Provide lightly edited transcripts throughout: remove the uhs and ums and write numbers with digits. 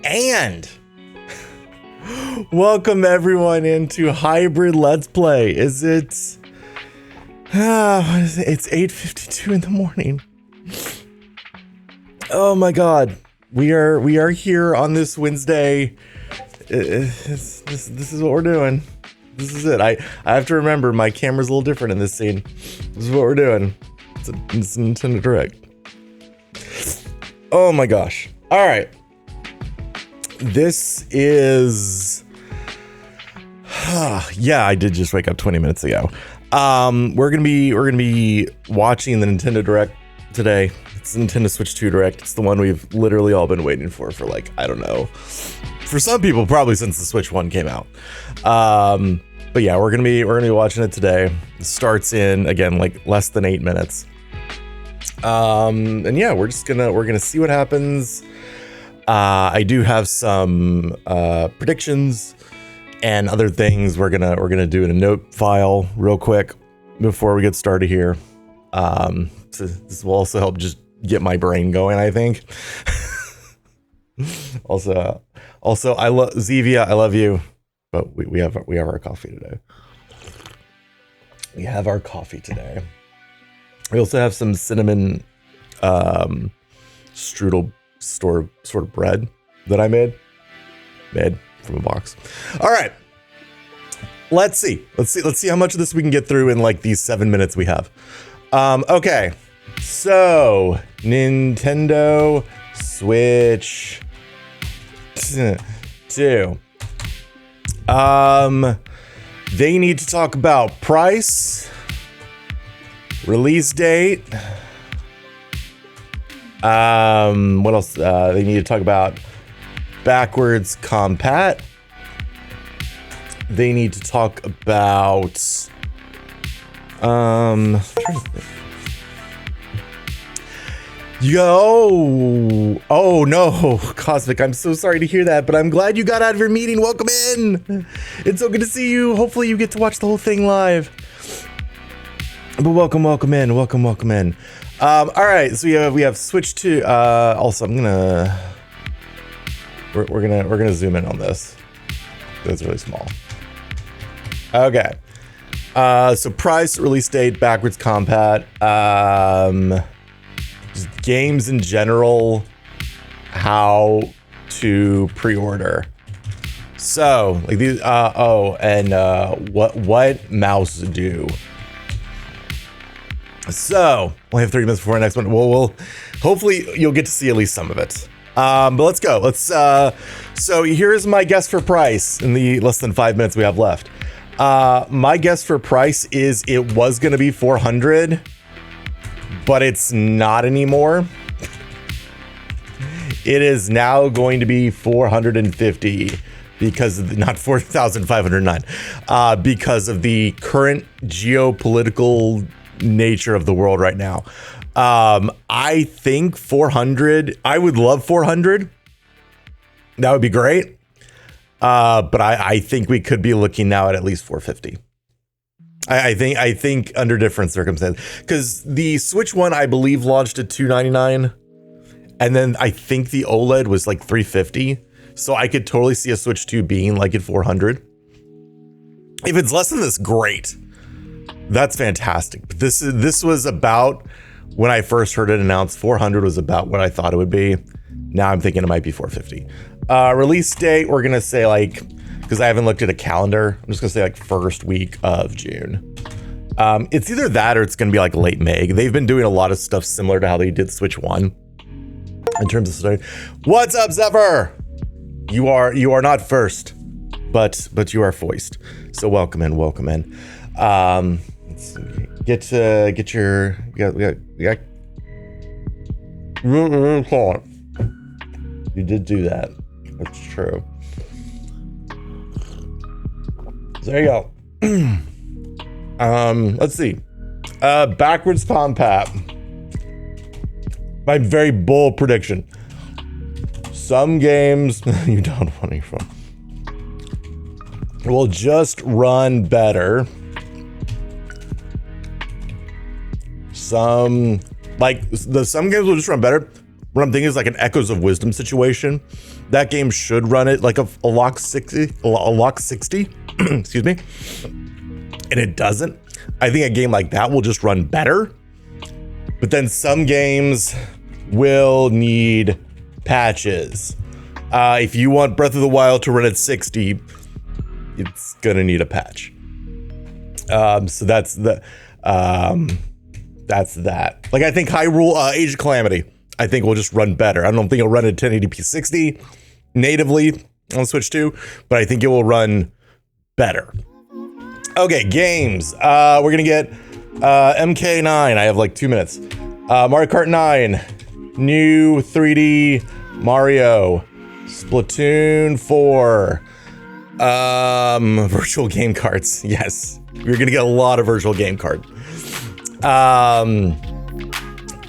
And welcome everyone into Hybrid Let's Play. What is it? It's 8:52 in the morning. Oh my god. We are here on this Wednesday. This is what we're doing. This is it. I have to remember my camera's a little different in this scene. This is what we're doing. It's a Nintendo Direct. Oh my gosh. All right. This is yeah, I did just wake up 20 minutes ago. We're gonna be watching the Nintendo Direct today. It's the Nintendo Switch 2 Direct. It's the one we've literally all been waiting for like, I don't know, for some people probably since the Switch 1 came out. But yeah, we're gonna be watching it today. It starts in, again, like less than 8 minutes. And yeah, we're gonna see what happens. I do have some predictions and other things we're gonna do in a note file real quick before we get started here. So this will also help just get my brain going, I think. also I love Zevia, I love you, but we have our coffee today. We have our coffee today. We also have some cinnamon strudel sort of bread that I made from a box. All right, let's see how much of this we can get through in like these 7 minutes we have. Okay, so Nintendo Switch 2. They need to talk about price, release date. What else? They need to talk about backwards compat. They need to talk about oh no, Cosmic, I'm so sorry to hear that, but I'm glad you got out of your meeting. Welcome in. It's so good to see you. Hopefully you get to watch the whole thing live. But welcome in. All right, so we have Switch 2. Also, we're gonna zoom in on this. It's really small. Okay. So price, release date, backwards compat, just games in general, how to pre-order. So like these. What mouse do? So we'll have 30 minutes before our next one. We'll hopefully you'll get to see at least some of it. But let's go. So here's my guess for price in the less than 5 minutes we have left. My guess for price is it was going to be $400, but it's not anymore. It is now going to be $450 because of not 4,509, because of the current geopolitical nature of the world right now. I think 400. I would love 400. That would be great. But I think we could be looking now at least 450. I think under different circumstances, because the Switch 1 I believe launched at $299, and then I think the OLED was like $350. So I could totally see a Switch 2 being like at 400. If it's less than this, great. That's fantastic. But this was about when I first heard it announced. 400 was about what I thought it would be. Now I'm thinking it might be 450. Release date, we're gonna say like, because I haven't looked at a calendar, I'm just gonna say like first week of June. It's either that or it's gonna be like late May. They've been doing a lot of stuff similar to how they did Switch 1 in terms of starting. What's up, Zephyr? You are not first, but you are foist. So welcome in. Let's see. Get your you did do that. That's true. So there you go. Let's see. Backwards compat. My very bold prediction. Some games you don't want any from will just run better. Some games will just run better. What I'm thinking is like an Echoes of Wisdom situation that game should run it like a lock 60, excuse me, and it doesn't. I think a game like that will just run better. But then some games will need patches. If you want Breath of the Wild to run at 60, it's gonna need a patch. So that's that. Like, I think Hyrule Age of Calamity, I think will just run better. I don't think it'll run at 1080p 60 natively on Switch 2, but I think it will run better. Okay, games. We're gonna get MK9. I have like 2 minutes. Mario Kart 9, new 3D Mario, Splatoon 4, virtual game cards. Yes, you're gonna get a lot of virtual game cards.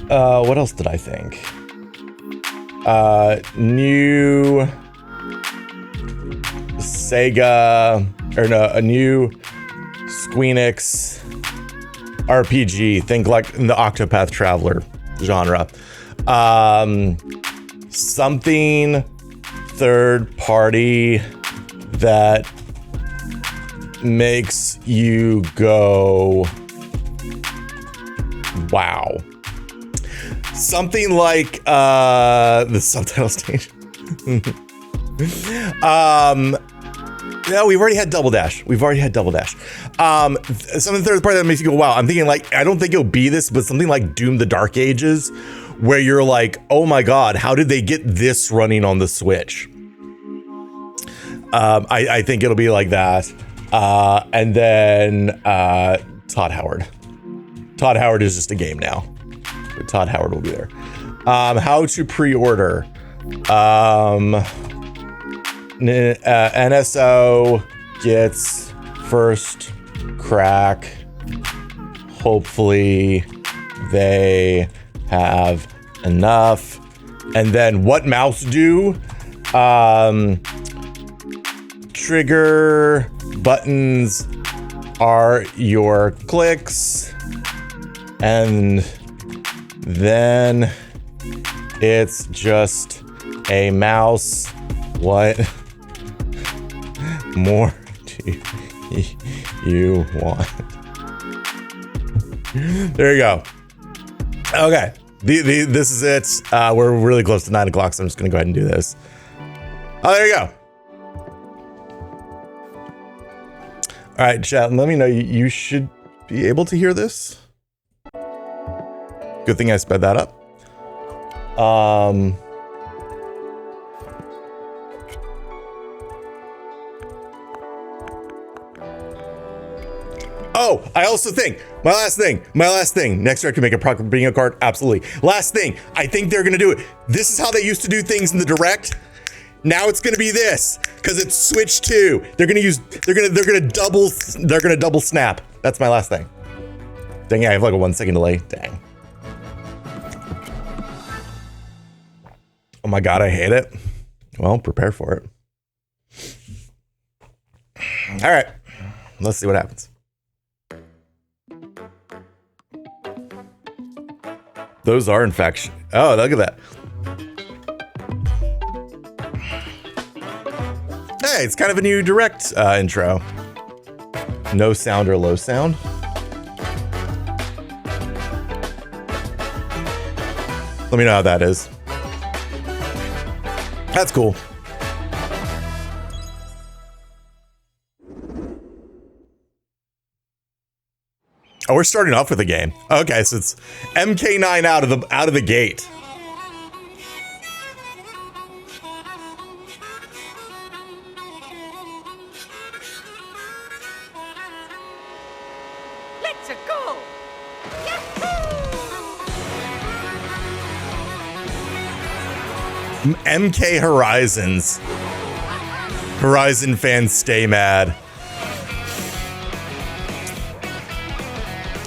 What else did I think? New Sega, or no, a new Squeenix RPG. Think like in the Octopath Traveler genre. Something third party that makes you go, wow. Something like the subtitle stage. No, we've already had Double Dash. Something third party that makes you go, wow. I'm thinking like, I don't think it'll be this, but something like Doom the Dark Ages, where you're like, oh my God, how did they get this running on the Switch? I think it'll be like that. And then Todd Howard. Todd Howard is just a game now. But Todd Howard will be there. How to pre-order. NSO gets first crack. Hopefully they have enough. And then what mouse do? Trigger buttons are your clicks. And then it's just a mouse. What more do you want? There you go. Okay, this is it. We're really close to 9 o'clock, so I'm just gonna go ahead and do this. Oh, there you go. All right, chat, let me know. You should be able to hear this. Good thing I sped that up. Oh, I also think, my last thing, next direct to make a proper bingo card, absolutely. Last thing, I think they're gonna do it. This is how they used to do things in the direct. Now it's gonna be this, because it's Switch 2. They're gonna double snap. That's my last thing. Dang, I have like a 1 second delay, dang. Oh my God, I hate it. Well, prepare for it. All right, let's see what happens. Those are in fact, oh, look at that. Hey, it's kind of a new direct intro. No sound or low sound. Let me know how that is. That's cool. Oh, we're starting off with a game. Okay, so it's MK9 out of the gate. Let's go. MK Horizons. Horizon fans stay mad.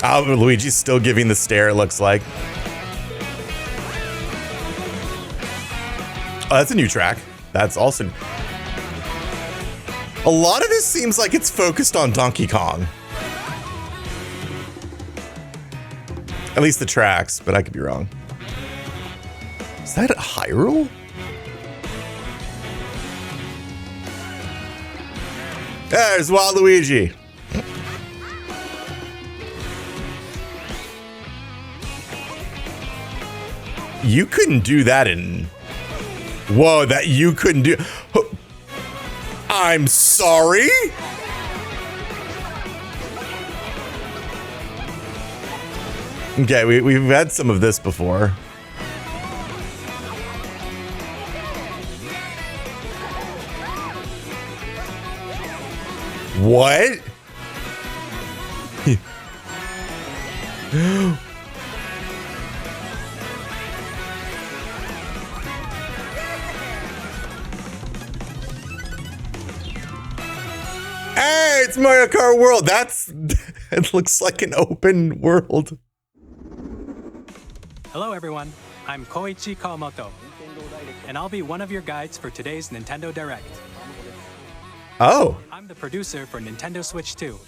Oh, Luigi's still giving the stare, it looks like. Oh, that's a new track. That's also... A lot of this seems like it's focused on Donkey Kong. At least the tracks, but I could be wrong. Is that Hyrule? There's Waluigi. You couldn't do that in... Whoa, that you couldn't do... I'm sorry? Okay, we've had some of this before. What? Hey, it's Mario Kart World. It looks like an open world. Hello everyone, I'm Koichi Kawamoto, and I'll be one of your guides for today's Nintendo Direct. Oh. I'm the producer for Nintendo Switch 2.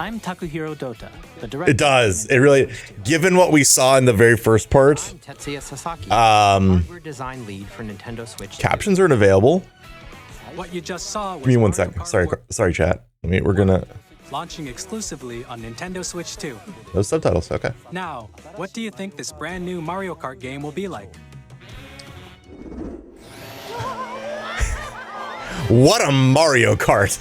I'm Takuhiro Dota, the director. It does. It really, given what we saw in the very first part, I'm Tetsuya Sasaki, hardware design lead for Nintendo Switch 2. captions aren't available. What you just saw was Give me one Mario second. Kart Sorry, chat. We're gonna... launching exclusively on Nintendo Switch 2. No subtitles, okay. Now, what do you think this brand new Mario Kart game will be like? What a Mario Kart.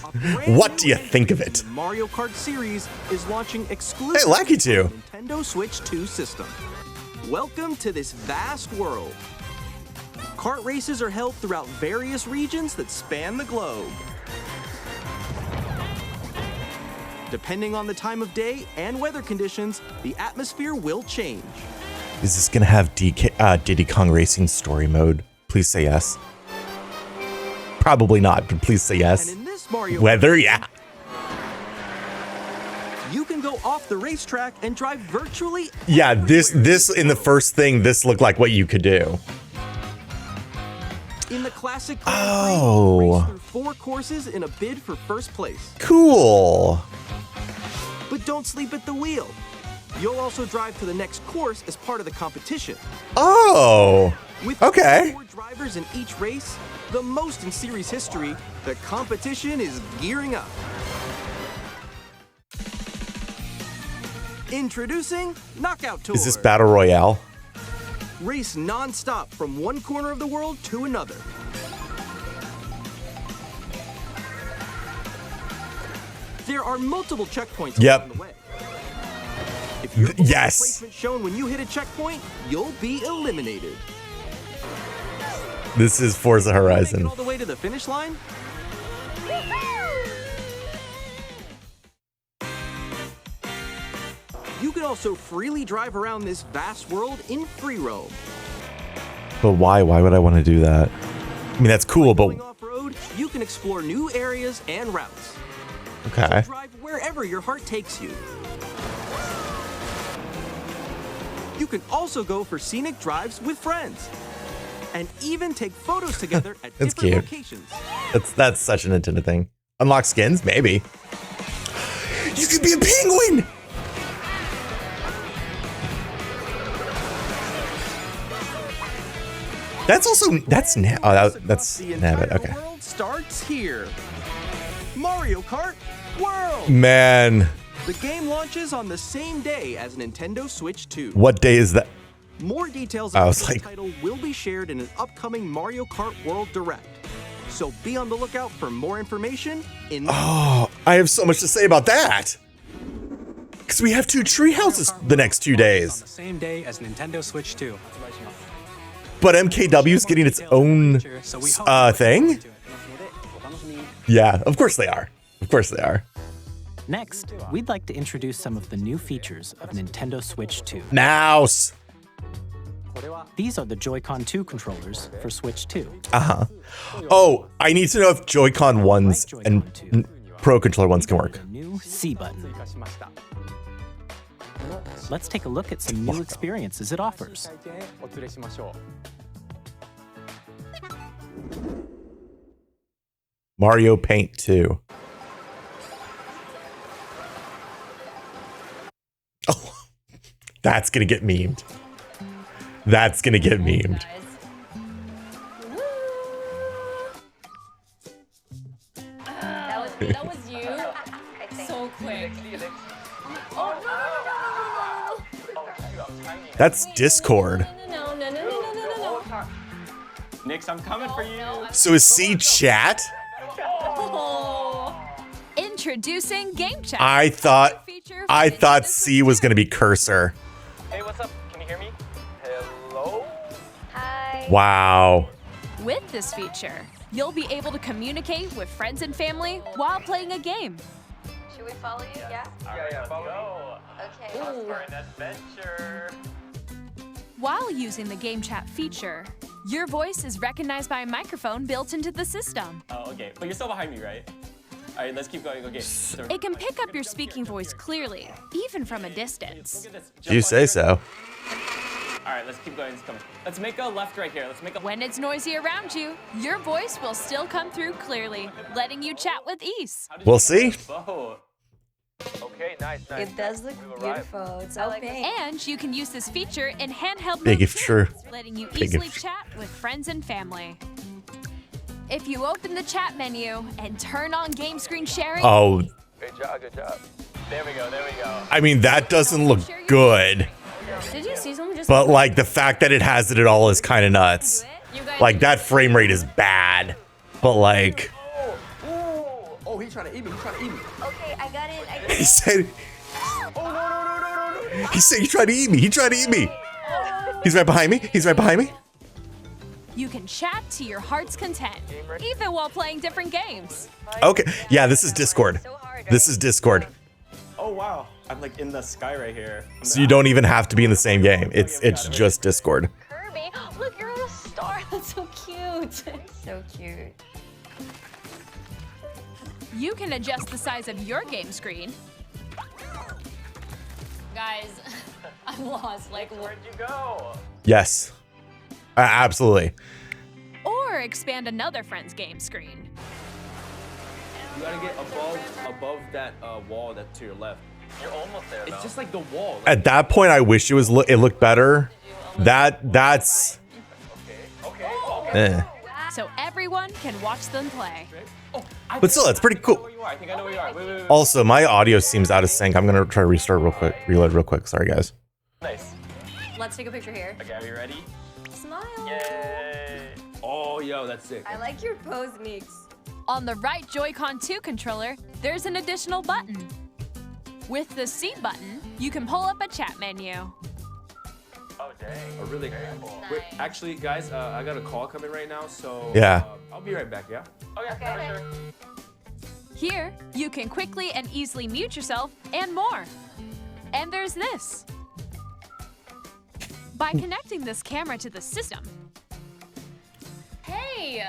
What do you think of it? Mario Kart series is launching exclusively Hey, Lucky too. on Nintendo Switch 2 system. Welcome to this vast world. Kart races are held throughout various regions that span the globe. Depending on the time of day and weather conditions, the atmosphere will change. Is this gonna have Diddy Kong Racing story mode? Please say yes. Probably not, but please say And yes. in this Mario Weather, yeah. you can go off the racetrack and drive virtually Yeah, this everywhere. in the first thing, this looked like what you could do. In the classic Oh. race through 4 courses in a bid for first place. Cool. But don't sleep at the wheel. You'll also drive to the next course as part of the competition. Oh. With Okay. 4 drivers in each race, the most in series history, the competition is gearing up. Introducing Knockout Tour. Is this Battle Royale? Race non-stop from one corner of the world to another. There are multiple checkpoints Yep. along the way. If your Yes. placement shown when you hit a checkpoint, you'll be eliminated. This is Forza Make it Horizon. all the way to the finish line? You can also freely drive around this vast world in free roam. But why? Why would I want to do that? I mean, that's cool, but Going off-road, you can explore new areas and routes. okay. Drive wherever your heart takes you. You can also go for scenic drives with friends. And even take photos together at That's different cute. locations. That's such a Nintendo thing. Unlock skins, maybe. You could be a penguin. That's also that's that's The Nabbit. entire Okay. world starts here. Mario Kart World. Man, The game launches on the same day as Nintendo Switch 2. what day is that? More details I about was this like- title will be shared in an upcoming Mario Kart World Direct. So be on the lookout for more information in the Oh, I have so much to say about that. Because we have 2 tree houses the next 2 On days. the same day as Nintendo Switch 2. But MKW is getting its own So we hope you look thing. forward to it. Yeah, of course they are. Of course they are. Next, we'd like to introduce some of the new features of Nintendo Switch 2. Mouse. These are the Joy-Con 2 controllers for Switch 2. Oh, I need to know if Joy-Con ones Joy-Con and 2. Pro Controller ones can work. The new C button. Let's take a look at some new experiences it offers. Mario Paint 2. Oh, that's gonna get memed. That's gonna get memed. That was you. So quick. Oh, no. That's Discord. No. Nix, I'm coming for you. So is C chat? Introducing Game Chat. I thought C was gonna be cursor. Hey, what's up? Can you hear me? Hello? Hi. Wow. With this feature, you'll be able to communicate with friends and family while playing a game. Should we follow you? Yeah. Yeah, follow. Okay. For an adventure. While using the Game Chat feature, your voice is recognized by a microphone built into the system. Oh, okay. But you're still behind me, right? All right, let's keep going. Okay. So, It can pick up your speaking voice clearly, even from a distance. look at this. You say so. All right, let's keep going. Let's make a left right here. Let's make a. When it's noisy around you, your voice will still come through clearly, letting you chat with ease. We'll see. Whoa. Okay, nice. It does look beautiful. It's opaque. And you can use this feature in handheld Big mode if too, true. letting you Big easily if- chat with friends and family. If you open the chat menu and turn on game screen sharing, Oh, Good job. There we go. I mean, that doesn't look good. Did you see someone just? But like the fact that it has it at all is kind of nuts. Like that frame rate is bad. But like, Oh, he's trying to eat me. Okay, I got it. he said, he said he tried to eat me. He tried to eat me. He's right behind me. you can chat to your heart's content, even while playing different games. Okay. Yeah, this is Discord. This is Discord. Oh wow. I'm like in the sky right here. So you don't even have to be in the same game. It's just Discord. Kirby, look, you're a star. That's so cute. So cute. You can adjust the size of your game screen, Guys, I'm lost. Like, Where'd you go? Yes. Absolutely. or expand another friend's game screen. You gotta get above that wall that's to your left. You're almost there. It's just like the wall. Like, At that point, I wish it looked better. That's. Eh. So everyone can watch them play. But still, that's pretty cool. I think I know where you are. Wait. Also, my audio seems out of sync. I'm gonna try to reload real quick. Sorry, guys. Nice. let's take a picture here. Okay, are you ready? Smile. Yay. oh, yo, that's sick. I like your pose, Nix. On the right Joy-Con 2 controller, there's an additional button. With the C button, you can pull up a chat menu. Oh dang. Oh, really? Wait, actually, guys, I got a call coming right now, so Yeah. I'll be right back. Yeah. Okay, for sure. Here, you can quickly and easily mute yourself and more. And there's this. By connecting this camera to the system, Hey.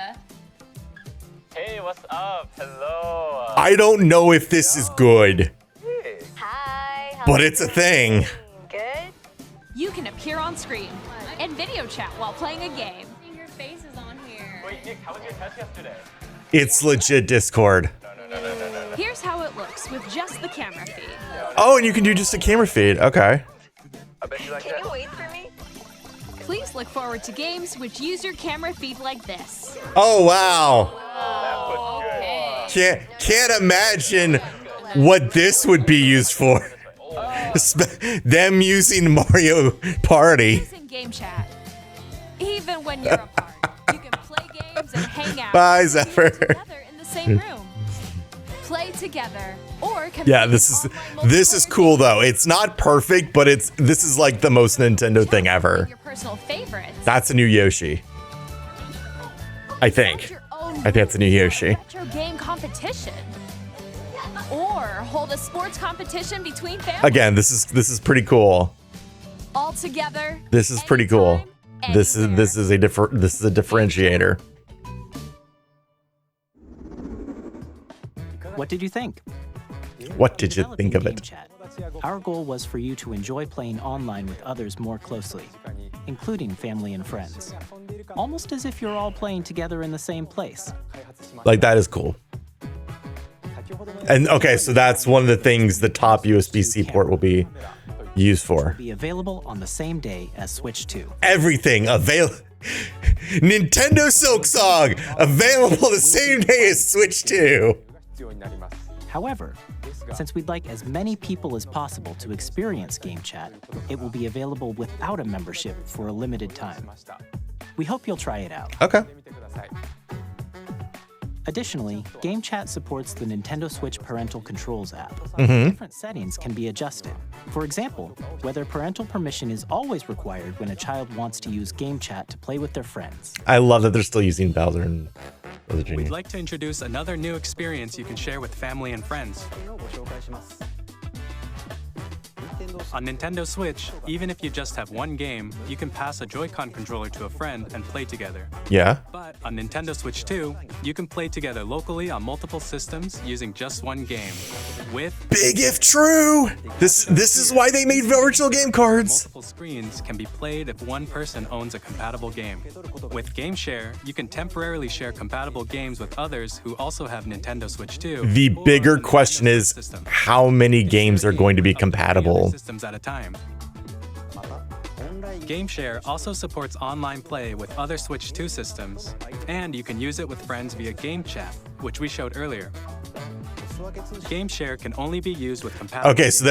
Hey, what's up? Hello. I don't know if this is good, Hi. but it's a thing. Good. you can appear on screen and video chat while playing a game. Your face is on here. Wait, Nick, how was your test yesterday? It's legit Discord. Here's how it looks with just the camera feed. Oh, and you can do just a camera feed. Okay. I bet you like Can you wait for me? Please look forward to games which use your camera feed like this. Oh wow. Okay. Can't imagine what this would be used for. Them using Mario Party. Using game chat. Even when you're apart, you can play games and hang out. Bye, Zephyr. Together in the same room. Play together or Yeah, this is cool though. It's not perfect, but this is like the most Nintendo thing ever. Your personal favorites. That's a new Yoshi. I think. Your own I think that's a new Yoshi. retro game competition. Or hold a sports competition between families. Again, this is pretty cool. All together. This is pretty cool. anytime, This anywhere. is a differentiator. What did you think? What did you Developing think of Game it? Chat, our goal was for you to enjoy playing online with others more closely, including family and friends. Almost as if you're all playing together in the same place. Like that is cool. And okay, so that's one of the things the top USB-C port will be used for. Be available on the same day as Switch 2. Everything available. Nintendo Silk Song available the same day as Switch 2. However, since we'd like as many people as possible to experience Game Chat, it will be available without a membership for a limited time. We hope you'll try it out. Okay. Additionally, Game Chat supports the Nintendo Switch Parental Controls app. Different settings can be adjusted. For example, whether parental permission is always required when a child wants to use Game Chat to play with their friends. I love that they're still using Bowser and Bowser Jr. We'd like to introduce another new experience you can share with family and friends. On Nintendo Switch, even if you just have one game, you can pass a Joy-Con controller to a friend and play together. Yeah. But on Nintendo Switch 2, you can play together locally on multiple systems using just one game. With Big if true. This is why they made virtual game cards. multiple screens can be played if one person owns a compatible game. With Game Share, you can temporarily share compatible games with others who also have Nintendo Switch 2. The or bigger on the question Nintendo is system. how many games are going to be Up to 3 other compatible. systems at a time. GameShare also supports online play with other Switch 2 systems, and you can use it with friends via Game Chat, which we showed earlier. GameShare can only be used with compatible. Okay, so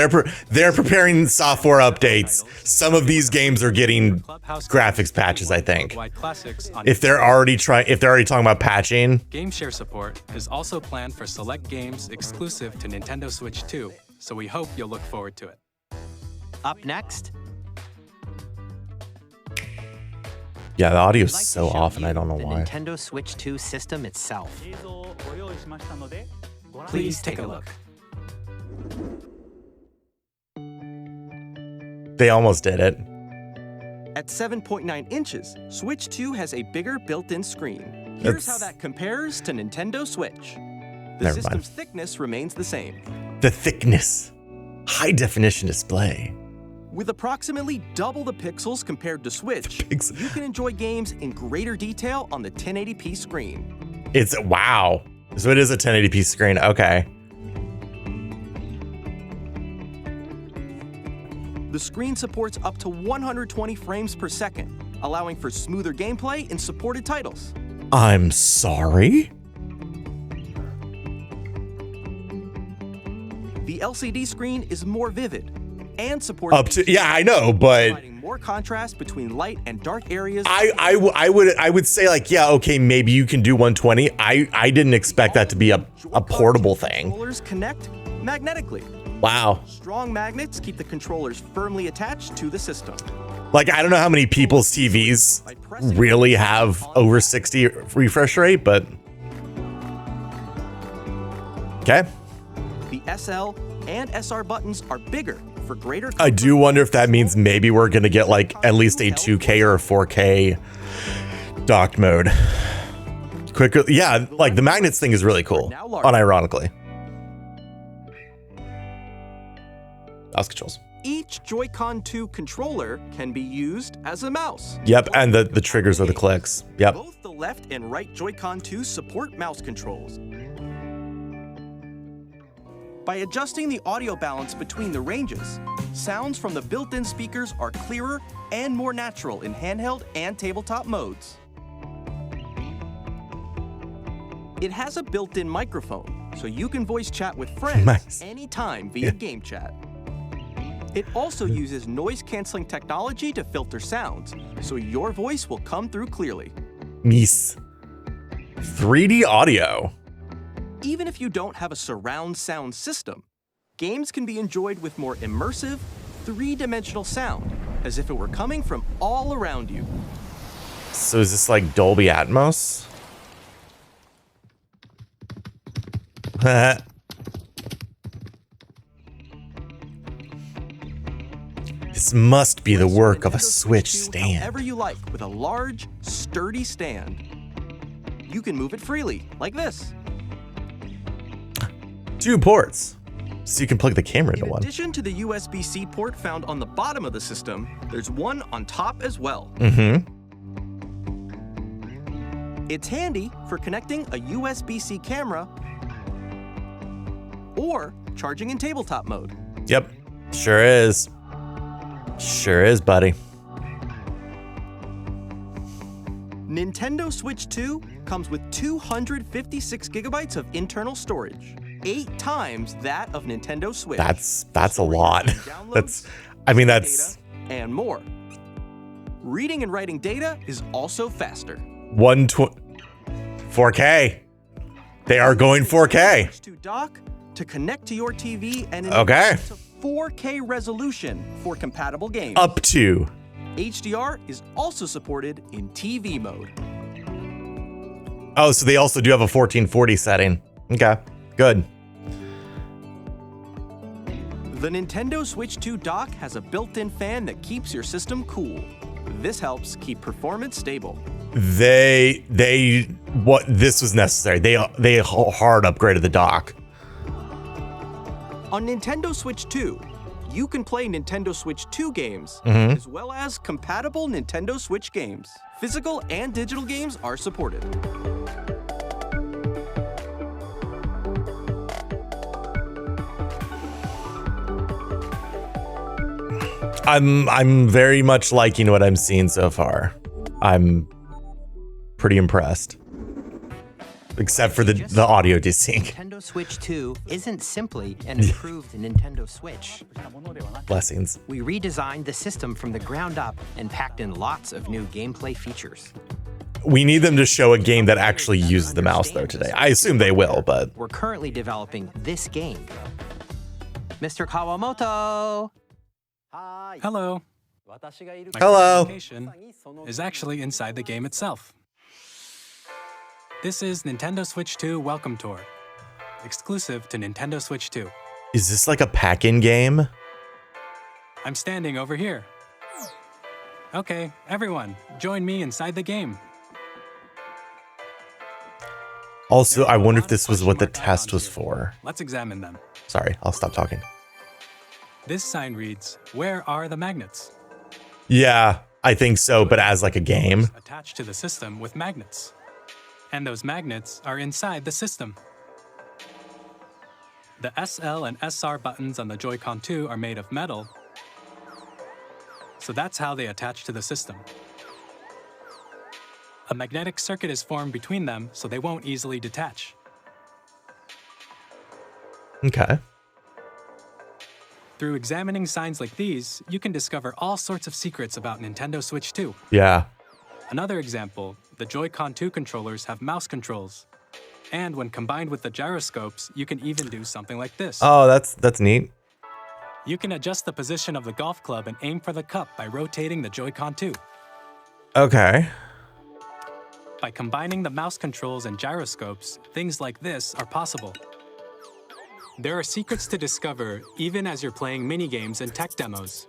they're preparing software updates. Some of these games are getting graphics patches, I think. Worldwide classics on If they're already talking about patching, GameShare support is also planned for select games exclusive to Nintendo Switch 2, so we hope you'll look forward to it. Up next, yeah, the audio's I'd like to so show off, and you I don't know the why. Nintendo Switch 2 system itself. Please take a look. They almost did it. At 7.9 inches, Switch 2 has a bigger built-in screen. Here's how that compares to Nintendo Switch. The Never system's mind. thickness remains the same. The thickness, high definition display. With approximately double the pixels compared to Switch, Pixel. you can enjoy games in greater detail on the 1080p screen. It's wow. So it is a 1080p screen. Okay. The screen supports up to 120 frames per second, allowing for smoother gameplay in supported titles. I'm sorry. The LCD screen is more vivid and supports Up to I know, but providing more contrast between light and dark areas. I would say like, yeah, okay, maybe you can do 120. I didn't expect that to be a portable thing. Controllers connect magnetically. Wow. Strong magnets keep the controllers firmly attached to the system. Like, I don't know how many people's TVs really have over 60 refresh rate, but okay. The SL and SR buttons are bigger for greater I do wonder if that means maybe we're gonna get like at least a 2K or a 4K docked mode. Quicker, yeah, like the magnets thing is really cool, unironically. Mouse controls. Each Joy-Con 2 controller can be used as a mouse. Yep, and the triggers are the clicks. Yep. Both the left and right Joy-Con 2 support mouse controls. By adjusting the audio balance between the ranges, sounds from the built-in speakers are clearer and more natural in handheld and tabletop modes. It has a built-in microphone, so you can voice chat with friends Nice. anytime via Game Chat. It also uses noise-canceling technology to filter sounds, so your voice will come through clearly. Mies. 3D audio. Even if you don't have a surround sound system, games can be enjoyed with more immersive, three-dimensional sound, as if it were coming from all around you. So is this like Dolby Atmos? This must be the work of a Nintendo Switch 2 stand. However you like, with a large, sturdy stand. You can move it freely, like this. 2 ports, so you can plug the camera into In one. addition to the USB-C port found on the bottom of the system, there's one on top as well. Mm-hmm. It's handy for connecting a USB-C camera or charging in tabletop mode. Yep, sure is. Sure is, buddy. Nintendo Switch 2 comes with 256 gigabytes of internal storage, 8 times that of Nintendo Switch. That's a lot. Downloads, that's data, and more. Reading and writing data is also faster. 4K. They are going 4K. Switch 2 dock to connect to your TV and Okay. to 4K resolution for compatible games. Up to. HDR is also supported in TV mode. Oh, so they also do have a 1440 setting. Okay, good. The Nintendo Switch 2 dock has a built-in fan that keeps your system cool. This helps keep performance stable. This was necessary. They hard upgraded the dock. On Nintendo Switch 2, you can play Nintendo Switch 2 games, as well as compatible Nintendo Switch games. Physical and digital games are supported. I'm very much liking what I'm seeing so far. I'm pretty impressed. Except for the audio desync. Nintendo Switch 2 isn't simply an improved Nintendo Switch. Blessings. We redesigned the system from the ground up and packed in lots of new gameplay features. We need them to show a game that actually uses the mouse though today. I assume they will, but We're currently developing this game. Mr. Kawamoto! Hello. My Hello. location is actually inside the game itself. This is Nintendo Switch 2 Welcome Tour, exclusive to Nintendo Switch 2. is this like a pack-in game? I'm standing over here. Okay, everyone, join me inside the game. Also, I wonder if There are this was what the question mark test icons was here. for. Let's examine them. Sorry, I'll stop talking. This sign reads, "Where are the magnets?" Yeah, I think so, but as like a game. Attached to the system with magnets. And those magnets are inside the system. The SL and SR buttons on the Joy-Con 2 are made of metal, so that's how they attach to the system. A magnetic circuit is formed between them, so they won't easily detach. Okay. Through examining signs like these, you can discover all sorts of secrets about Nintendo Switch 2. Yeah. Another example, the Joy-Con 2 controllers have mouse controls. And when combined with the gyroscopes, you can even do something like this. Oh, that's neat. You can adjust the position of the golf club and aim for the cup by rotating the Joy-Con 2. Okay. By combining the mouse controls and gyroscopes, things like this are possible. There are secrets to discover even as you're playing minigames and tech demos.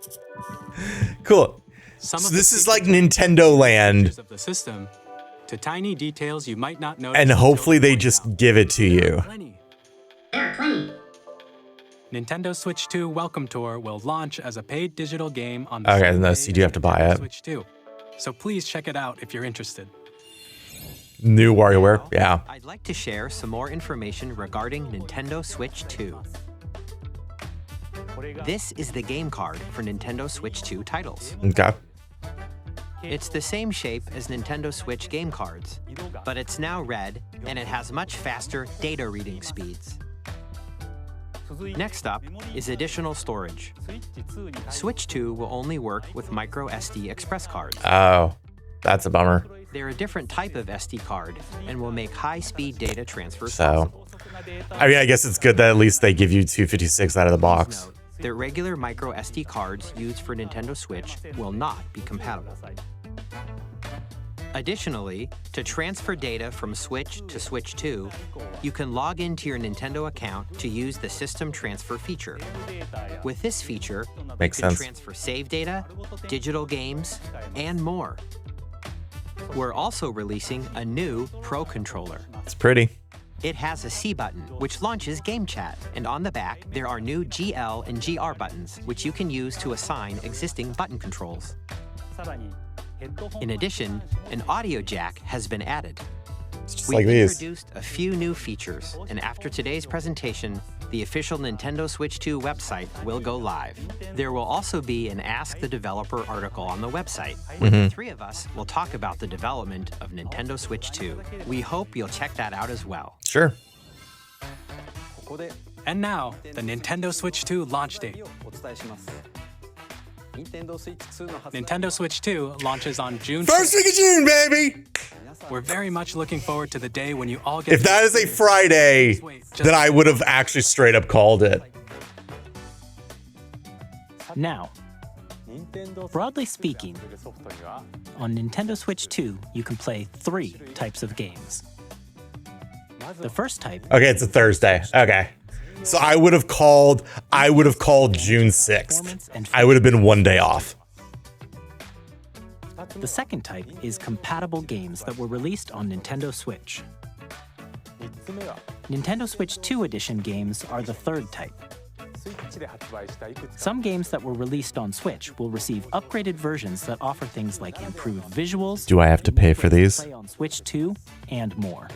Cool. Some So of the this is secrets like Nintendo Land, of the system to tiny details you might not notice. and until hopefully they point just out. give it to you. Plenty. Nintendo Switch 2 Welcome Tour will launch as a paid digital game on the Okay, same no, day so you do have to buy as it. Switch 2. So please check it out if you're interested. New WarioWare, yeah. I'd like to share some more information regarding Nintendo Switch 2. This is the game card for Nintendo Switch 2 titles. Okay. It's the same shape as Nintendo Switch game cards, but it's now red and it has much faster data reading speeds. Next up is additional storage. Switch 2 will only work with micro SD express cards. Oh, that's a bummer. They're a different type of SD card and will make high-speed data transfers So, possible. I mean, I guess it's good that at least they give you 256 out of the box. Note that regular micro SD cards used for Nintendo Switch will not be compatible. Additionally, to transfer data from Switch to Switch 2, you can log into your Nintendo account to use the System Transfer feature. With this feature, Makes you can sense. transfer save data, digital games, and more. We're also releasing a new Pro Controller. It's pretty. It has a C button, which launches Game Chat, and on the back, there are new GL and GR buttons, which you can use to assign existing button controls. In addition, an audio jack has been added. It's just We've like these. introduced a few new features, and after today's presentation, the official Nintendo Switch 2 website will go live. There will also be an Ask the Developer article on the website, where the three of us will talk about the development of Nintendo Switch 2. We hope you'll check that out as well. Sure. And now, the Nintendo Switch 2 launch date. Nintendo Switch 2 launches on June 1st week of June, baby! We're very much looking forward to the day when you all get. If that is a Friday, then I would have actually straight up called it. Now, broadly speaking, on Nintendo Switch 2, you can play 3 types of games. The first type. Okay, it's a Thursday. Okay. So I would have called June 6th. I would have been one day off. The second type is compatible games that were released on Nintendo Switch. Nintendo Switch 2 edition games are the third type. Some games that were released on Switch will receive upgraded versions that offer things like improved visuals. Do I have to pay for these? Play on Switch 2 and more.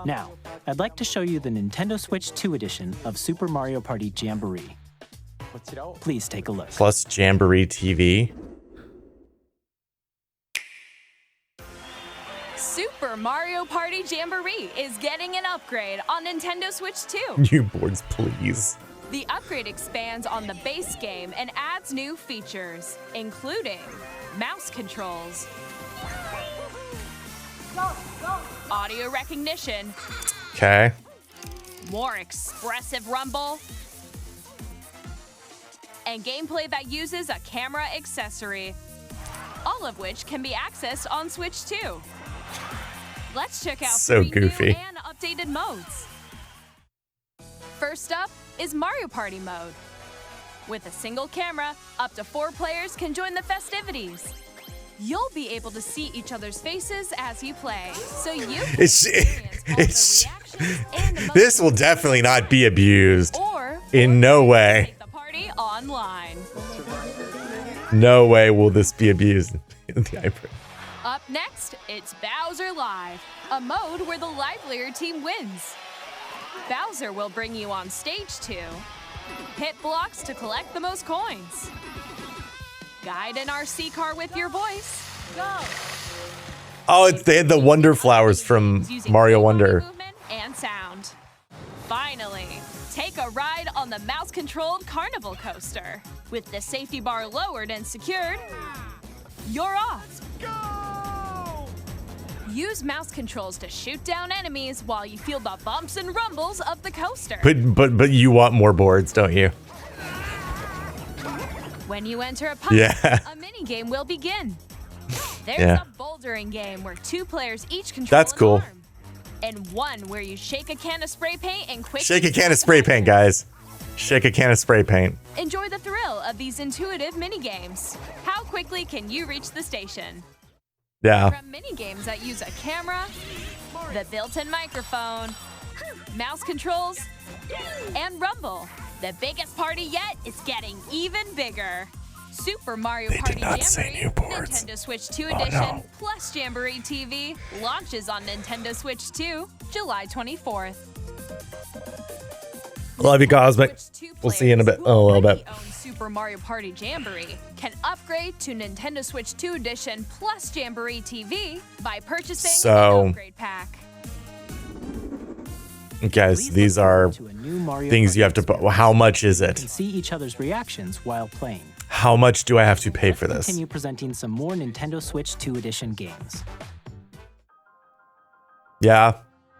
Now, I'd like to show you the Nintendo Switch 2 edition of Super Mario Party Jamboree. Please take a look. Plus Jamboree TV. Super Mario Party Jamboree is getting an upgrade on Nintendo Switch 2. New boards, please. The upgrade expands on the base game and adds new features, including mouse controls, audio recognition, Okay. more expressive rumble, and gameplay that uses a camera accessory, all of which can be accessed on Switch 2. Let's check out So 3 goofy. new and updated modes. First up is Mario Party mode. With a single camera, up to 4 players can join the festivities. You'll be able to see each other's faces as you play, so you can experience all the reactions and emotions. This will definitely not be abused. Or In no way. take the party online. No way will this be abused. Up next, it's Bowser Live, a mode where the livelier team wins. Bowser will bring you on stage to hit blocks to collect the most coins, guide an RC car with your voice, Oh, they had the Wonder Flowers from using Mario full body Wonder. movement and sound. Finally, take a ride on the mouse-controlled carnival coaster. With the safety bar lowered and secured, you're off. Use mouse controls to shoot down enemies while you feel the bumps and rumbles of the coaster. But you want more boards, don't you? When you enter a puzzle, Yeah. a mini game will begin. There's Yeah. a bouldering game where 2 players each control That's an cool. arm, and one where you shake a can of spray paint and quickly Shake a can of spray paint, guys. Shake a can of spray paint. Enjoy the thrill of these intuitive mini games. How quickly can you reach the station? Yeah. From mini games that use a camera, the built-in microphone, mouse controls, and rumble, the biggest party yet is getting even bigger. Super Mario Party did not say Jamboree, new boards. Nintendo Switch 2 Oh, edition, no. plus Jamboree TV, launches on Nintendo Switch 2, July 24th. Love you, Cosmic. Switch 2 We'll see you in a bit. players Oh, a who little already bit. own Super Mario Party Jamboree can upgrade to Nintendo Switch 2 edition plus Jamboree TV by purchasing So- an upgrade pack. Guys, Please things look are forward to a new Mario things you have Party to. How much is You it? can see each other's reactions while playing. How much do I have to pay for Let's this? continue presenting some more Nintendo Switch 2 edition games. Yeah.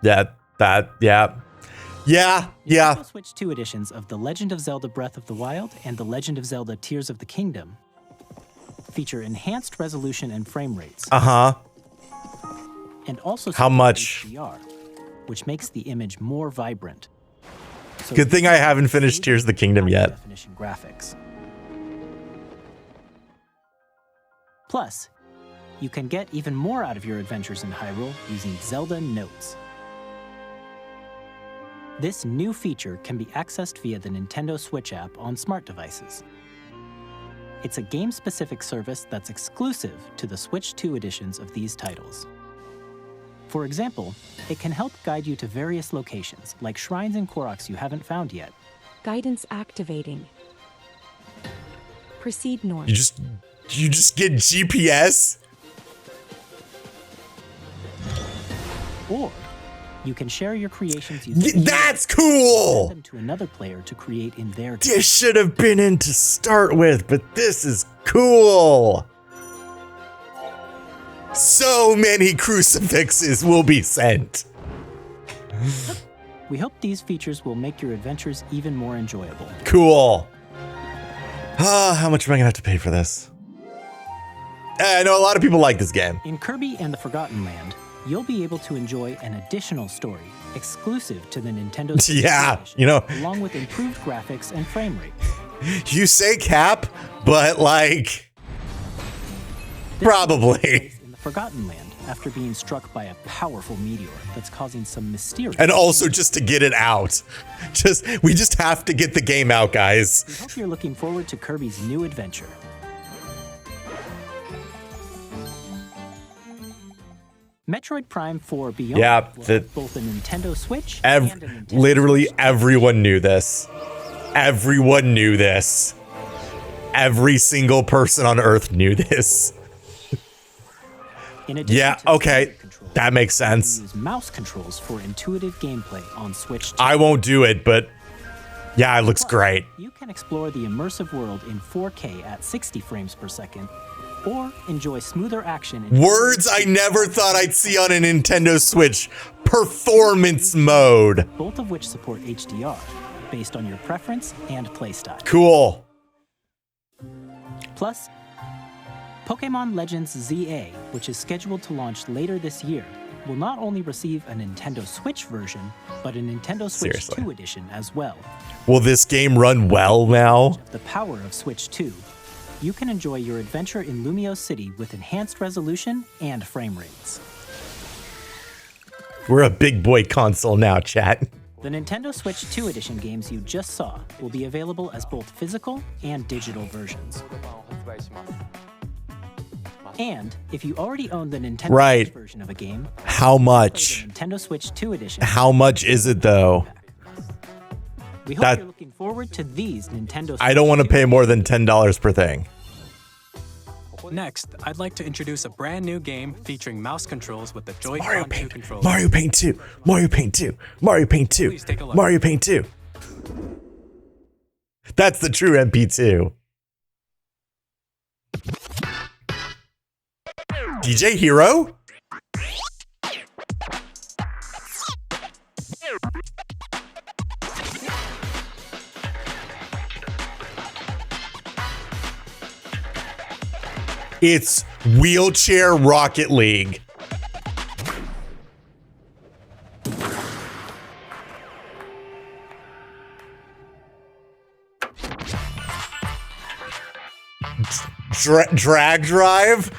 Yeah. Nintendo Switch 2 editions of The Legend of Zelda Breath of the Wild and The Legend of Zelda Tears of the Kingdom feature enhanced resolution and frame rates, Uh-huh. and also How support much? HDR, which makes the image more vibrant. So Good thing I haven't finished Tears of the Kingdom yet. High-definition graphics. Plus, you can get even more out of your adventures in Hyrule using Zelda Notes. This new feature can be accessed via the Nintendo Switch app on smart devices. It's a game-specific service that's exclusive to the Switch 2 editions of these titles. For example, it can help guide you to various locations, like shrines and Koroks you haven't found yet. Guidance activating. Proceed north. You just get GPS? Or you can share your creations using That's cool! them to another player to create in their game. This should have been in to start with, but this is cool. So many crucifixes will be sent. We hope these features will make your adventures even more enjoyable. Cool. How much am I gonna have to pay for this? I know a lot of people like this game. In Kirby and the Forgotten Land, you'll be able to enjoy an additional story exclusive to the Nintendo Switch Yeah, edition, you know. along with improved graphics and frame rate. You say Cap, but like, This probably. takes place in the Forgotten Land after being struck by a powerful meteor that's causing some mysterious. And also just to get it out. We just have to get the game out, guys. We hope you're looking forward to Kirby's new adventure. Metroid Prime 4 Beyond Yeah, will the- have both a Nintendo Switch and a Nintendo Literally Switch. everyone knew this. Everyone knew this. Every single person on Earth knew this. In addition Yeah, to okay. standard controls, That makes you sense. can use mouse controls for intuitive gameplay on Switch 2. I won't do it, but yeah, it looks great. You can explore the immersive world in 4K at 60 frames per second, or enjoy smoother action in Words I never thought I'd see on a Nintendo Switch. Performance mode. both of which support HDR, based on your preference and playstyle. Cool. Plus, Pokemon Legends ZA, which is scheduled to launch later this year, will not only receive a Nintendo Switch version, but a Nintendo Switch Seriously. 2 edition as well. Will this game run well now? The power of Switch 2. You can enjoy your adventure in Lumio City with enhanced resolution and frame rates. We're a big boy console now, chat. The Nintendo Switch 2 edition games you just saw will be available as both physical and digital versions. And if you already own the Nintendo Right. Switch version of a game, How play much? the Nintendo Switch 2 edition. How much is it though? We hope that- you're looking forward to these Nintendo I don't Switch want to 2 pay more than $10 per thing. Next, I'd like to introduce a brand new game featuring mouse controls with the Mario Joy-Con 2 Paint. controller. Mario Paint 2. Mario Paint 2. Mario Paint 2. Please take a look. Mario Paint 2. That's the true MP2. DJ Hero? It's Wheelchair Rocket League. Drag Drive?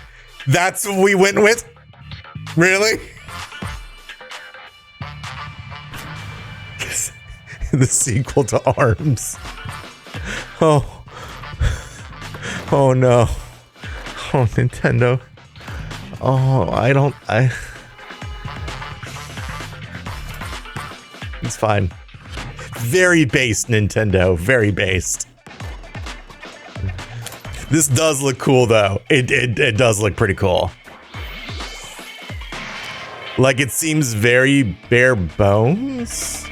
That's what we went with? Really? The sequel to ARMS. Oh. Oh no. Oh, Nintendo. Oh, It's fine. Very based, Nintendo. Very based. This does look cool, though. It does look pretty cool. Like, it seems very bare bones.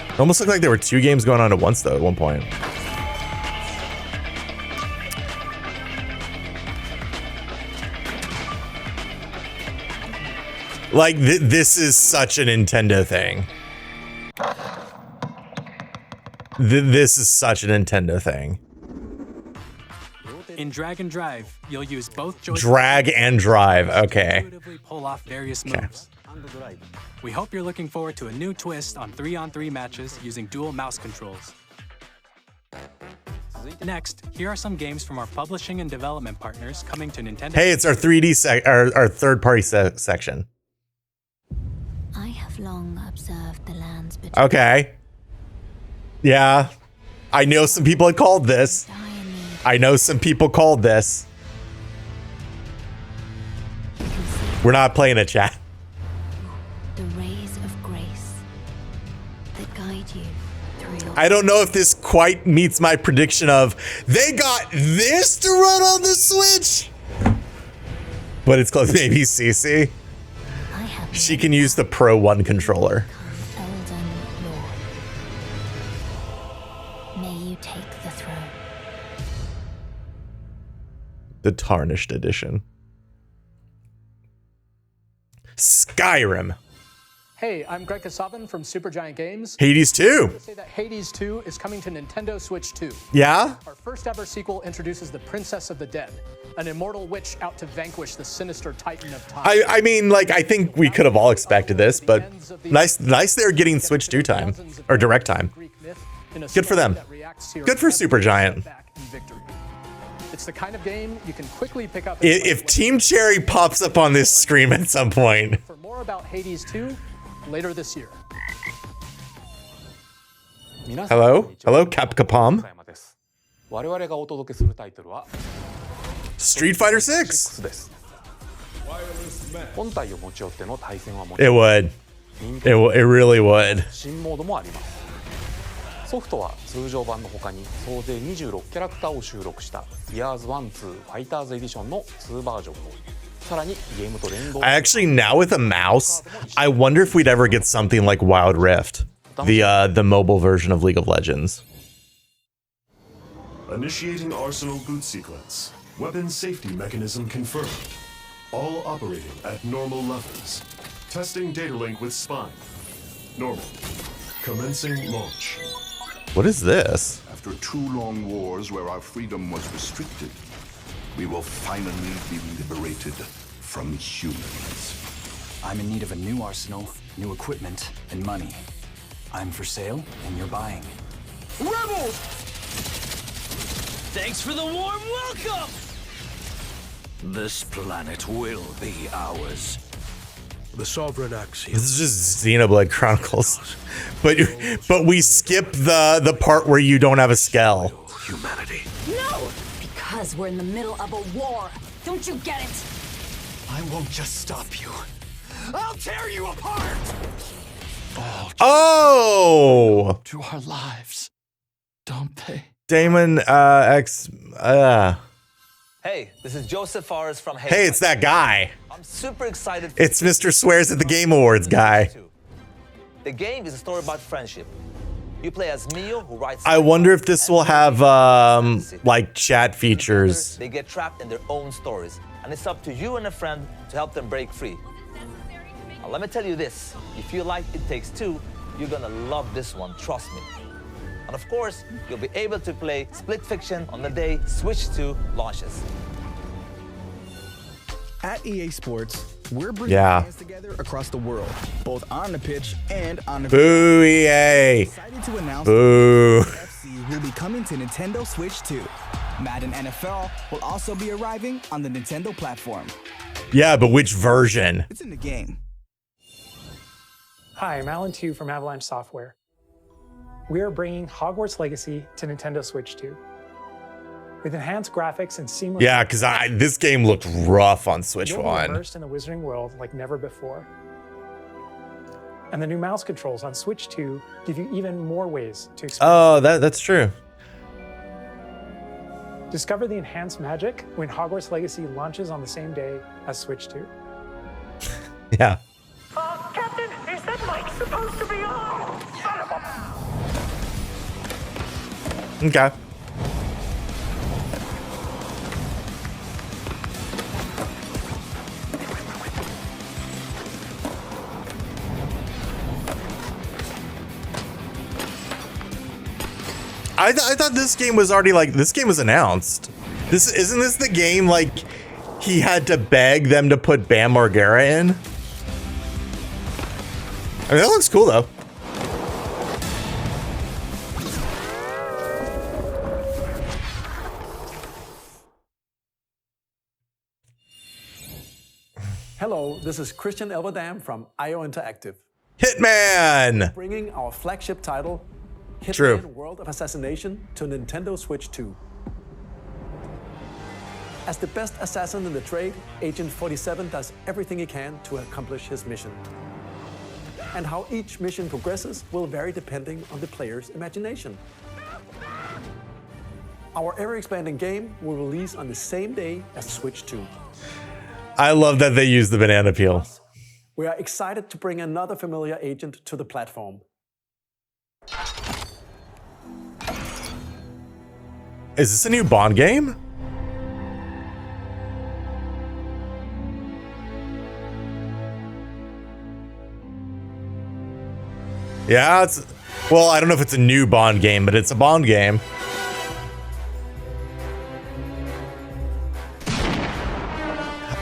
It almost looked like there were two games going on at once, though, at one point. Like, this is such a Nintendo thing. This is such a Nintendo thing. In Drag and Drive, you'll use both Joy-Con Drag and drive. Okay. intuitively pull off various moves. We hope you're looking forward to a new twist on 3-on-3 matches using dual mouse controls. Next, here are some games from our publishing and development partners coming to Nintendo. Hey, it's our 3D our third-party section. I have long observed the lands between Okay. Yeah. I know some people had called this. I know some people called this. you can see We're not playing it, chat. The rays of grace that guide you through your... I don't know if this quite meets my prediction of they got this to run on the Switch, but it's called maybe CC. She can use the Pro 1 controller. Elden Lord. May you take the throne. The Tarnished Edition. Skyrim. Hey, I'm Greg Kasavin from Supergiant Games. Hades 2. To say that Hades 2 is coming to Nintendo Switch 2. Yeah? Our first ever sequel introduces the Princess of the Dead, an immortal witch out to vanquish the sinister Titan of Time. I mean, like, I think we could have all expected this, but nice they're getting Switch 2 time, or direct time. Good for them. Good for Supergiant. It's the kind of game you can quickly pick up. If Team Cherry pops up on this stream at some point. For more about Hades 2, later this year. Hello? Hello, Capcom? Street Fighter 6. It would. It really would. ソフトは通常版の他に総勢26キャラクターを収録した Years 1-2 Fighters Edition の2バージョンをさらにゲームと連動 Actually, now with a mouse, I wonder if we'd ever get something like Wild Rift, the mobile version of League of Legends. Initiating Arsenal boot sequence. Weapon safety mechanism confirmed. All operating at normal levels. Testing data link with spine. Normal. Commencing launch. What is this? After 2 long wars where our freedom was restricted, we will finally be liberated from humans. I'm in need of a new arsenal, new equipment, and money. I'm for sale, and you're buying. Rebels! Thanks for the warm welcome! This planet will be ours. The Sovereign Axiom. This is just Xenoblade Chronicles, but we skip the part where you don't have a skull. Humanity. No, because we're in the middle of a war. Don't you get it? I won't just stop you. I'll tear you apart. Oh! To our lives, don't they? Damon X. Hey, this is Joseph Fares from Hey, it's that guy. I'm super excited. It's Mr. Swears at the Game Awards guy. The game is a story about friendship. You play as Mio, who writes. I wonder if this will have like chat features. They get trapped in their own stories, and it's up to you and a friend to help them break free. Now, let me tell you this: if you like It Takes Two, you're gonna love this one. Trust me. And of course, you'll be able to play Split Fiction on the day Switch 2 launches. At EA Sports, we're bringing fans together across the world, both on the pitch and on the Boo, EA. Excited to announce Boo. FC will be coming to Nintendo Switch 2. Madden NFL will also be arriving on the Nintendo platform. Yeah, but which version? It's in the game. Hi, I'm Alan Tu from Avalanche Software. We are bringing Hogwarts Legacy to Nintendo Switch 2. With enhanced graphics and seamless... Yeah, because this game looked rough on Switch You'll be 1. immersed in the Wizarding World like never before. And the new mouse controls on Switch 2 give you even more ways to experience. Oh, that's true. Discover the enhanced magic when Hogwarts Legacy launches on the same day as Switch 2. Yeah. Captain, is that mic supposed to be on? Son of a... Okay. I thought this game was already this game was announced. Isn't this the game like he had to beg them to put Bam Margera in? I mean, that looks cool though. Hello, this is Christian Elverdam from IO Interactive. Hitman! Bringing our flagship title, Hitman True. World of Assassination, to Nintendo Switch 2. As the best assassin in the trade, Agent 47 does everything he can to accomplish his mission. And how each mission progresses will vary depending on the player's imagination. Our ever-expanding game will release on the same day as Switch 2. I love that they use the banana peel. We are excited to bring another familiar agent to the platform. Is this a new Bond game? Yeah, it's, well, I don't know if it's a new Bond game, but it's a Bond game.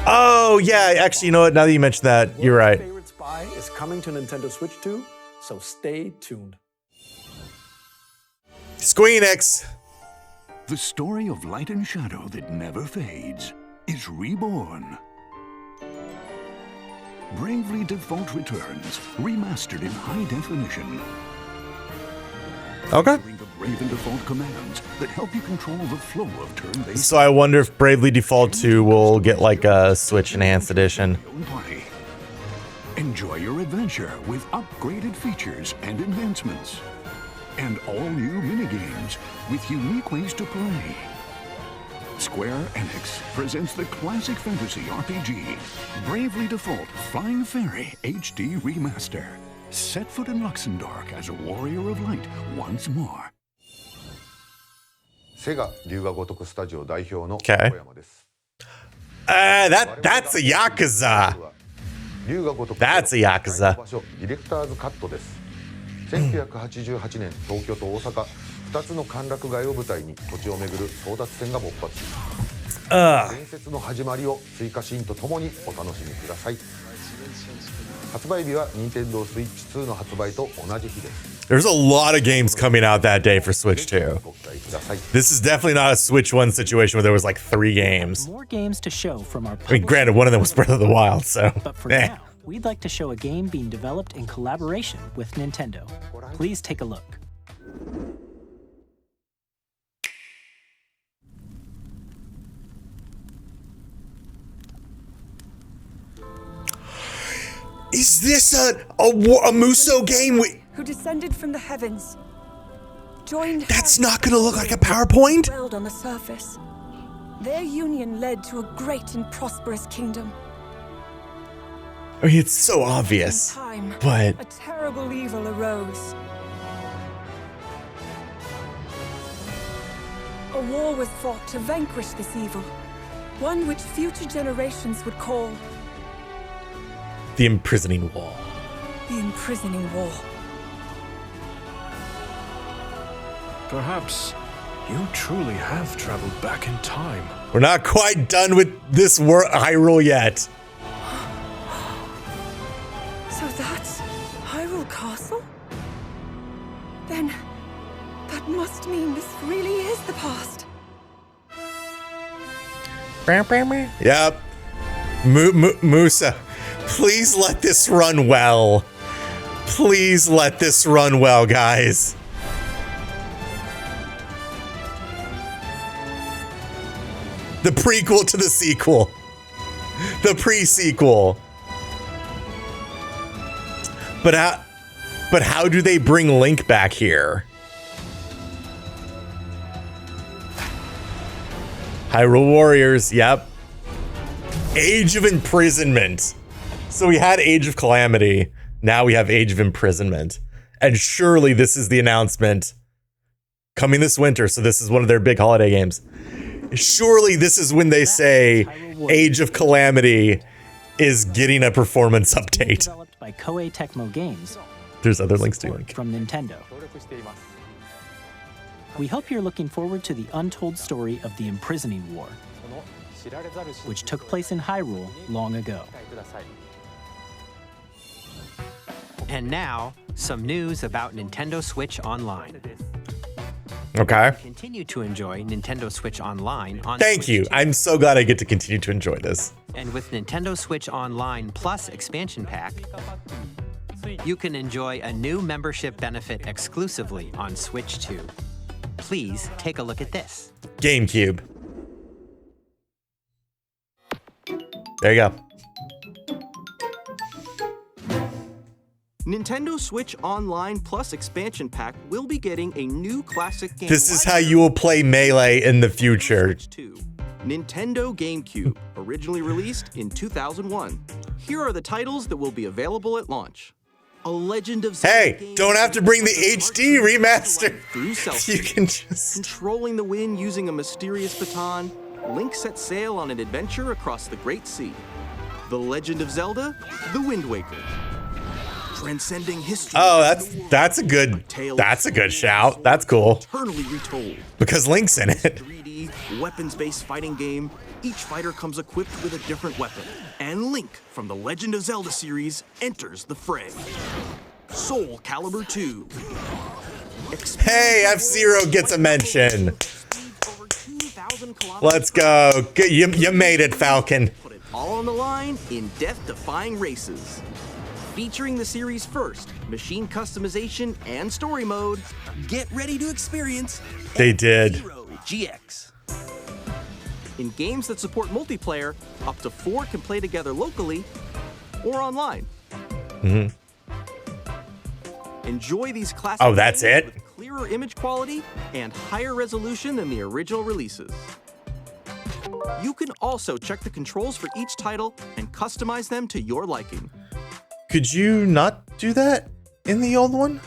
Oh, yeah, actually, you know what? Now that you mentioned that, you're right. My Favorite Spy is coming to Nintendo Switch 2, so stay tuned. Squeenix. The story of light and shadow that never fades is reborn. Bravely Default returns, remastered in high definition. Okay. The Bravely Default commands that help you control the flow of turn-based. So I wonder if Bravely Default 2 will get like a Switch Enhanced Edition. Party. Enjoy your adventure with upgraded features and advancements. And all new minigames with unique ways to play. Square Enix presents the classic fantasy RPG, Bravely Default Flying Fairy HD Remaster. Set foot in Luxembourg as a warrior of light once more. Okay. That's a Yakuza. That's a Yakuza. 1988年、東京と大阪、2つの歓楽街を舞台に土地を巡る争奪戦が勃発します。伝説の始まりを追加シーンとともにお楽しみください。発売日は Nintendo Switch 2の発売と同じ日です。There's a lot of games coming out that day for Switch 2. This is definitely not a Switch 1 situation where there was like 3 games. More games to show from our I mean, granted, one of them was Breath of the Wild, so. But for now, we'd like to show a game being developed in collaboration with Nintendo. Please take a look. Is this a Muso game? Who descended from the heavens? Joined. That's not gonna look like a PowerPoint. On the surface. Their union led to a great and prosperous kingdom. I mean, it's so obvious, but a terrible evil arose. A war was fought to vanquish this evil, one which future generations would call the imprisoning wall. The imprisoning wall. Perhaps you truly have traveled back in time. We're not quite done with this Hyrule yet. So that's Hyrule Castle? Then that must mean this really is the past. Yep. Musa, please let this run well. Please let this run well, guys. The prequel to the sequel. The pre-sequel. But how do they bring Link back here? Hyrule Warriors, yep. Age of Imprisonment. So we had Age of Calamity. Now we have Age of Imprisonment. And surely this is the announcement coming this winter. So this is one of their big holiday games. Surely this is when they say Age of Calamity is getting a performance update. Developed by Koei Tecmo Games. There's other links to Link. From Nintendo. We hope you're looking forward to the untold story of the Imprisoning War, which took place in Hyrule long ago. And now, some news about Nintendo Switch Online. Okay. Continue to enjoy Nintendo Switch Online on Thank you. I'm so glad I get to continue to enjoy this. And with Nintendo Switch Online Plus expansion pack, you can enjoy a new membership benefit exclusively on Switch 2. Please take a look at this. GameCube. There you go. Nintendo Switch Online Plus expansion pack will be getting a new classic game. This is how you will play Melee in the future. Nintendo GameCube, originally released in 2001. Here are the titles that will be available at launch. A Legend of Zelda. Hey, don't have to bring the HD remaster. You can just controlling the wind using a mysterious baton. Link sets sail on an adventure across the Great Sea. The Legend of Zelda: The Wind Waker. Transcending history. Oh, that's a good shout. That's cool. Eternally retold. Because Link's in it. 3D weapons-based fighting game. Each fighter comes equipped with a different weapon, and Link from the Legend of Zelda series enters the fray. Soul Calibur 2. Hey, F-Zero gets a mention. Let's go. You made it, Falcon. Put it all on the line in death-defying races. Featuring the series' first machine customization and story mode, get ready to experience They did. F-Zero GX. In games that support multiplayer, up to 4 can play together locally or online. Mm-hmm. Enjoy these classic Oh, that's games it? with clearer image quality and higher resolution than the original releases. You can also check the controls for each title and customize them to your liking. Could you not do that in the old one?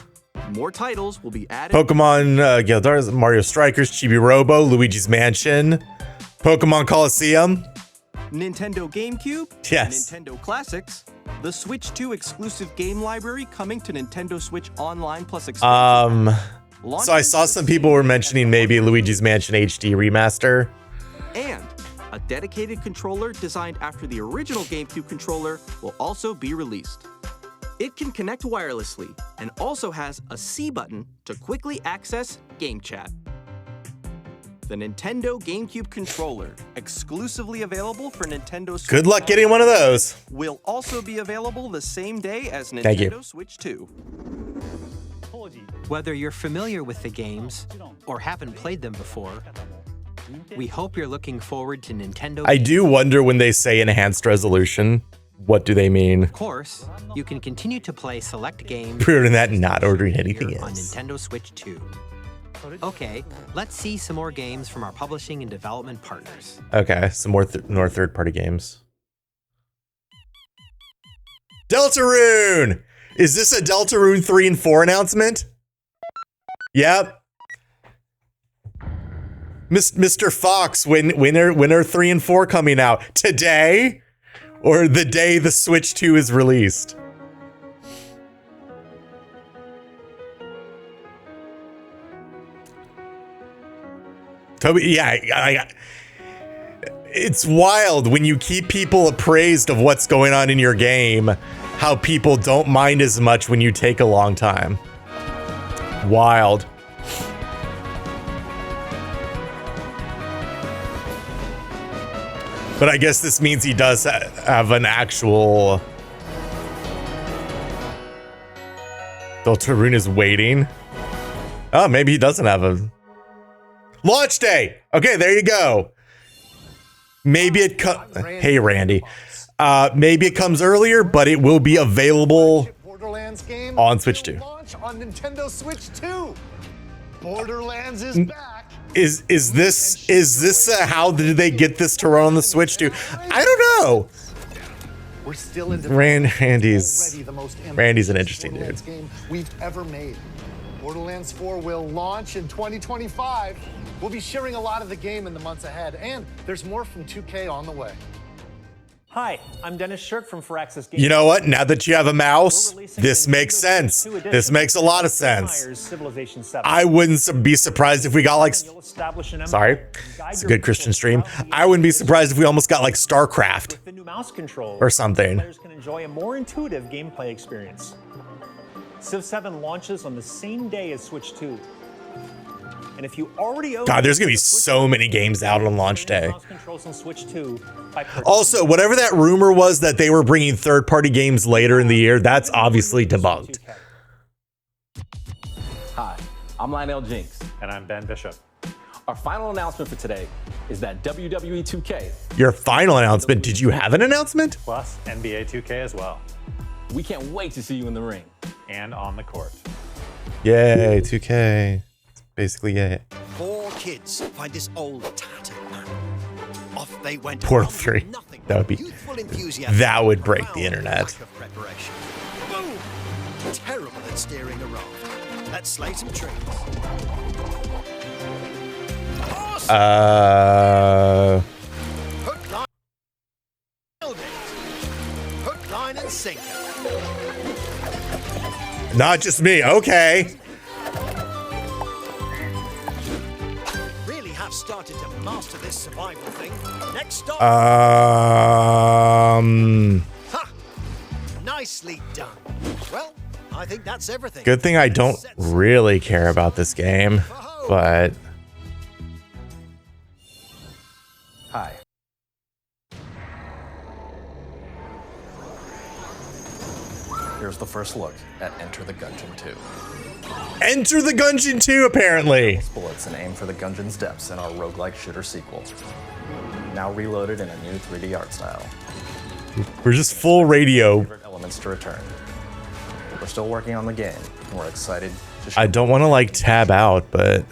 More titles will be added. Pokemon Gildars, Mario Strikers, Chibi Robo, Luigi's Mansion, Pokemon Coliseum. Nintendo GameCube, Yes. Nintendo Classics, the Switch 2 exclusive game library coming to Nintendo Switch Online Plus expansion. So I saw some people were mentioning maybe Luigi's Mansion HD remaster. And a dedicated controller designed after the original GameCube controller will also be released. It can connect wirelessly and also has a C button to quickly access Game Chat. The Nintendo GameCube controller, exclusively available for Nintendo Switch. Good luck getting one of those. Will also be available the same day as Thank you. Nintendo Switch 2. Whether you're familiar with the games or haven't played them before, we hope you're looking forward to Nintendo. I do wonder when they say enhanced resolution, what do they mean? Of course, you can continue to play select games Pre-ordering that and not ordering anything on else. Nintendo Switch 2. Okay, let's see some more games from our publishing and development partners. Okay, some more third-party games. Deltarune! Is this a Deltarune 3 and 4 announcement? Yep. Mr. Fox, when are 3 and 4 coming out? Today? Or the day the Switch 2 is released? Toby, yeah, it's wild when you keep people appraised of what's going on in your game, how people don't mind as much when you take a long time. Wild. But I guess this means he does have an actual... Deltarune is waiting. Oh, maybe he doesn't have a... Launch day! Okay, there you go. Maybe it Hey, Randy. Maybe it comes earlier, but it will be available on Switch 2. Launch on Nintendo Switch 2. Borderlands is back. Is this how did they get this to run on the Switch 2? I don't know. We're still in Randy's an interesting dude. Game we've ever made. Borderlands 4 will launch in 2025. We'll be sharing a lot of the game in the months ahead, and there's more from 2K on the way. Hi, I'm Dennis Shirk from Firaxis Games. You know what? Now that you have a mouse, this makes sense. This makes a lot of sense. I wouldn't be surprised if we got like... Sorry, it's a good Christian stream. I wouldn't be surprised if we almost got like StarCraft The new mouse control or something. Players can enjoy a more intuitive gameplay experience. Civ 7 launches on the same day as Switch 2. And if you already own God, there's gonna be so many games out on launch day. mouse controls on Switch 2 by Also, whatever that rumor was that they were bringing third-party games later in the year, that's obviously debunked. Hi, I'm Lionel Jinks. And I'm Ben Bishop. Our final announcement for today is that WWE 2K. Your final announcement? Did you have an announcement? Plus NBA 2K as well. We can't wait to see you in the ring. And on the court. Yay, 2K. Basically, yay. 4 kids find this old tattered man. Off they went. Portal 3. That would be. That would break the internet. Boom! Terrible at steering a raft. Let's slay some trees. Hook, line, nailed it. Hook, line, and sinker. Not just me. Okay. Really have started to master this survival thing. Next stop. Ha! Nicely done. Well, I think that's everything. Good thing I don't really care about this game, but. Hi. Here's the first look at Enter the Gungeon 2. Enter the Gungeon 2, apparently. Bullets and aim for the Gungeon's depths in our roguelike shooter sequel. Now reloaded in a new 3D art style. We're just full radio. Favorite elements to return. We're still working on the game, and we're excited to show I don't want to like tab out, but.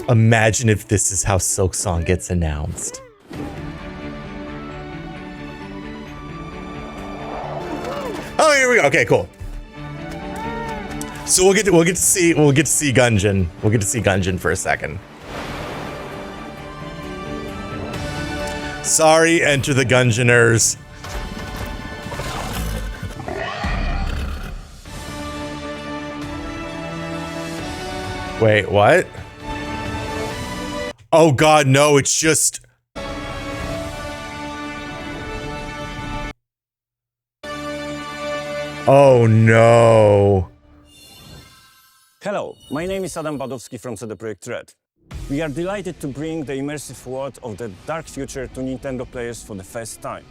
Imagine if this is how Silksong gets announced. Oh, here we go. Okay, cool. So we'll get to see Gungeon. We'll get to see Gungeon for a second. Sorry, Enter the Gungeoners. Wait, what? Oh god, no, it's just... Oh no. Hello, my name is Adam Badowski from CD Projekt Red. We are delighted to bring the immersive world of the dark future to Nintendo players for the first time.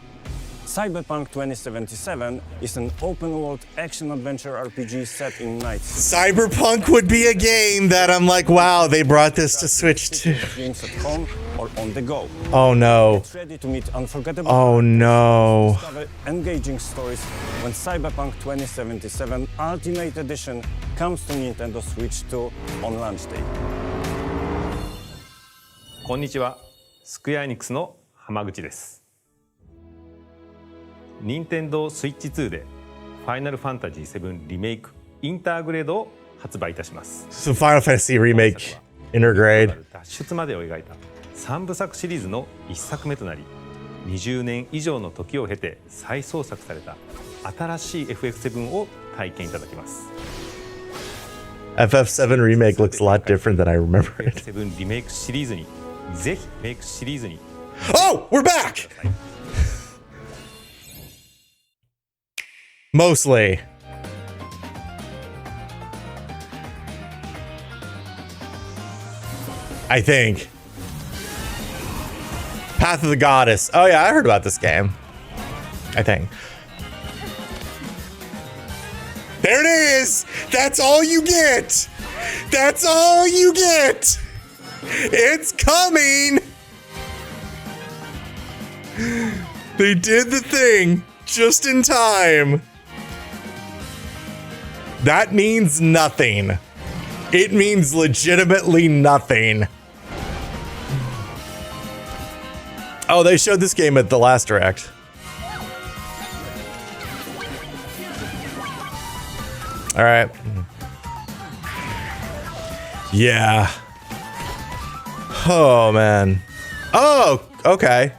Cyberpunk 2077 is an open-world action-adventure RPG set in Night City. Cyberpunk would be a game that I'm like, wow, they brought this to Switch too. Games at home or on the go. Oh no. Get ready to meet unforgettable Oh no. discover engaging stories when Cyberpunk 2077 Ultimate Edition comes to Nintendo Switch 2 on launch day. こんにちは、スクエアエニックスの浜口です。任天堂スイッチ2でファイナルファンタジー7リメイクインターグレードを発売いたします。So Final Fantasy Remake Intergrade. 脱出までを描いた3部作シリーズの1作目となり、20年以上の時を経て再創作された新しい FF7 を体験いただきます。FF7 Remake looks a lot different than I remember it. FF7 リメイクシリーズにぜひメイクシリーズに Oh, we're back! Mostly. I think. Path of the Goddess. Oh yeah, I heard about this game. I think. There it is! That's all you get! That's all you get! It's coming! They did the thing just in time. That means nothing. It means legitimately nothing. Oh, they showed this game at the last Direct. All right. Yeah. Oh, man. Oh, okay.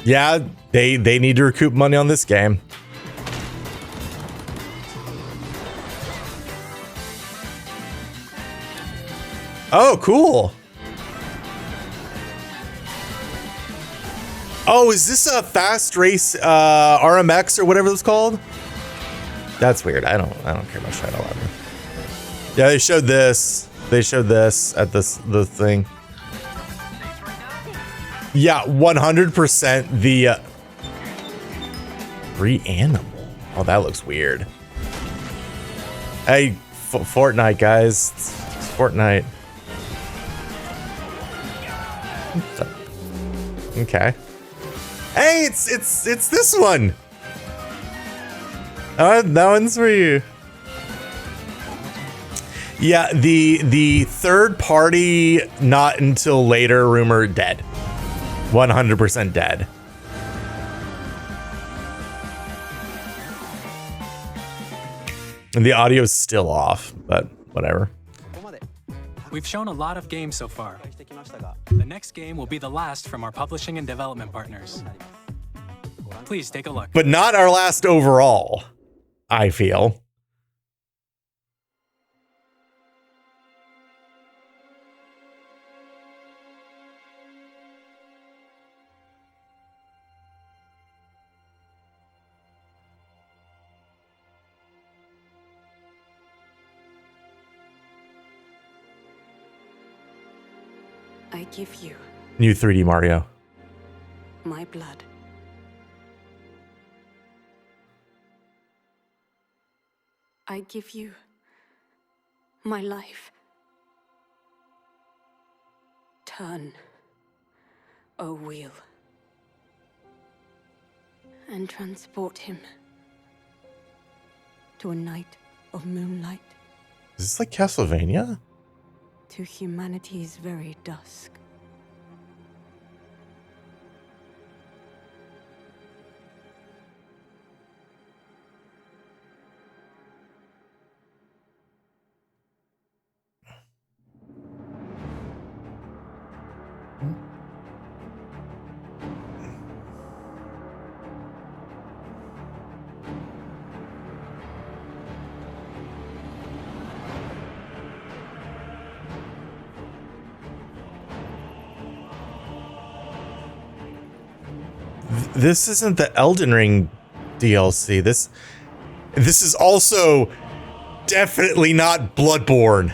Yeah, they need to recoup money on this game. Oh, cool. Oh, is this a fast race RMX or whatever it's called? That's weird. I don't care about Shadow Lava. Yeah, they showed this. They showed this at the thing. Yeah, 100% the Free animal. Oh, that looks weird. Hey, Fortnite, guys. It's Fortnite. Okay. Hey, it's this one. That one's for you. Yeah, the third party not until later rumor dead. 100% dead. And the audio's still off, but whatever. We've shown a lot of games so far. The next game will be the last from our publishing and development partners. Please take a look. But not our last overall, I feel. I give you New 3D Mario. my blood. I give you my life. Turn, O wheel, and transport him to a night of moonlight, Is this like Castlevania? to humanity's very dusk. This isn't the Elden Ring DLC. This is also definitely not Bloodborne.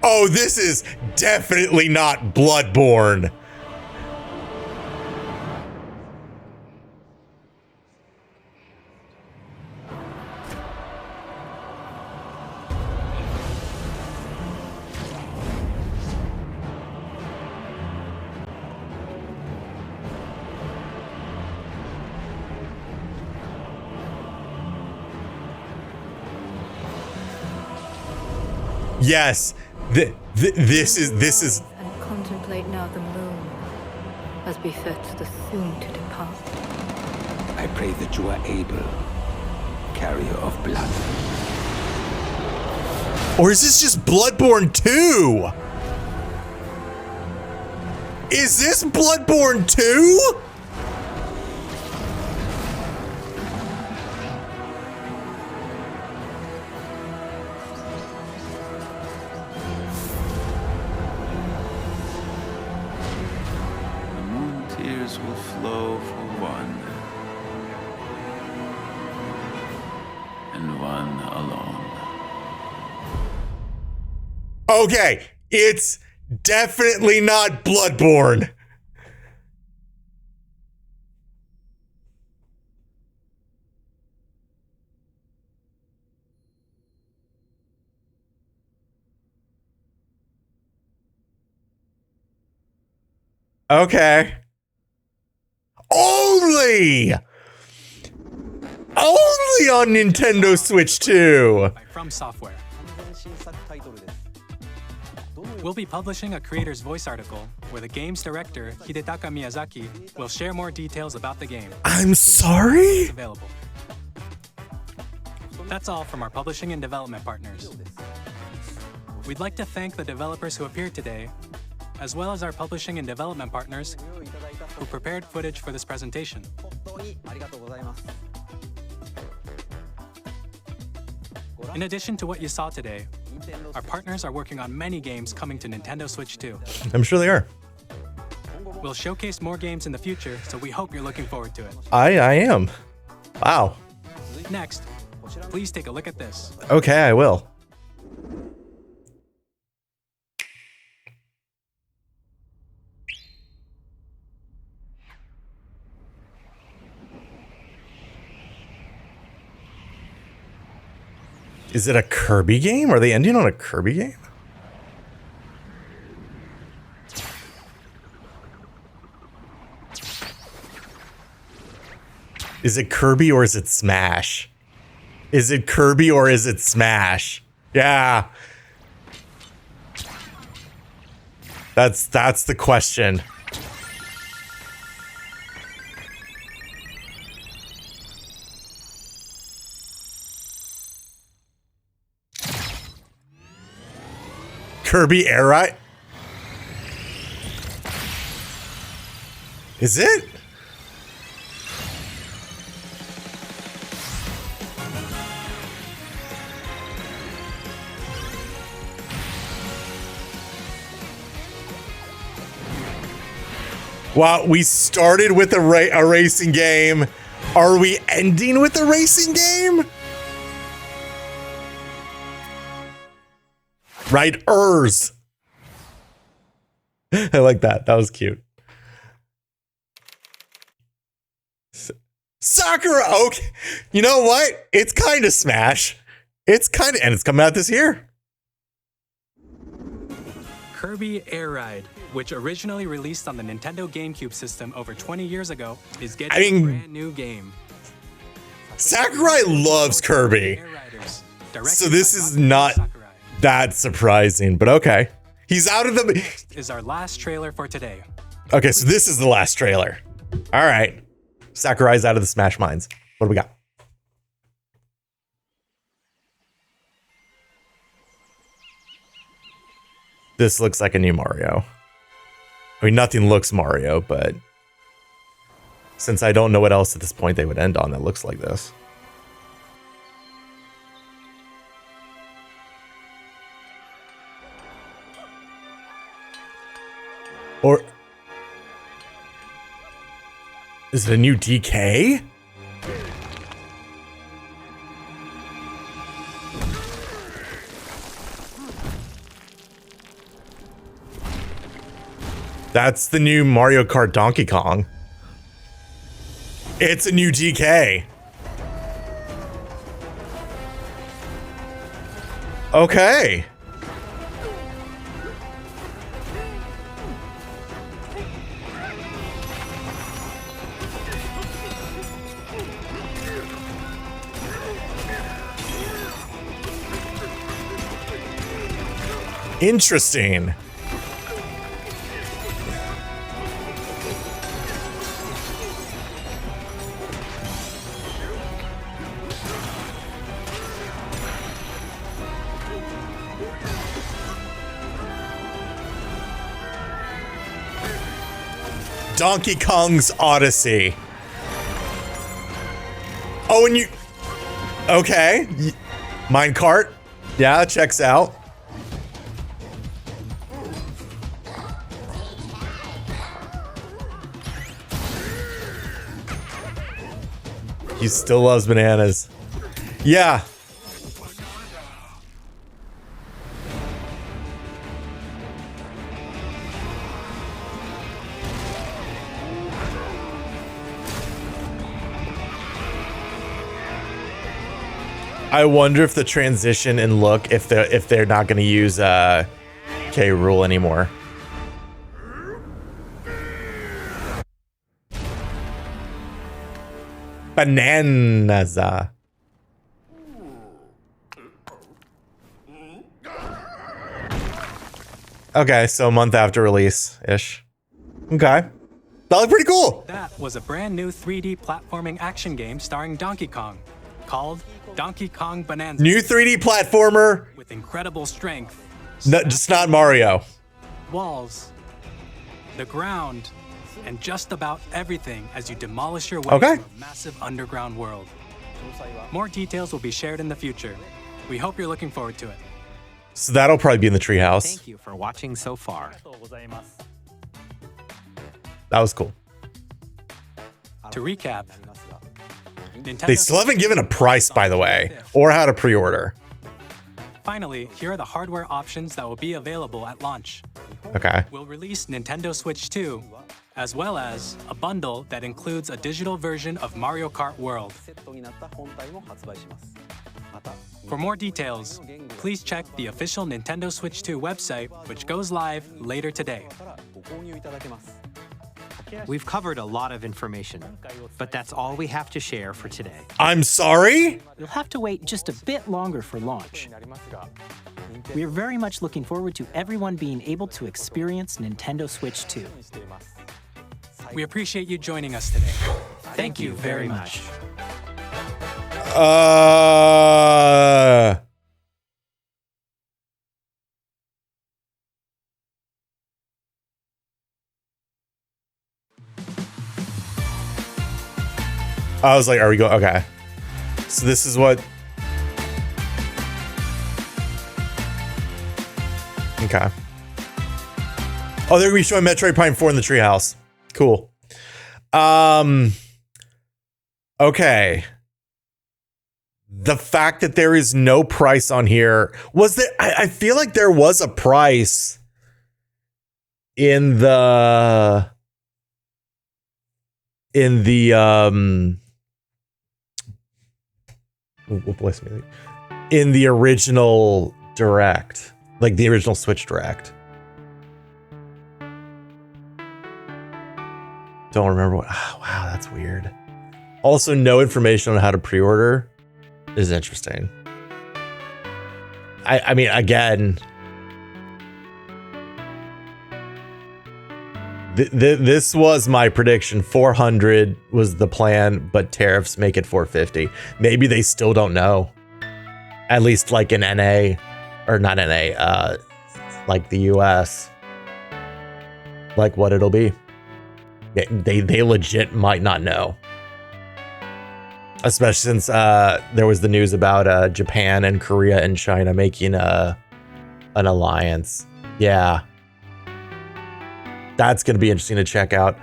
Oh, this is definitely not Bloodborne. Yes, this is. And contemplate now the moon, as befits the soon to depart. I pray that you are able, carrier of blood. Or is this just Bloodborne 2? Is this Bloodborne 2? Will flow for one, and one alone. Okay, it's definitely not Bloodborne. Okay. Only on Nintendo Switch 2. From Software. We'll be publishing a creator's voice article where the game's director, Hidetaka Miyazaki, will share more details about the game. I'm sorry? It's available. That's all from our publishing and development partners. We'd like to thank the developers who appeared today, as well as our publishing and development partners who prepared footage for this presentation. In addition to what you saw today, Our partners are working on many games coming to Nintendo Switch 2. I'm sure they are. We'll showcase more games in the future, so we hope you're looking forward to it. I am. Wow. Next, please take a look at this. Okay, I will. Is it a Kirby game? Are they ending on a Kirby game? Is it Kirby or is it Smash? Is it Kirby or is it Smash? Yeah. That's the question. Kirby Air Ride? Is it? Wow, we started with a racing game. Are we ending with a racing game? Riders. I like that. That was cute. Sakura. Okay. You know what? It's kind of Smash. It's kind of, and it's coming out this year. Kirby Air Ride, which originally released on the Nintendo GameCube system over 20 years ago, is getting a brand new game. Sakurai loves Kirby. So this is not that surprising, but okay. He's out of the... Is our last trailer for today. Okay, so this is the last trailer. All right. Sakurai's out of the Smash Mines. What do we got? This looks like a new Mario. I mean, nothing looks Mario, but since I don't know what else at this point they would end on that looks like this. Or is it a new DK? That's the new Mario Kart Donkey Kong. It's a new DK. Okay. Interesting. Donkey Kong's Odyssey. Oh, and you... Okay. Minecart. Yeah, checks out. He still loves bananas. Yeah. I wonder if the transition in look, if they're not going to use K. Rool anymore. Bananas. Okay, so a month after release-ish. Okay. That looked pretty cool. That was a brand new 3D platforming action game starring Donkey Kong, called Donkey Kong Bonanza. New 3D platformer. With incredible strength. No, just not Mario. Walls, the ground, and just about everything as you demolish your way through a massive underground world. More details will be shared in the future. We hope you're looking forward to it. So that'll probably be in the treehouse. Thank you for watching so far. That was cool. To recap, Nintendo They still haven't given a price, by the way, or how to pre-order. Finally, here are the hardware options that will be available at launch. Okay. We'll release Nintendo Switch 2, as well as a bundle that includes a digital version of Mario Kart World. For more details, please check the official Nintendo Switch 2 website, which goes live later today. We've covered a lot of information, but that's all we have to share for today. I'm sorry? You'll have to wait just a bit longer for launch. We are very much looking forward to everyone being able to experience Nintendo Switch 2. We appreciate you joining us today. Thank you very much. I was like, are we going? Okay. So this is what. Okay. Oh, they're going to be showing Metroid Prime 4 in the treehouse. Cool. Okay. The fact that there is no price on here was that I feel like there was a price in the bless me, in the original Direct, like the original Switch Direct. Don't remember what. Oh, wow, that's weird. Also, no information on how to pre-order is interesting. I mean, again, this was my prediction. 400 was the plan, but tariffs make it 450. Maybe they still don't know. At least like in NA, or not NA, like the US, like what it'll be. They legit might not know. Especially since there was the news about Japan and Korea and China making an alliance. Yeah. That's going to be interesting to check out.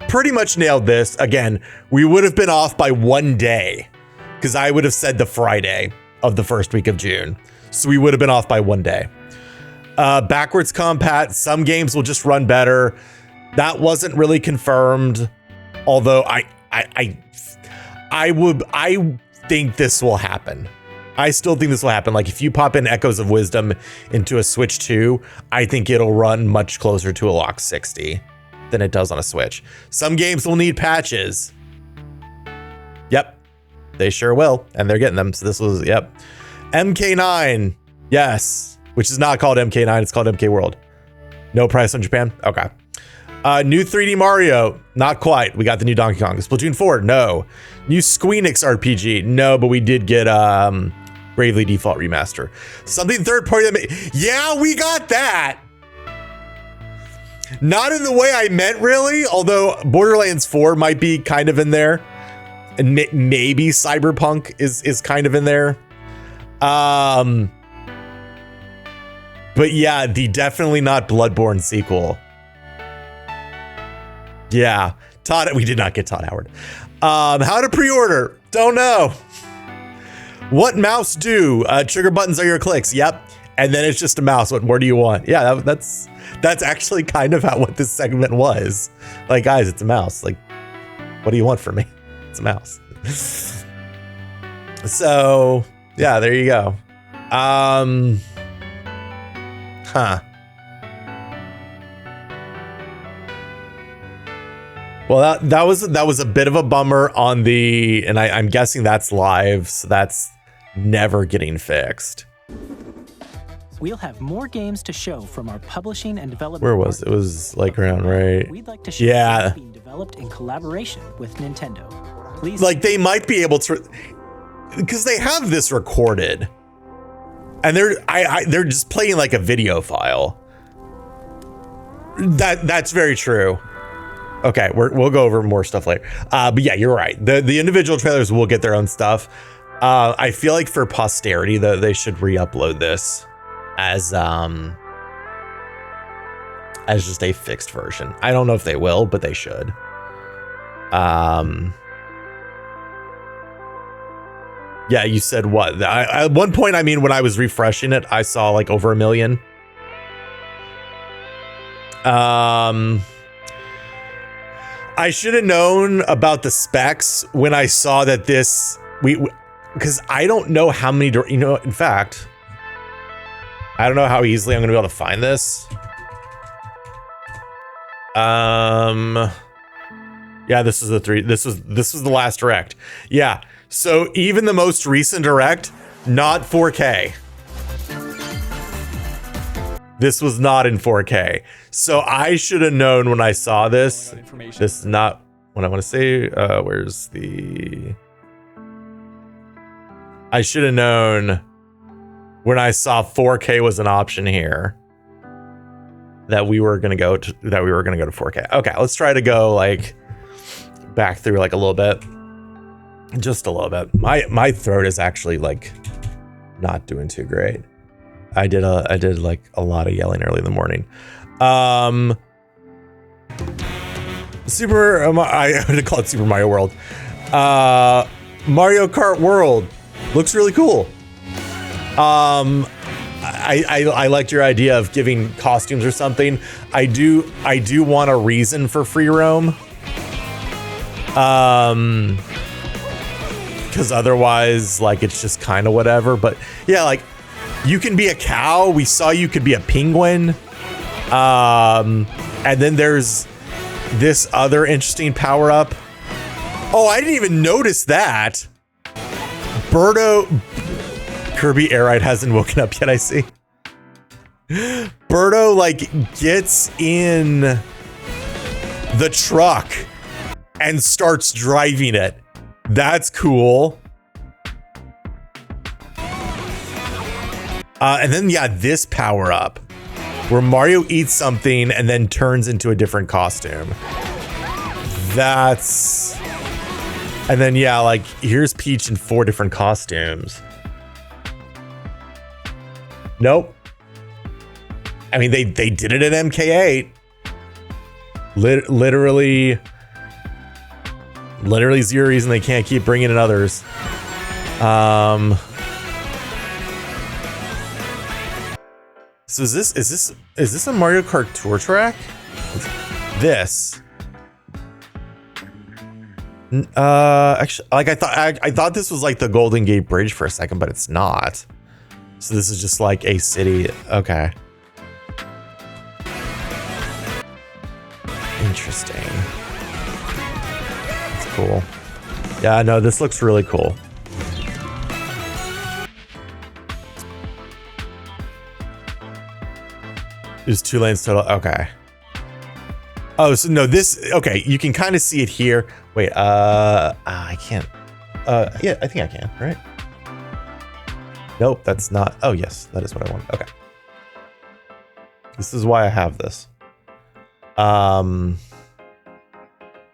Pretty much nailed this. Again, we would have been off by one day because I would have said the Friday of the first week of June. So we would have been off by one day. Backwards compat. Some games will just run better. That wasn't really confirmed. Although I think this will happen. I still think this will happen. Like if you pop in Echoes of Wisdom into a Switch 2, I think it'll run much closer to a lock 60 than it does on a Switch. Some games will need patches. Yep, they sure will. And they're getting them. So this was, yep. MK9, yes, which is not called MK9. It's called MK World. No price on Japan? Okay. New 3D Mario, not quite. We got the new Donkey Kong. Splatoon 4, no. New Squeenix RPG, no, but we did get Bravely Default Remaster. Something third party that yeah, we got that. Not in the way I meant, really, although Borderlands 4 might be kind of in there. And maybe Cyberpunk is kind of in there. But yeah, the definitely not Bloodborne sequel. Yeah, Todd, we did not get Todd Howard. How to pre-order? Don't know. What mouse do? Trigger buttons are your clicks. Yep. And then it's just a mouse. What more do you want? Yeah, that's actually kind of what this segment was. Like, guys, it's a mouse. Like, what do you want from me? It's a mouse. So, yeah, there you go. Well, that was a bit of a bummer on the, and I'm guessing that's live, so that's never getting fixed. We'll have more games to show from our publishing and development. Where was it? It was like around, right? We'd like to show games being developed in collaboration with Nintendo. Please, like they might be able to, because they have this recorded, and they're just playing like a video file. That's very true. Okay, we'll go over more stuff later. But yeah, you're right. The individual trailers will get their own stuff. I feel like for posterity though, they should re-upload this as just a fixed version. I don't know if they will, but they should. Yeah, you said what? At one point, I mean, when I was refreshing it, I saw like over 1 million. I should have known about the specs when I saw that this because I don't know how many, you know, in fact, I don't know how easily I'm going to be able to find this. Yeah, this was the last direct. Yeah. So even the most recent direct, not 4K. This was not in 4K. So I should have known when I saw this. This is not what I want to say. Where's the... I should have known when I saw 4K was an option here that we were gonna go to 4K. Okay, let's try to go like back through like a little bit. Just a little bit. My throat is actually like not doing too great. I did like a lot of yelling early in the morning. I would call it Super Mario World. Mario Kart World looks really cool. I liked your idea of giving costumes or something. I do want a reason for free roam. Because otherwise, like, it's just kind of whatever. But yeah, like, you can be a cow. We saw you could be a penguin. And then there's this other interesting power up. Oh, I didn't even notice that. Kirby Air Ride hasn't woken up yet, I see. Birdo, like, gets in the truck and starts driving it. That's cool. And then, yeah, this power up where Mario eats something and then turns into a different costume. That's... And then, yeah, like, here's Peach in 4 different costumes. Nope. I mean, they did it at MK8. Literally zero reason they can't keep bringing in others. So is this a Mario Kart Tour track? This. Actually, like I thought this was like the Golden Gate Bridge for a second, but it's not. So this is just like a city. Okay. Interesting. That's cool. Yeah, no, this looks really cool. There's 2 lanes total. Okay. Oh, so no, this, okay, you can kind of see it here. Wait, I can't. Yeah, I think I can, right? Nope, that's not. Oh, yes, that is what I want. Okay. This is why I have this.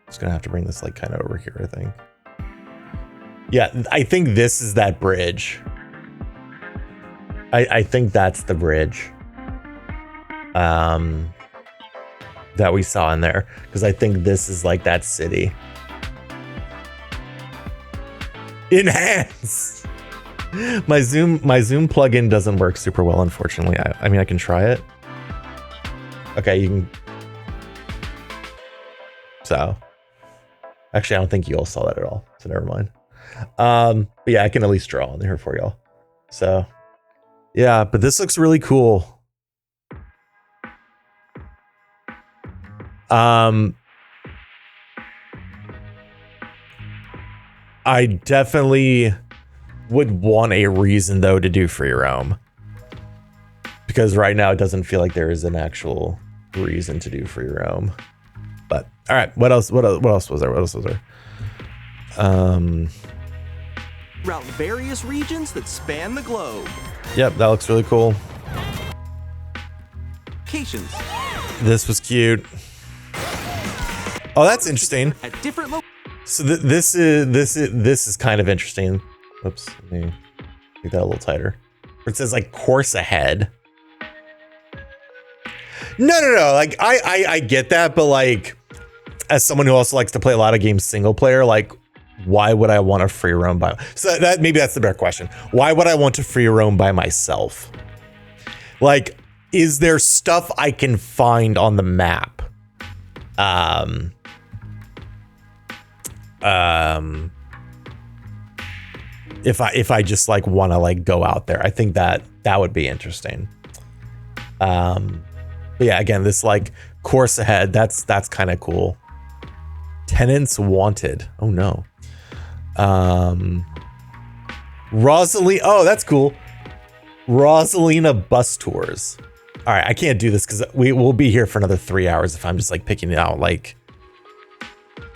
Just gonna have to bring this like kind of over here, I think. Yeah, I think this is that bridge. I think that's the bridge. That we saw in there, because I think this is like that city. Enhance. My Zoom plugin doesn't work super well, unfortunately. I mean, I can try it. Okay, you can. So, actually, I don't think you all saw that at all. So never mind. But yeah, I can at least draw on here for y'all. So, yeah, but this looks really cool. I definitely would want a reason though to do free roam, because right now it doesn't feel like there is an actual reason to do free roam. But all right, what else was there? Throughout various regions that span the globe. Yep, that looks really cool. Locations. This was cute. Oh, that's interesting. At different So this is kind of interesting. Oops, let me make that a little tighter. It says like course ahead. No. Like I get that, but like as someone who also likes to play a lot of games single player, like why would I want to free roam by? So that maybe that's the better question. Why would I want to free roam by myself? Like, is there stuff I can find on the map? If I just like want to like go out there, I think that would be interesting. But yeah, again, this like course ahead, that's kind of cool. Tenants wanted. Oh no. Rosalina. Oh, that's cool. Rosalina bus tours. All right, I can't do this because we'll be here for another 3 hours if I'm just like picking out like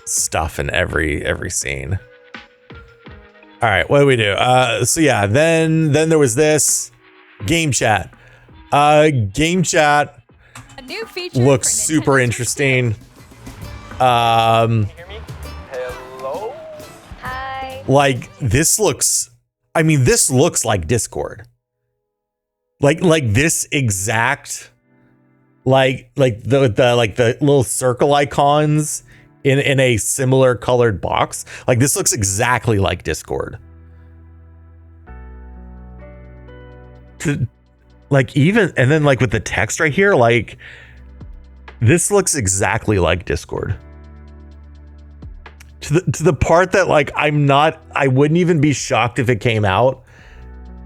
stuff in every scene. All right, what do we do? So yeah, then there was this game chat. Game chat A new feature looks super interesting. Hello? Like this looks, I mean, this looks like Discord. Like this exact, like the little circle icons in a similar colored box. Like this looks exactly like Discord. Like even, and then like with the text right here, like this looks exactly like Discord. To the part that like I wouldn't even be shocked if it came out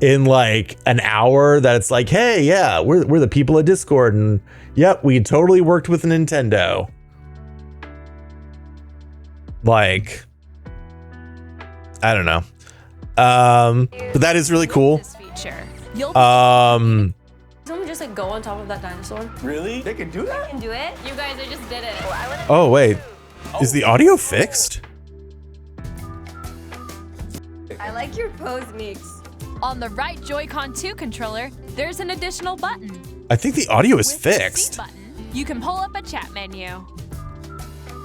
in like an hour that it's like, hey, yeah, we're the people at Discord, and yep, we totally worked with Nintendo. Like, I don't know. But that is really cool. Someone just like go on top of that dinosaur. Really? They can do that? They can do it? You guys, I just did it. Oh wait, is the audio fixed? I like your pose, Meeks. On the right Joy-Con 2 controller, there's an additional button. I think the audio is With the C fixed. button, you can pull up a chat menu.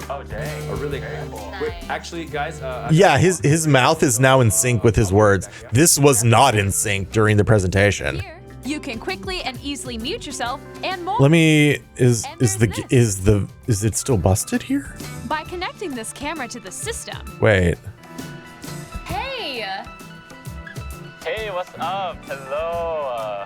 Oh dang! Oh, really cool. Wait, actually, guys. Yeah, his mouth is now in sync with his words. This was not in sync during the presentation. You can quickly and easily mute yourself and more. Let me is it still busted here? By connecting this camera to the system. Wait. Hey! Hey, what's up? Hello.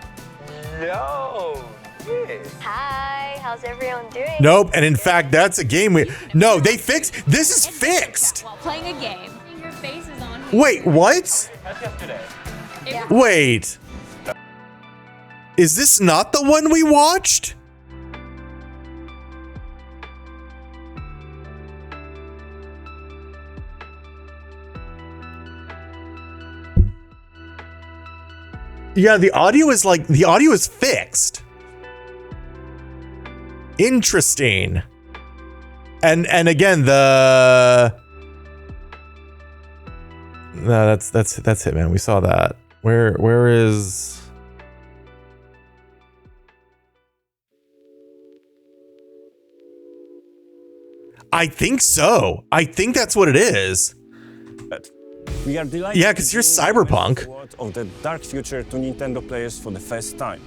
Yo. Yeah. Hi, how's everyone doing? Nope, and in fact, that's a game no, they fixed. This is fixed. While playing a game. Your face is on. Wait, what? That's yesterday. Wait. Is this not the one we watched? Yeah, the audio is fixed. Interesting. And again, no, that's Hitman. We saw that. Where is? I think so. I think that's what it is. We are delighted. Yeah, because here's Cyberpunk. Of the dark future to Nintendo players for the first time.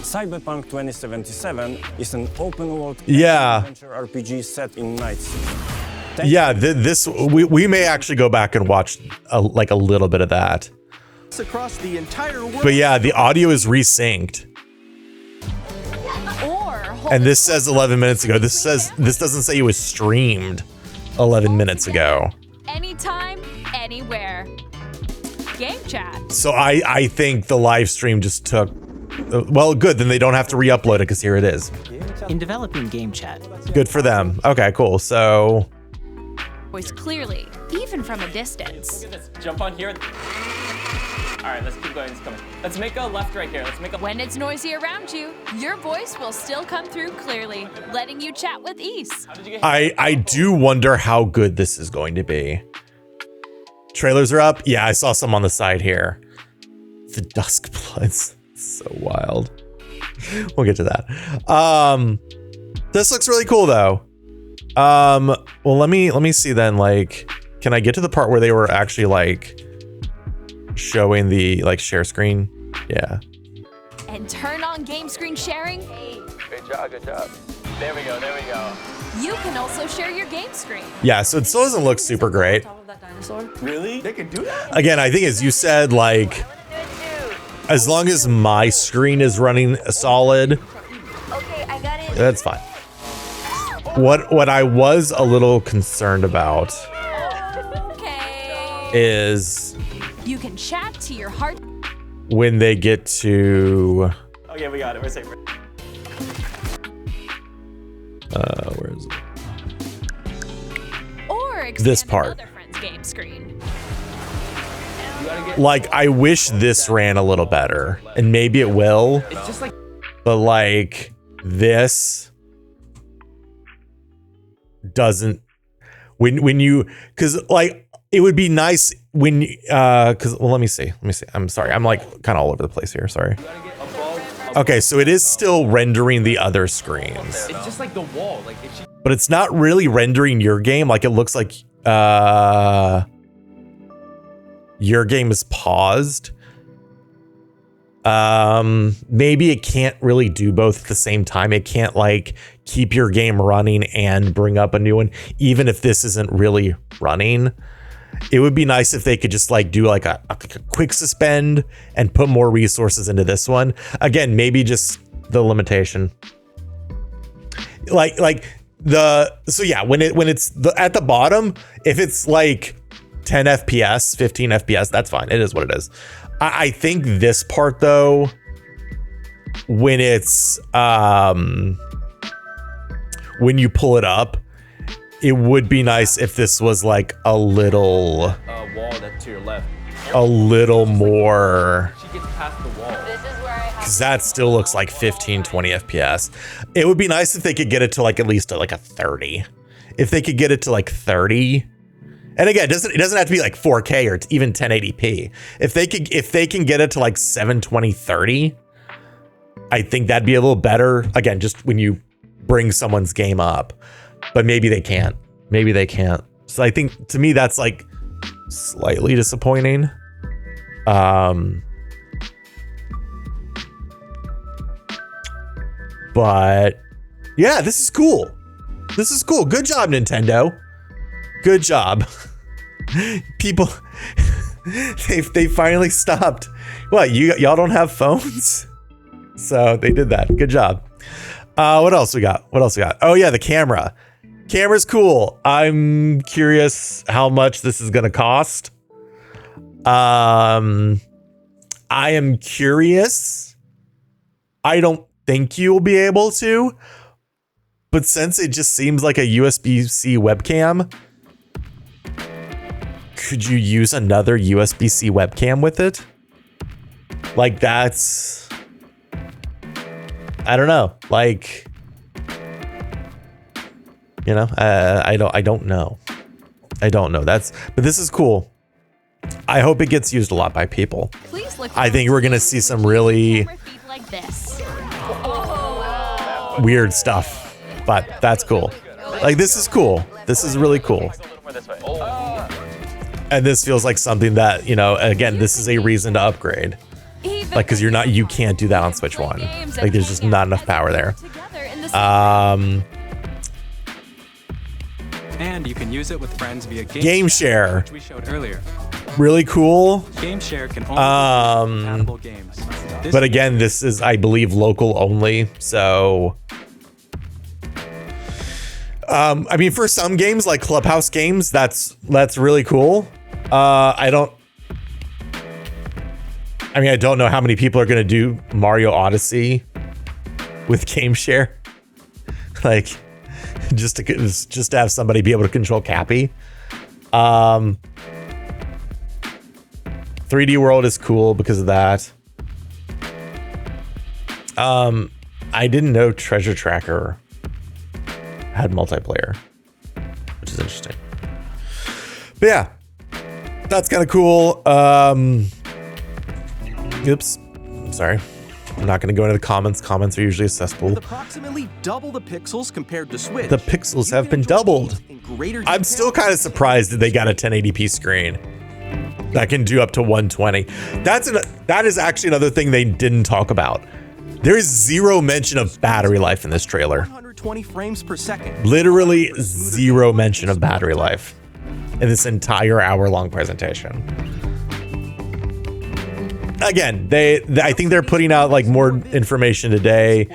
Cyberpunk 2077 is an open-world adventure RPG set in Night City. Yeah, this we may actually go back and watch a little bit of that. Across the entire world. But yeah, the audio is resynced. And this says 11 minutes ago. This doesn't say it was streamed 11 minutes ago. Anytime, anywhere. Game chat. So I think the live stream just took, well, good, then they don't have to re-upload it because here it is. In developing game chat. Good for them. Okay, cool. So Voice clearly, even from a distance. Look at this. Jump on here. All right, let's keep going. It's coming. Let's make a left right here. Let's make a. When it's noisy around you, your voice will still come through clearly, letting you chat with ease. I do wonder how good this is going to be. Trailers are up. Yeah, I saw some on the side here. The Dusk Bloods. So wild. We'll get to that. This looks really cool though. Well, let me see then, like, can I get to the part where they were actually like showing the like share screen. Yeah. And turn on game screen sharing. Good job, good job. There we go, there we go. You can also share your game screen. Yeah, so it still doesn't look super great. Really? They can do that? Again, I think as you said, like, as long as my screen is running solid, Okay, I got it. that's fine. What I was a little concerned about is You can chat to your heart. when they get to Okay, we got it. We're safe. where is it? Or expand This part. another friend's game screen. Like, I wish this ran a little better, and maybe it will. It's just like But like this doesn't when you because like it would be nice when because well let me see I'm sorry, I'm like kind of all over the place here, sorry. Okay, so it is still rendering the other screens, it's just like the wall. Like if she but it's not really rendering your game. Like it looks like your game is paused. Maybe it can't really do both at the same time. It can't like keep your game running and bring up a new one, even if this isn't really running. It would be nice if they could just like do like a quick suspend and put more resources into this one. Again, maybe just the limitation. So yeah, when it's at the bottom, if it's like 10 FPS, 15 FPS, that's fine. It is what it is. I think this part though, when it's when you pull it up, it would be nice if this was like a little wall that's to your left. a little more, She gets past the wall. because that still looks like 15, 20 FPS. It would be nice if they could get it to like at least like a 30. If they could get it to like 30. And again, it doesn't have to be like 4K or even 1080p. If they can get it to like 720, 30, I think that'd be a little better. Again, just when you bring someone's game up, but maybe they can't. Maybe they can't. So I think to me that's like slightly disappointing. But yeah, this is cool. This is cool. Good job, Nintendo. Good job. People, they finally stopped. What, y'all don't have phones? So they did that. Good job. What else we got? Oh yeah, the camera. Camera's cool. I'm curious how much this is gonna cost. I am curious. I don't think you'll be able to, but since it just seems like a USB-C webcam, could you use another USB-C webcam with it? Like that's, I don't know. Like, you know, I don't know. But this is cool. I hope it gets used a lot by people. I think we're gonna see some really Like this. weird stuff, but that's cool. Like this is cool. This is really cool. And this feels like something that, you know, again, this is a reason to upgrade. Like, cause you can't do that on Switch 1. Like there's just not enough power there. And you can use it with friends via Game Share. which we showed earlier. Really cool. Game Share can only use compatible games. But again, this is, I believe, local only. So, I mean, for some games like Clubhouse games, that's really cool. I don't know how many people are going to do Mario Odyssey with Game Share. Like, just to have somebody be able to control Cappy. 3D World is cool because of that. I didn't know Treasure Tracker had multiplayer, which is interesting. But yeah, that's kind of cool. Oops, I'm sorry. I'm not going to go into the comments. Comments are usually accessible. With approximately double the pixels compared to Switch. The pixels have been doubled. I'm still kind of surprised that they got a 1080p screen. that can do up to 120. That is actually another thing they didn't talk about. There is zero mention of battery life in this trailer. 120 frames per second. Literally zero mention of battery life in this entire hour-long presentation. Again, I think they're putting out like more information today.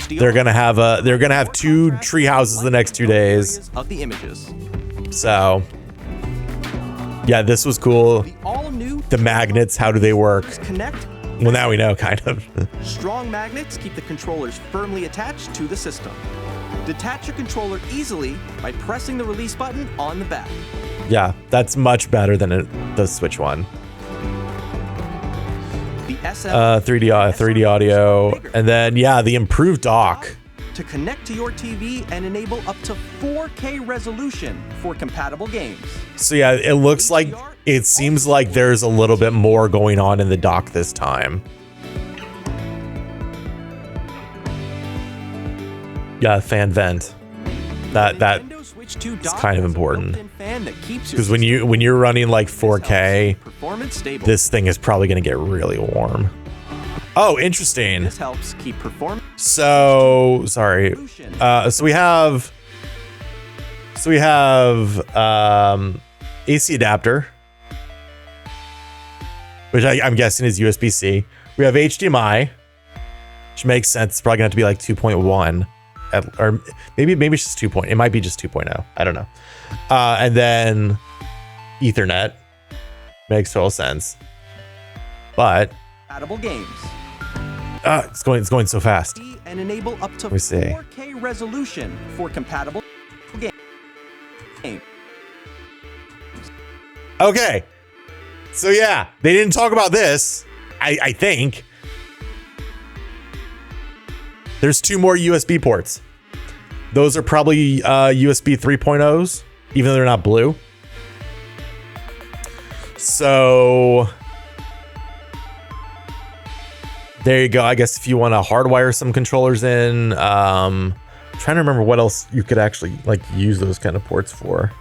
They're gonna have 2 tree houses the next 2 days. Of the images. So, yeah, this was cool. The magnets, how do they work? Connect. Well, now we know, kind of. Strong magnets keep the controllers firmly attached to the system. Detach your controller easily by pressing the release button on the back. Yeah, that's much better than the Switch one. The SM 3D audio, and then yeah, the improved dock. To connect to your TV and enable up to 4K resolution for compatible games. So yeah, it seems like there's a little bit more going on in the dock this time. Yeah, fan vent. That is kind of important because when you're running like 4K, this thing is probably going to get really warm. Oh, interesting. This helps keep performance. So sorry. So we have AC adapter, which I'm guessing is USB-C. We have HDMI, which makes sense. It's probably going to have to be like 2.1. Or maybe it's just 2.0. It might be just 2.0. I don't know. And then Ethernet makes total sense. But compatible games. It's going so fast. And enable up to 4K resolution for compatible games. Okay. So yeah, they didn't talk about this. I think. There's 2 more USB ports. Those are probably USB 3.0s, even though they're not blue. So there you go. I guess if you want to hardwire some controllers in, trying to remember what else you could actually like use those kind of ports for.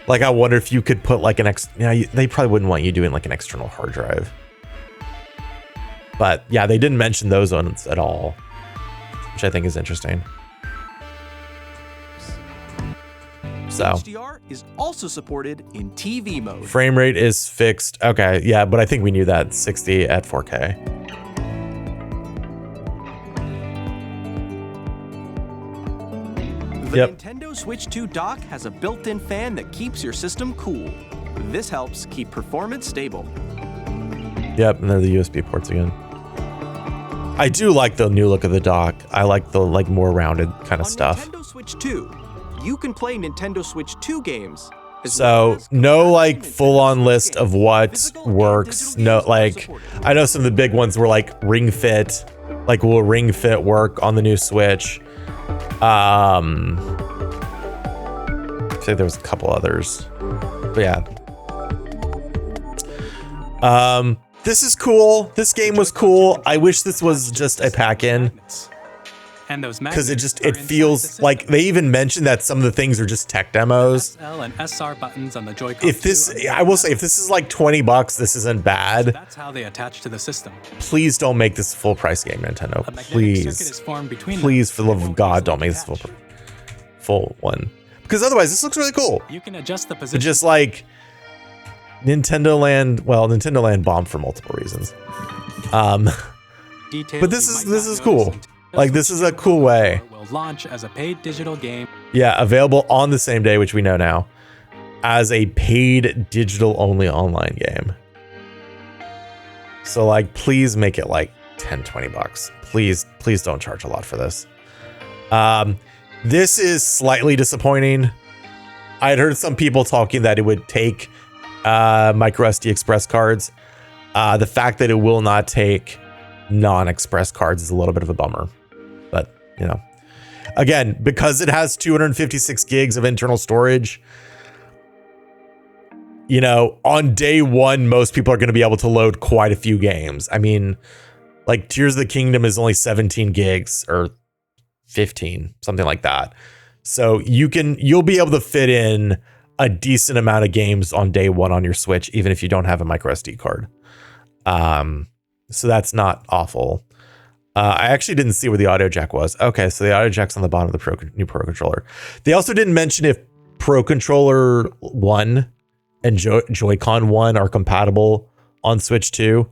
Like, I wonder if you could put like they probably wouldn't want you doing like an external hard drive. But yeah, they didn't mention those ones at all, which I think is interesting. So HDR is also supported in TV mode. Frame rate is fixed. Okay, yeah, but I think we knew that 60 at 4K. The Nintendo Switch 2 dock has a built-in fan that keeps your system cool. This helps keep performance stable. Yep, and they're the USB ports again. I do like the new look of the dock. I like the more rounded kind of stuff. Nintendo Switch 2, you can play Nintendo Switch 2 games. So no like full-on list of what works. No, like I know some of the big ones were like Ring Fit. Like, will Ring Fit work on the new Switch? I think there was a couple others, but yeah. This is cool. This game was cool. I wish this was just a pack-in. And those because it feels like they even mentioned that some of the things are just tech demos. SL and SR buttons on the Joy-Con. If this, I will say, if this is like $20, this isn't bad. That's how they attach to the system. Please don't make this a full price game, Nintendo. Please, please, for the love of God, don't make this full one. Because otherwise, this looks really cool. You can adjust the But position. just like Nintendo Land, well, Nintendo Land bombed for multiple reasons. But this is cool. Like, this is a cool way. Will launch as a paid digital game. Yeah, available on the same day, which we know now, as a paid digital only online game. So like, please make it like $10-20. Please don't charge a lot for this. This is slightly disappointing. I had heard some people talking that it would take micro SD express cards. The fact that it will not take non-express cards is a little bit of a bummer. But, you know, again, because it has 256 gigs of internal storage, you know, on day one, most people are going to be able to load quite a few games. I mean, like Tears of the Kingdom is only 17 gigs or 15, something like that. So you'll be able to fit in a decent amount of games on day one on your Switch, even if you don't have a micro SD card. So that's not awful. I actually didn't see where the audio jack was. Okay, so the audio jack's on the bottom of the new Pro Controller. They also didn't mention if Pro Controller 1 and Joy-Con 1 are compatible on Switch 2.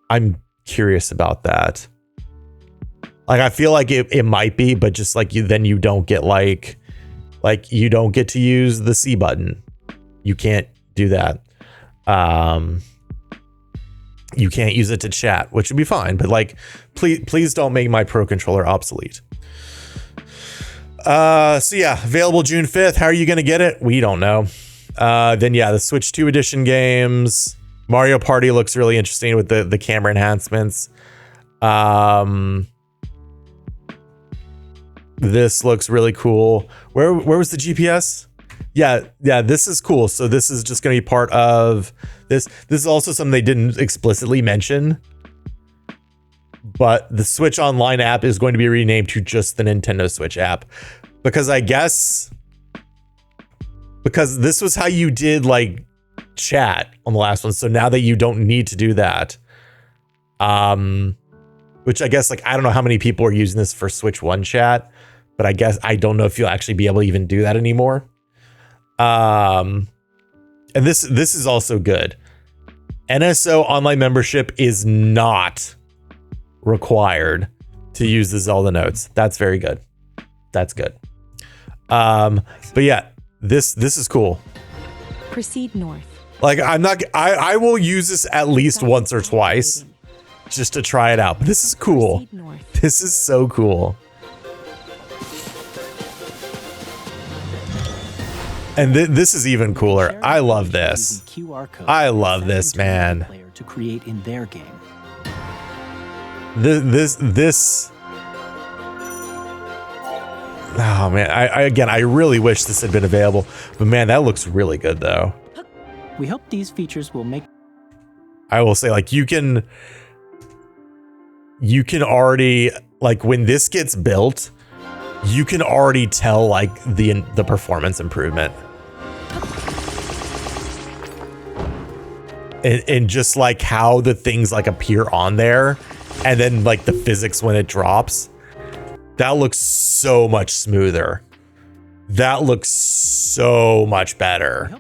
I'm curious about that. Like, I feel like it might be, but just like you don't get like you don't get to use the C button. You can't do that. You can't use it to chat, which would be fine, but like, please don't make my Pro Controller obsolete. So yeah, available June 5th. How are you going to get it? We don't know. Then yeah, the Switch 2 edition games. Mario Party looks really interesting with the camera enhancements. This looks really cool. Where was the GPS? Yeah, this is cool. So this is just going to be part of this. This is also something they didn't explicitly mention. But the Switch Online app is going to be renamed to just the Nintendo Switch app. Because this was how you did like chat on the last one. So now that you don't need to do that, which I guess like, I don't know how many people are using this for Switch 1 chat, but I don't know if you'll actually be able to even do that anymore. And this is also good. NSO online membership is not required to use the Zelda notes. That's very good. That's good. But yeah, this is cool. Proceed north. Like, I will use this at least once or twice just to try it out. But this is cool. This is so cool. And this is even cooler. I love this. I love this, man. To create in their game. This. Oh man, I really wish this had been available, but man, that looks really good though. We hope these features will make. I will say, like, you can already, like, when this gets built, you can already tell like the performance improvement. And just like how the things like appear on there, and then like the physics when it drops, that looks so much smoother. That looks so much better.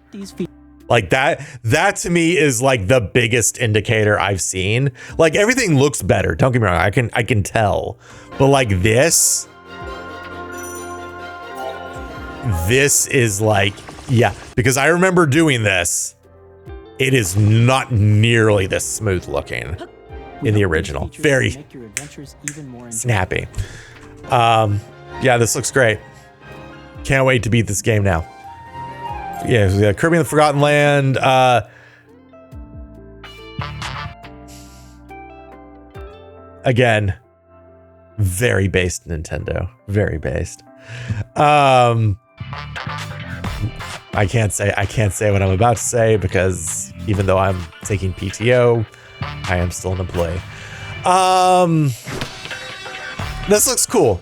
Like that to me is like the biggest indicator I've seen. Like, everything looks better. Don't get me wrong. I can tell, but like this is like, yeah, because I remember doing this. It is not nearly this smooth looking in the original. Very snappy. Yeah, this looks great. Can't wait to beat this game now. Yeah, we got Kirby and the Forgotten Land. Again, very based Nintendo. Very based. I can't say what I'm about to say because even though I'm taking PTO, I am still an employee. This looks cool.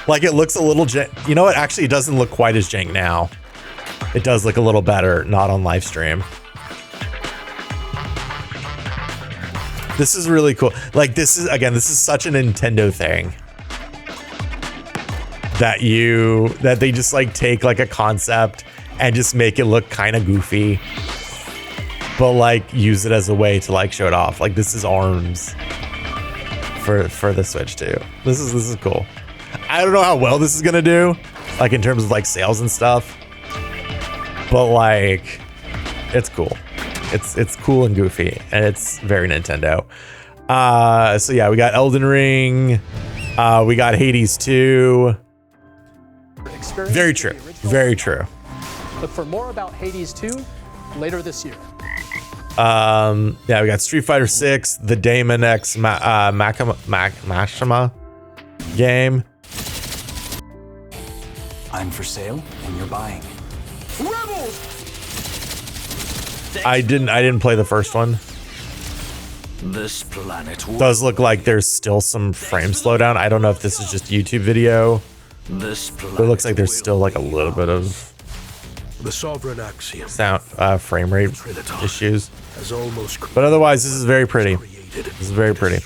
Like, it looks a little you know what? Actually, it doesn't look quite as jank now. It does look a little better, not on live stream. This is really cool. Like, this is such a Nintendo thing. That they just like take like a concept and just make it look kind of goofy, but like use it as a way to like show it off. Like, this is ARMS for the Switch 2. This is cool. I don't know how well this is gonna do, like in terms of like sales and stuff, but like it's cool. It's cool and goofy, and it's very Nintendo. So yeah, we got Elden Ring, we got Hades 2. Very true. Very true. Look for more about Hades 2 later this year. Yeah, we got Street Fighter 6, the Daemon X Machinima game. I'm for sale and you're buying. Rebels! I didn't play the first one. This planet does look like there's still some frame slowdown. I don't know if this is just YouTube video. But it looks like there's still like a little bit of The sovereign axiom. Sound frame rate issues. Has almost But otherwise, this is very pretty. This is very pretty.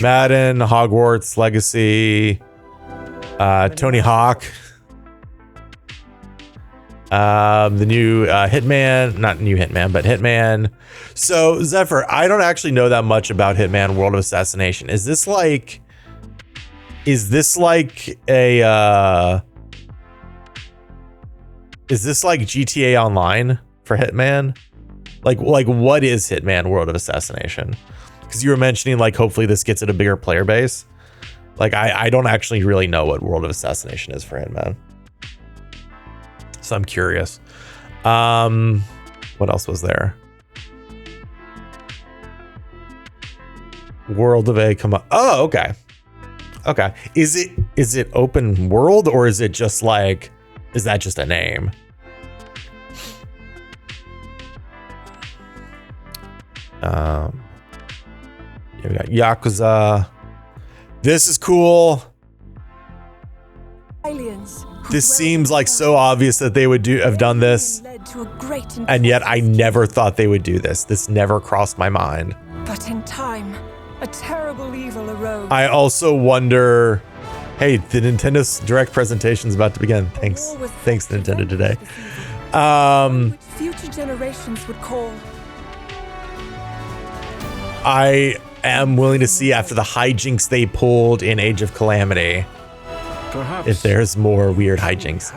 Madden, Hogwarts Legacy, Tony Hawk, the new Hitman, not new Hitman, but Hitman. So Zephyr, I don't actually know that much about Hitman World of Assassination. Is this like a is this like GTA Online for Hitman? Like what is Hitman World of Assassination? Because you were mentioning like hopefully this gets it a bigger player base. Like I don't actually really know what World of Assassination is for Hitman. So I'm curious. What else was there? World of A, come on. Oh, okay. Okay. Is it open world or is it just like, is that just a name? Yeah, we got Yakuza. This is cool. Aliens. This seems like so obvious that they would have done this. And yet I never thought they would do this. This never crossed my mind. But in time, a terrible evil arose. I also wonder, hey, the Nintendo Direct presentation is about to begin. Thanks Nintendo today. Future generations would call. I am willing to see after the hijinks they pulled in Age of Calamity, Perhaps if there's more weird hijinks.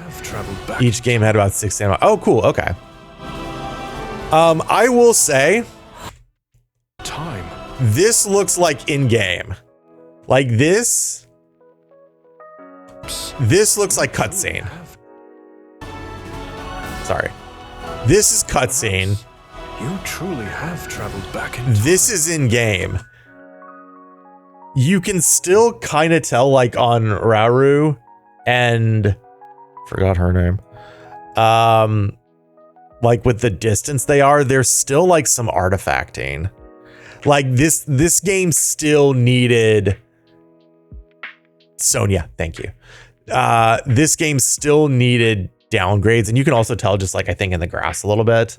Each game had about 6 ammo. Oh, cool. Okay. I will say, this looks like in-game. Like this looks like cutscene. Sorry. This is cutscene. You truly have traveled back in This is in-game. You can still kind of tell, like on Rauru and forgot her name. Like with the distance they are, there's still like some artifacting. Like this game still needed Sonia, thank you. This game still needed downgrades, and you can also tell just like I think in the grass a little bit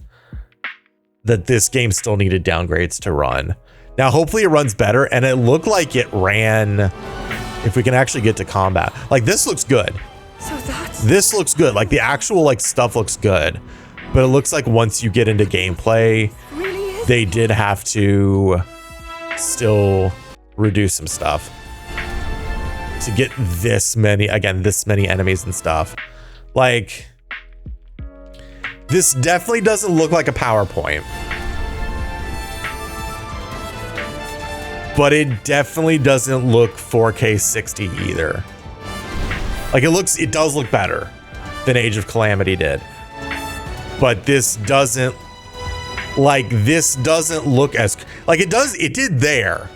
that this game still needed downgrades to run. Now, hopefully it runs better, and it looked like it ran, if we can actually get to combat. Like, this looks good. This looks good. Like, the actual, like, stuff looks good. But it looks like once you get into gameplay, they did have to still reduce some stuff to get this many enemies and stuff. Like, this definitely doesn't look like a PowerPoint. But it definitely doesn't look 4K 60 either. Like it does look better than Age of Calamity did. But this doesn't look as like it did there.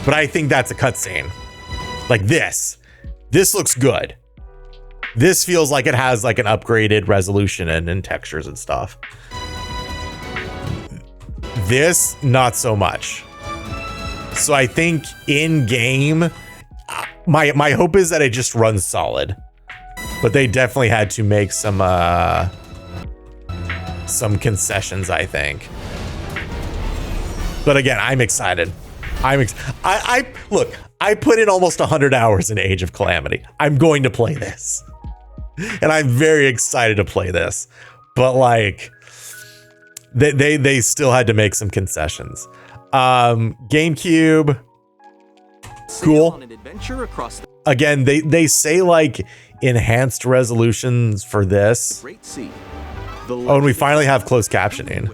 But I think that's a cutscene. Like this looks good. This feels like it has like an upgraded resolution and textures and stuff. This, not so much. So I think in game, my hope is that it just runs solid, but they definitely had to make some concessions, I think. But again, I'm excited. Look, I put in almost 100 hours in Age of Calamity. I'm going to play this, and I'm very excited to play this. But like, they still had to make some concessions. GameCube, cool. Again, they say like enhanced resolutions for this. Oh, and we finally have closed captioning.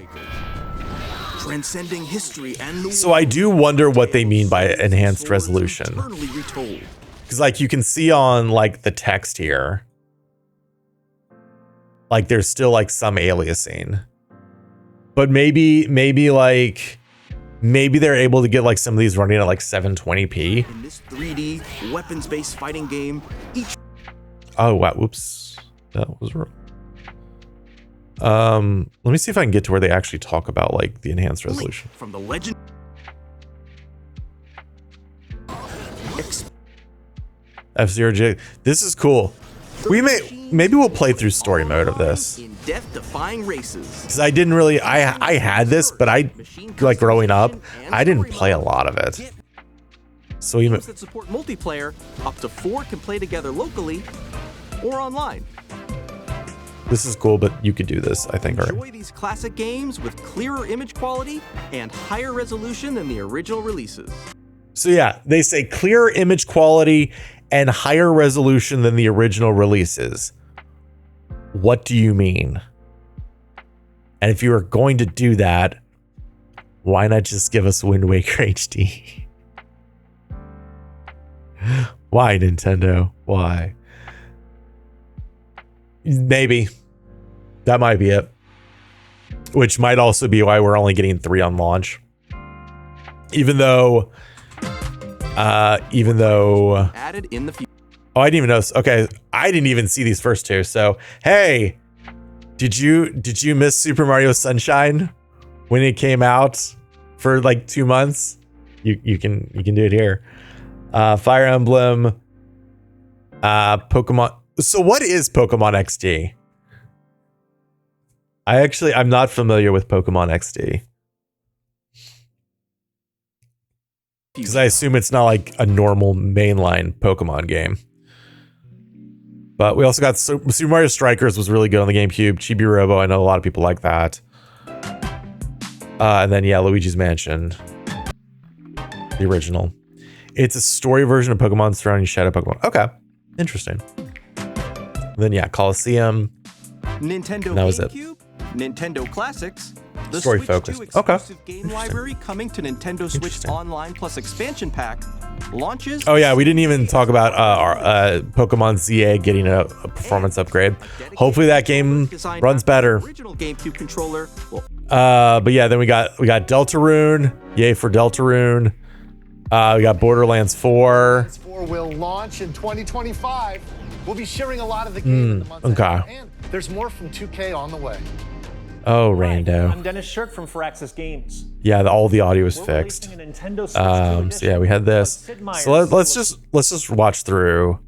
Transcending history and so I do wonder what they mean by enhanced resolution. Because like you can see on like the text here, like there's still like some aliasing. But maybe they're able to get like some of these running at like 720p. In this 3D weapons-based fighting game, oh wow, oops, that was wrong. Let me see if I can get to where they actually talk about like the enhanced resolution. From the legend. F-Zero J. This is cool. maybe we'll play through story mode of this. In death-defying races. Because I didn't really, I had this, but I, like growing up, I didn't play a lot of it. So even that support multiplayer, up to 4 can play together locally or online. this is cool, but you could do this, I think. Enjoy these classic games with clearer image quality and higher resolution than the original releases. So yeah, they say clearer image quality and higher resolution than the original releases. What do you mean? And if you are going to do that, why not just give us Wind Waker HD? Why, Nintendo? Why? Maybe. That might be it. Which might also be why we're only getting 3 on launch. Even though added in the future. Oh, I didn't even notice. Okay, I didn't even see these first 2. So, hey, did you miss Super Mario Sunshine when it came out for like 2 months? You can do it here. Fire Emblem, Pokemon. So what is Pokemon XD? I'm not familiar with Pokemon XD. Because I assume it's not like a normal mainline Pokemon game. But we also got Super Mario Strikers was really good on the GameCube. Chibi Robo, I know a lot of people like that. And then, yeah, Luigi's Mansion. The original. It's a story version of Pokemon surrounding Shadow Pokemon. Okay, interesting. And then, yeah, Coliseum. Nintendo that was GameCube, Nintendo Classics, the Story Switch focused. 2 exclusive game library coming to Nintendo Switch Online Plus expansion pack, launches. Oh yeah, we didn't even talk about our Pokemon ZA getting a performance upgrade. Hopefully that game runs better. Original GameCube controller will but yeah, then we got Deltarune. Yay for Deltarune. We got Borderlands 4. 4 will launch in 2025. We'll be sharing a lot of the game in the months ahead, and there's more from 2K on the way. Oh, Rando. I'm Dennis Shirk from Firaxis Games. Yeah, all the audio is fixed. A Nintendo Switch So yeah, we had this. So let's just watch through.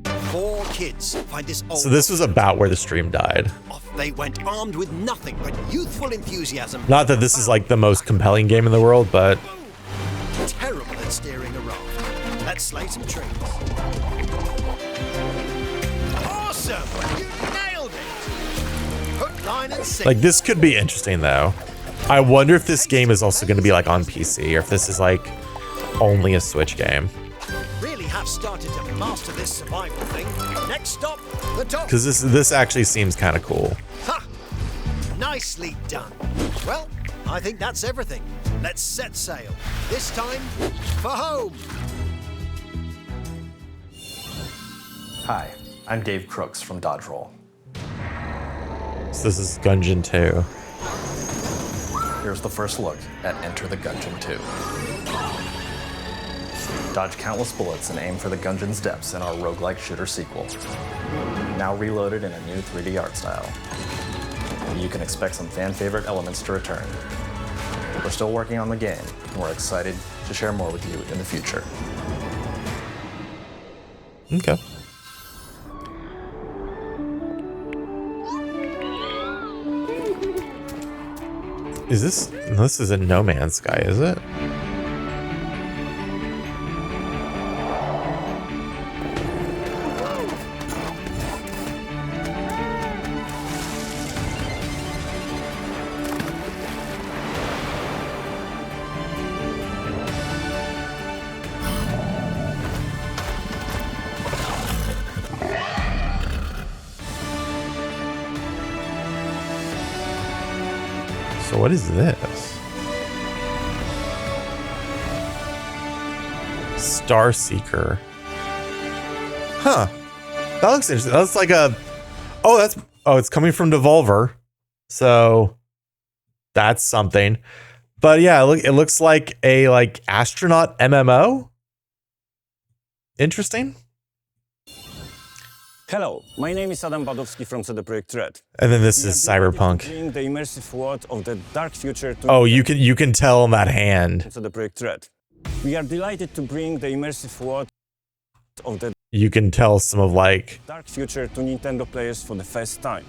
4 kids find this old. So this was about where the stream died. Off they went, armed with nothing but youthful enthusiasm. Not that this is like the most compelling game in the world, but Terrible at steering a raft. Let's slay some trees. Awesome! You nailed it! Hook, line, and sinker. like this could be interesting though. I wonder if this game is also going to be like on PC or if this is like only a Switch game. Really have started to master this survival thing. Next stop, the top. Because this actually seems kind of cool. Ha! Nicely done. Well, I think that's everything. Let's set sail. This time, for home. Hi, I'm Dave Crooks from Dodge Roll. So this is Gungeon 2. Here's the first look at Enter the Gungeon 2. Dodge countless bullets and aim for the Gungeon's depths in our roguelike shooter sequel. Now reloaded in a new 3D art style. You can expect some fan-favorite elements to return. We're still working on the game, and we're excited to share more with you in the future. Okay. This isn't No Man's Sky, is it? So what is this? Star Seeker. Huh. That looks interesting. That's like a... Oh, it's coming from Devolver. So that's something. But yeah, it looks like a astronaut MMO. Interesting. Hello, my name is Adam Badowski from CD Projekt Red. And then this is Cyberpunk. Bring the immersive world of the dark future to Oh, you can tell on that hand. CD Projekt Red. We are delighted to bring the immersive world. of the you can tell some of like dark future to Nintendo players for the first time.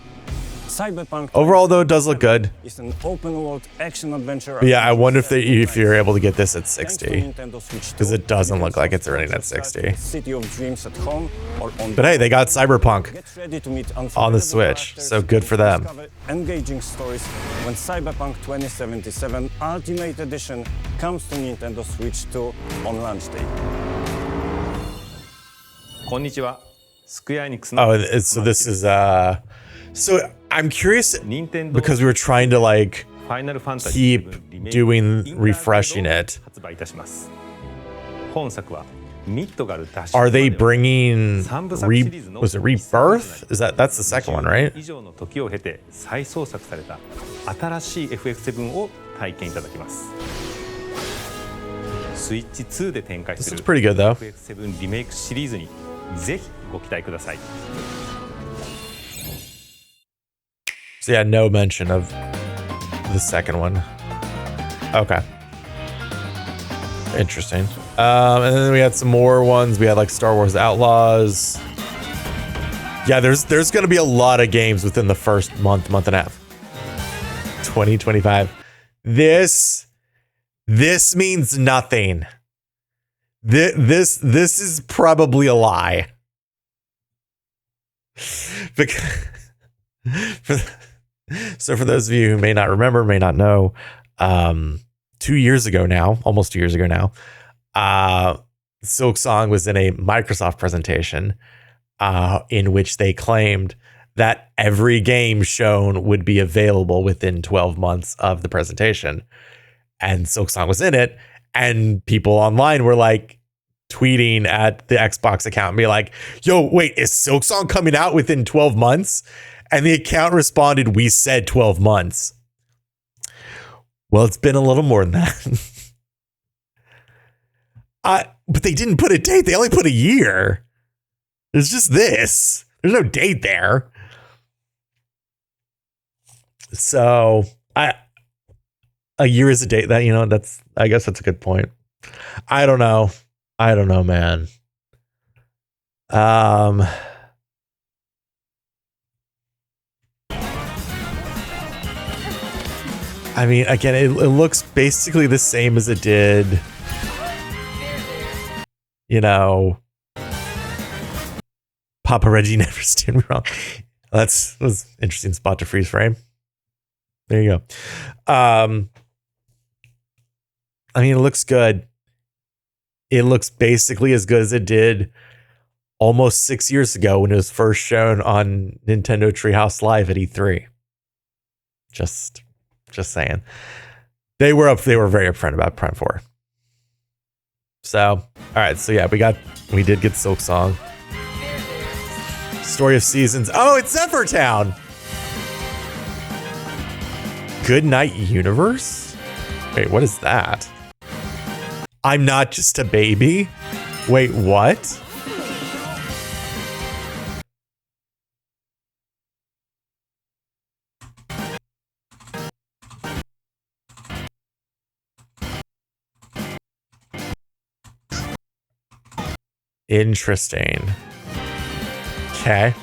Cyberpunk overall though it does look good. It's an open world action adventure. But yeah, I wonder if you're able to get this at 60, because it doesn't look like it's running at 60. City of Dreams at home or on But hey, they got Cyberpunk Get ready to meet on the Switch, so good for them. discover engaging stories when Cyberpunk 2077 Ultimate Edition comes to Nintendo Switch 2 on launch day. こんにちは。スクエアエニックスの Oh, so this is so I'm curious because we were trying to like keep doing refreshing it. 発売いたします。本作はミッドガル脱出 Are they bringing 三部作シリーズの was it Rebirth? That's the second one, right? 以上の時を経て再創作された新しい FF7 を体験いただきます。スイッチ2で展開する This is pretty good though. FF7 リメイクシリーズにぜひご期待ください。 So yeah, no mention of the second one. Okay. Interesting. And then we had some more ones. We had like Star Wars Outlaws. Yeah, there's gonna be a lot of games within the first month and a half. 2025. This means nothing. This is probably a lie. Because so for those of you who may not remember, may not know, 2 years ago now, almost 2 years ago now, Silksong was in a Microsoft presentation in which they claimed that every game shown would be available within 12 months of the presentation. And Silksong was in it, and people online were like tweeting at the Xbox account and be like, yo, wait, is Silksong coming out within 12 months? And the account responded, we said 12 months. Well, it's been a little more than that. But they didn't put a date. They only put a year. It's just this. There's no date there. So a year is a date. That, you know, I guess that's a good point. I don't know, man. I mean, again, it looks basically the same as it did, you know, Papa Reggie never steered me wrong. That was an interesting spot to freeze frame. There you go. I mean, it looks good. It looks basically as good as it did almost 6 years ago when it was first shown on Nintendo Treehouse Live at E3. Just saying. They were very upfront about Prime 4. So, all right. So yeah, we did get Silksong. Story of Seasons. Oh, it's Zephyr Town. Good Night Universe? Wait, what is that? I'm Not Just a Baby? Wait, what? Interesting. Okay.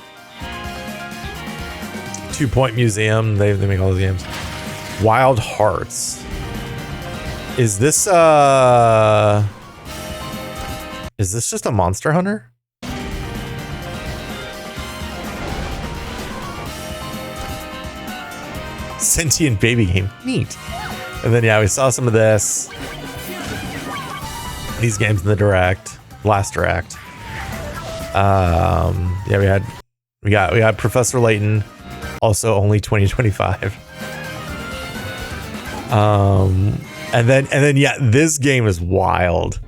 2 Point Museum. They make all those games. Wild Hearts. Is this just a Monster Hunter? Sentient baby game. Neat. And then yeah, we saw some of this. These games in the direct. Last direct. Yeah, we got Professor Layton, also only 2025. And then yeah, this game is wild.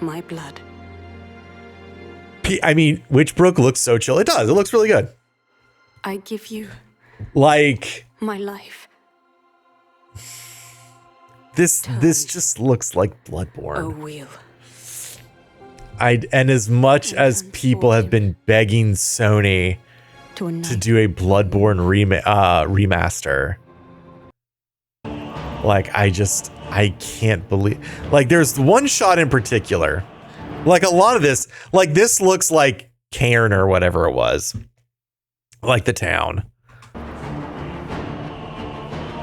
My blood. I mean, Witchbrook looks so chill. It does. It looks really good. I give you like my life. This just looks like Bloodborne. A wheel. And as much as people have been begging Sony to do a Bloodborne remaster, like I can't believe, like there's one shot in particular Like a lot of this, like this looks like Cairn or whatever it was. Like the town.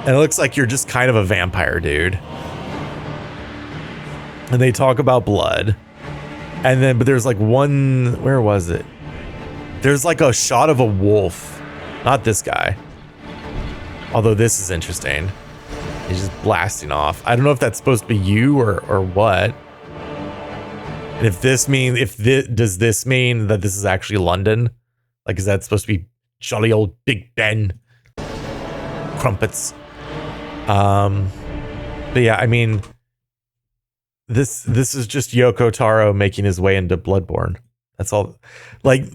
And it looks like you're just kind of a vampire dude. And they talk about blood. And then, but there's like one, where was it? There's like a shot of a wolf. Not this guy. Although this is interesting. He's just blasting off. I don't know if that's supposed to be you or what. And if this means, does this mean that this is actually London? Like, is that supposed to be jolly old Big Ben? Crumpets. But yeah, I mean, this is just Yoko Taro making his way into Bloodborne. That's all. Like,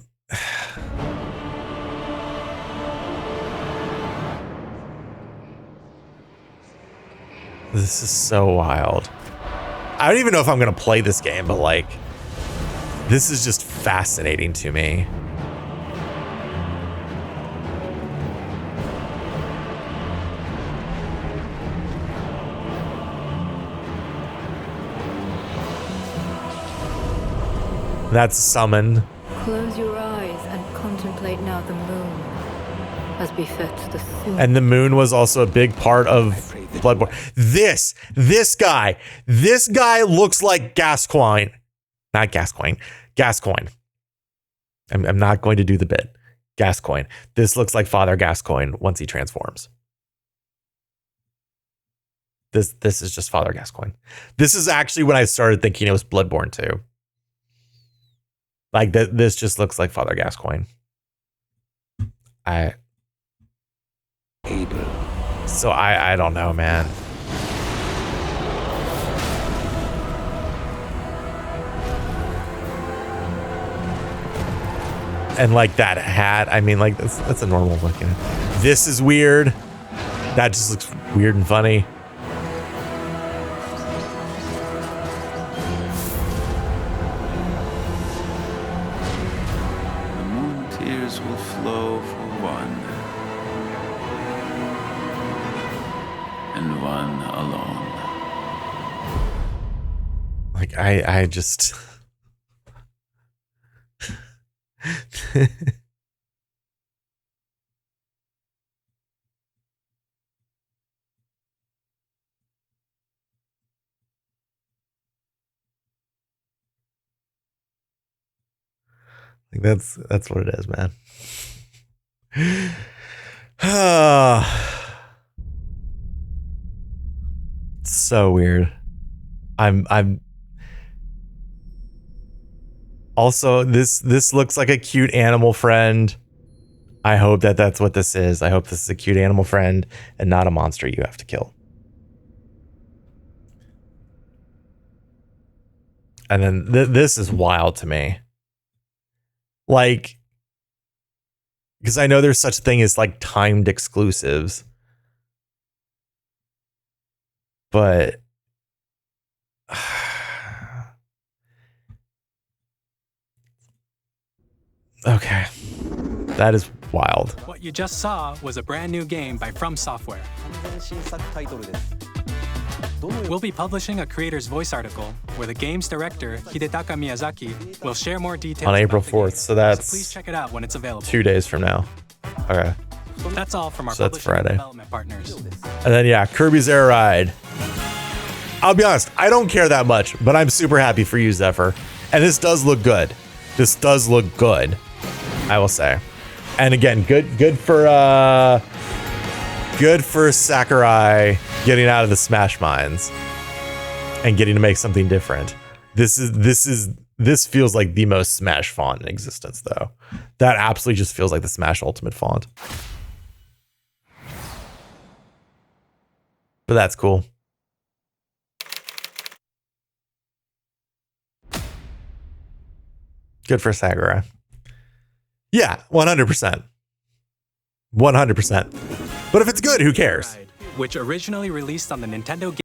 this is so wild. I don't even know if I'm gonna play this game, but like, this is just fascinating to me. That's summon. Close your eyes and contemplate now the moon, as befits the sun. And the moon was also a big part of Bloodborne. This guy looks like Gascoigne. Not Gascoigne. Gascoigne. I'm not going to do the bit. Gascoigne. This looks like Father Gascoigne once he transforms. This is just Father Gascoigne. This is actually when I started thinking it was Bloodborne too. Like this just looks like Father Gascoigne. So I don't know, man. And like that hat, I mean, like that's a normal looking. This is weird. That just looks weird and funny. The moon tears will flow for one, and one alone. Like I just. Like that's what it is, man. It's so weird. I'm also this looks like a cute animal friend. I hope that's what this is. I hope this is a cute animal friend and not a monster you have to kill. And then this is wild to me. Like, because I know there's such a thing as like timed exclusives. But okay. That is wild. What you just saw was a brand new game by From Software. We'll be publishing a creator's voice article where the game's director, Hidetaka Miyazaki, will share more details on April about the 4th, game. so that's please check it out when it's available. 2 days from now. Okay. That's all from our So that's publishing and Friday. development partners. And then yeah, Kirby's Air Ride. I'll be honest, I don't care that much, but I'm super happy for you, Zephyr. And this does look good. This does look good, I will say. And again, good for Sakurai getting out of the Smash Mines and getting to make something different. This feels like the most Smash font in existence, though. That absolutely just feels like the Smash Ultimate font. But that's cool. Good for Sakurai. Yeah, 100%. 100%. But if it's good, who cares? Which originally released on the Nintendo Game.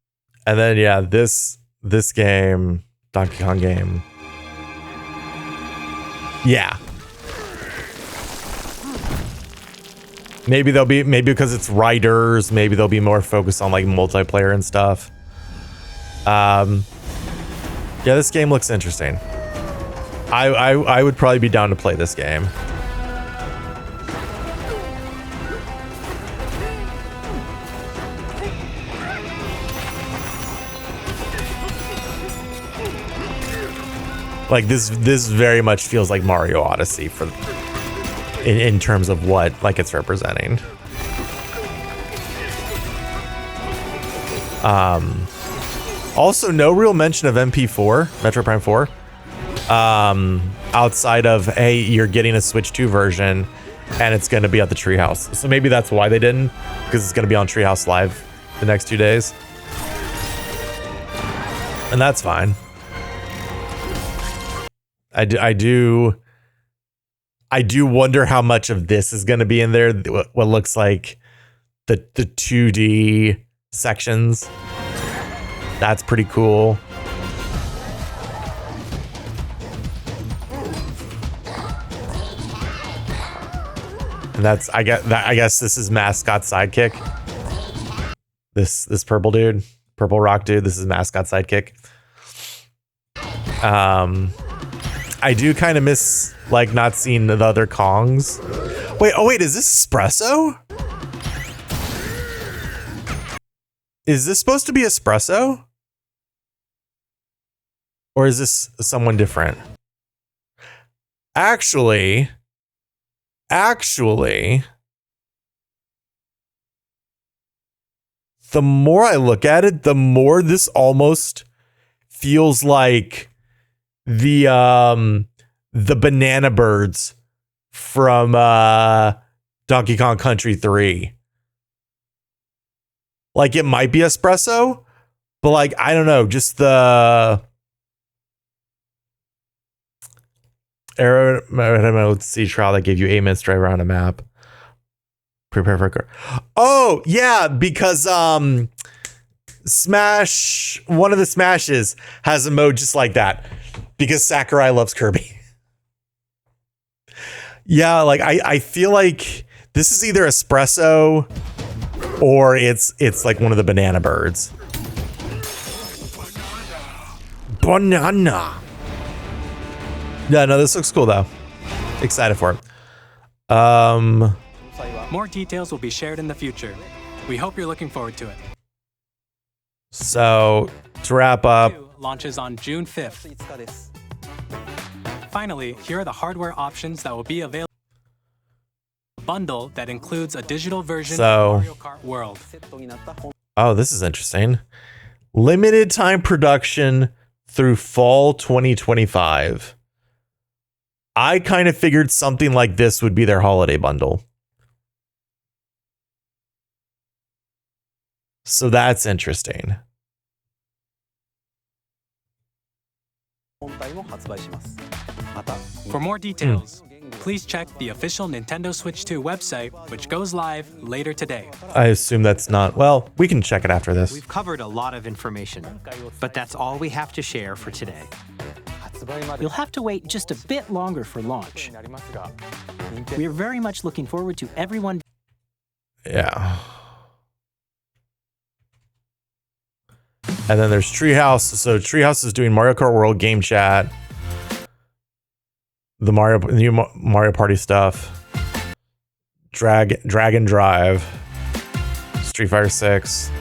And then yeah, this game, Donkey Kong game. Yeah. Maybe because it's Riders, maybe they'll be more focused on like multiplayer and stuff. Yeah, this game looks interesting. I would probably be down to play this game. Like this very much feels like Mario Odyssey in terms of what like it's representing. Also, no real mention of MP4, Metro Prime 4. Outside of, hey, you're getting a Switch 2 version and it's going to be at the Treehouse. So maybe that's why they didn't, because it's going to be on Treehouse Live the next 2 days. And that's fine. I do wonder how much of this is going to be in there. What looks like the 2D sections. That's pretty cool. And that's I guess this is Mascot Sidekick. This purple dude, purple rock dude. This is Mascot Sidekick. I do kind of miss like not seeing the other Kongs. Wait, is this Espresso? Is this supposed to be Espresso? Or is this someone different? Actually, the more I look at it, the more this almost feels like the Banana Birds from Donkey Kong Country 3. Like it might be Espresso, but like I don't know, just the Aeromote Sea Trial that gave you 8 minutes to drive around a map. Prepare for a car. Oh yeah, because Smash, one of the Smashes has a mode just like that. Because Sakurai loves Kirby. Yeah, like I feel like this is either Espresso or it's like one of the Banana Birds. Banana. Yeah, no, this looks cool though. Excited for it. More details will be shared in the future. We hope you're looking forward to it. So to wrap up, launches on June 5th. Finally, here are the hardware options that will be available. A bundle that includes a digital version of Mario Kart World. Oh, this is interesting. Limited time production through fall 2025. I kind of figured something like this would be their holiday bundle. So that's interesting. For more details, please check the official Nintendo Switch 2 website, which goes live later today. I assume that's not... Well, we can check it after this. We've covered a lot of information, but that's all we have to share for today. You'll have to wait just a bit longer for launch. We're very much looking forward to everyone. Yeah. And then there's Treehouse. So Treehouse is doing Mario Kart World game chat. The new Mario Party stuff. Dragon Drive. Street Fighter 6.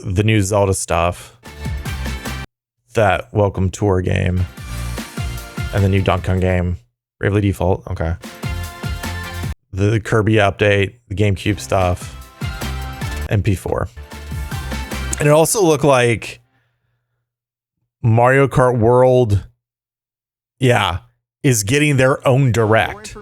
The new Zelda stuff. That Welcome Tour game. And the new Donkey Kong game. Bravely Default. Okay. The Kirby update. The GameCube stuff. MP4. And it also looked like Mario Kart World, yeah, is getting their own direct.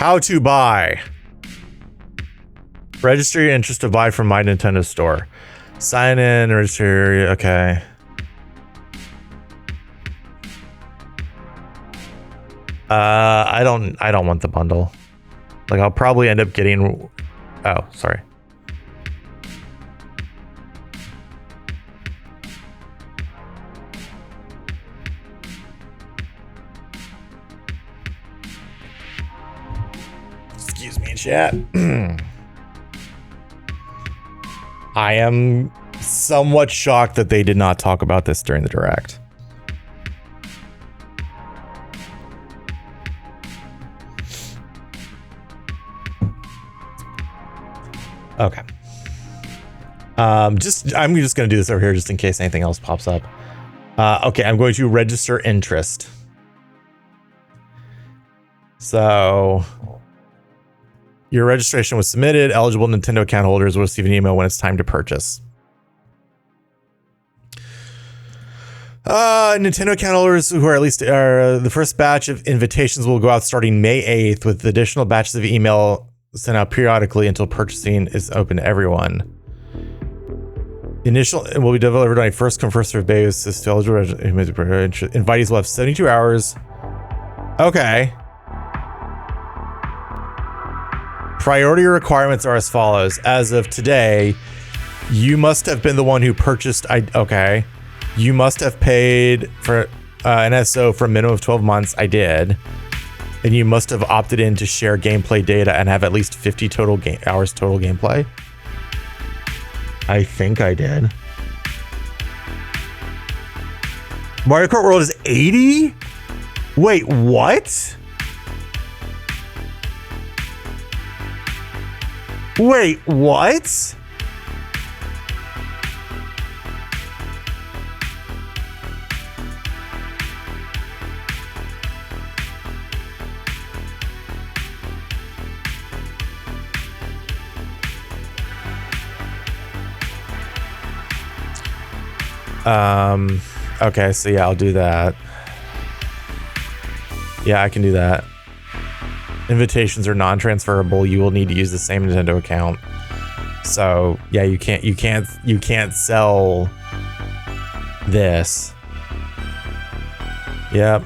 How to buy. Register your interest to buy from My Nintendo Store. Sign in, register. Okay. I don't want the bundle. Like, I'll probably end up getting. Oh, sorry. Excuse me, chat. I am somewhat shocked that they did not talk about this during the direct. Okay. I'm just going to do this over here just in case anything else pops up. Okay, I'm going to register interest. So your registration was submitted. Eligible Nintendo account holders will receive an email when it's time to purchase. Nintendo account holders who are at least the first batch of invitations will go out starting May 8th, with additional batches of email sent out periodically until purchasing is open to everyone. Initial will be delivered on a first come first served basis to eligible invitees will have 72 hours. Okay. Priority requirements are as follows. As of today, you must have been the one who purchased. Okay. You must have paid for an SO for a minimum of 12 months. I did. And you must have opted in to share gameplay data and have at least 50 total hours total gameplay. I think I did. Mario Kart World is 80? Wait, what? Wait, what? Okay, so yeah, I'll do that. Yeah, I can do that. Invitations are non-transferable. You will need to use the same Nintendo account. So yeah, you can't sell this. Yep.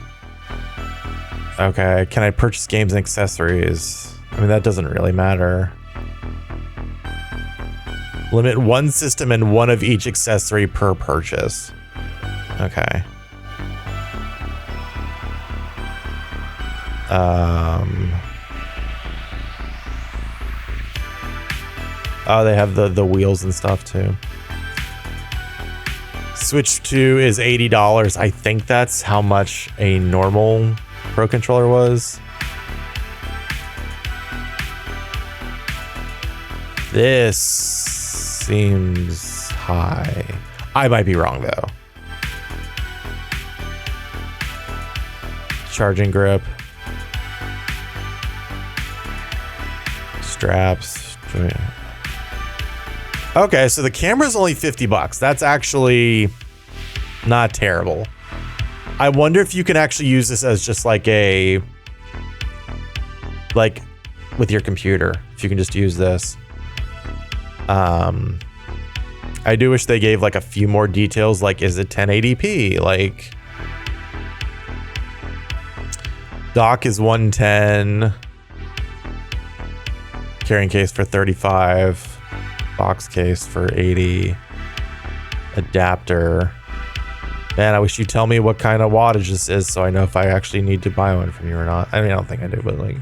Okay, can I purchase games and accessories? I mean, that doesn't really matter. Limit one system and one of each accessory per purchase. Okay. Oh, they have the wheels and stuff too. Switch 2 is $80. I think that's how much a normal Pro Controller was. This seems high. I might be wrong though. Charging grip. Straps. Okay, so the camera's only $50. That's actually not terrible. I wonder if you can actually use this as just like a, like with your computer, if you can just use this. I do wish they gave like a few more details, like is it 1080p? Like dock is 110. Carrying case for 35. Box case for 80. Adapter. Man, I wish you'd tell me what kind of wattage this is so I know if I actually need to buy one from you or not. I mean, I don't think I do, but like,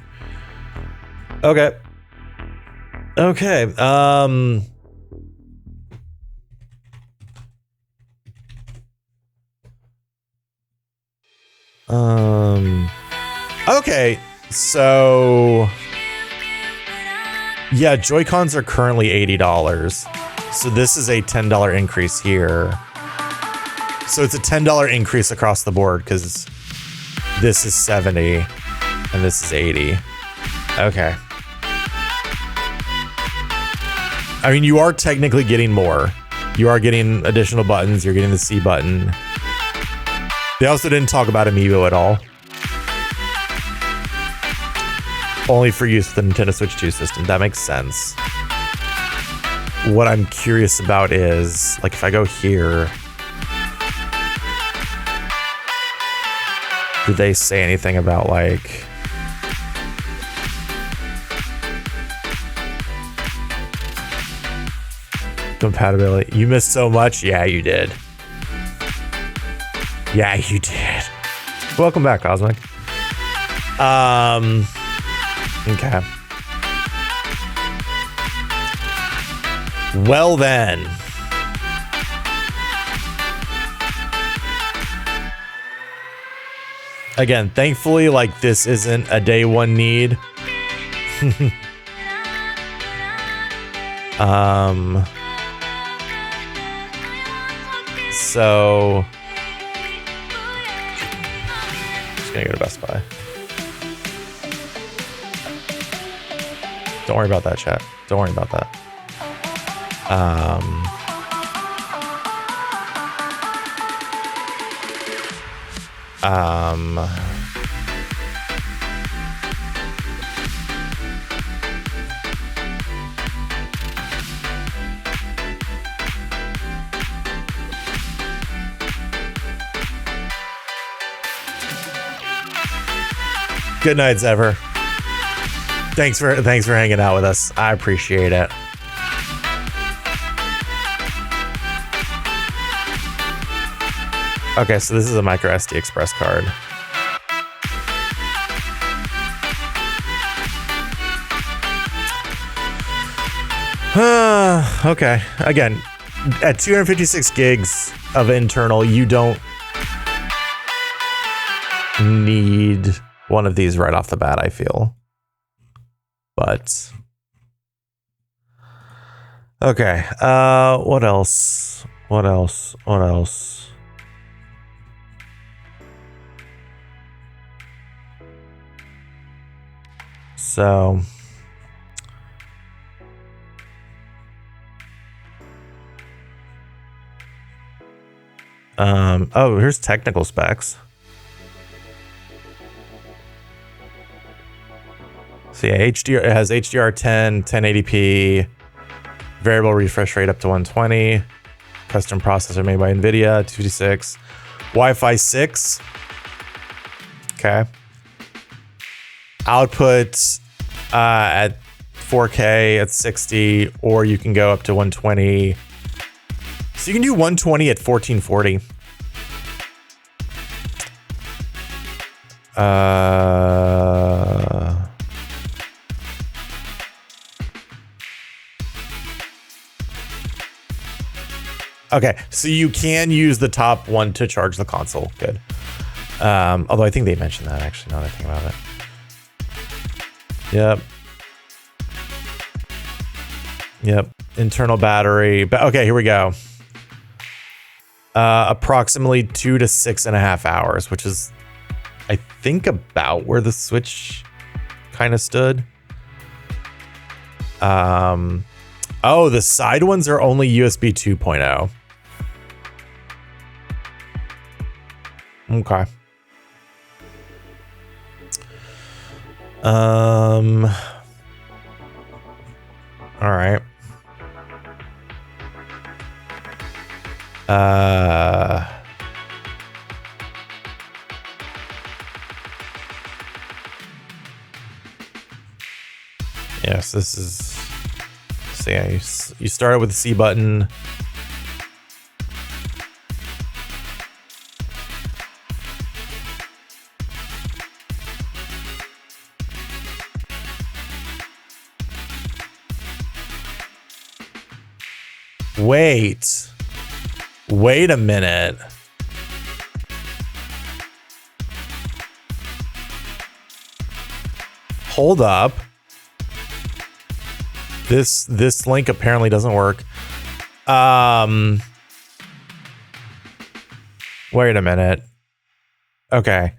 okay. Okay. Okay, so yeah, Joy-Cons are currently $80. So this is a $10 increase here. So it's a $10 increase across the board because this is 70 and this is 80. Okay. I mean, you are technically getting more. You are getting additional buttons. You're getting the C button. They also didn't talk about Amiibo at all. Only for use with the Nintendo Switch 2 system. That makes sense. What I'm curious about is, like, if I go here, do they say anything about, like, compatibility? You missed so much. Yeah, you did. Yeah, you did. Welcome back, Cosmic. Okay. Well then. Again, thankfully, like, this isn't a day one need. So just gonna go to Best Buy. Don't worry about that, chat. Don't worry about that. Good night, Ever. Thanks for hanging out with us. I appreciate it. Okay, so this is a micro SD Express card. Okay, again, at 256 gigs of internal, you don't need one of these right off the bat, I feel. But okay, what else? So oh, here's technical specs. So yeah, it has HDR10, 1080p, variable refresh rate up to 120, custom processor made by NVIDIA, 256, Wi-Fi 6. Okay. Output at 4K at 60, or you can go up to 120. So you can do 120 at 1440. Okay, so you can use the top one to charge the console. Good. Although I think they mentioned that, actually, now that I think about it. Yep. Internal battery. But okay, here we go. Approximately 2 to 6.5 hours, which is, I think, about where the Switch kind of stood. Oh, the side ones are only USB 2.0. Okay. All right. Yes, this is. So yeah, you start with the C button. Wait a minute. Hold up. This link apparently doesn't work. Wait a minute. Okay.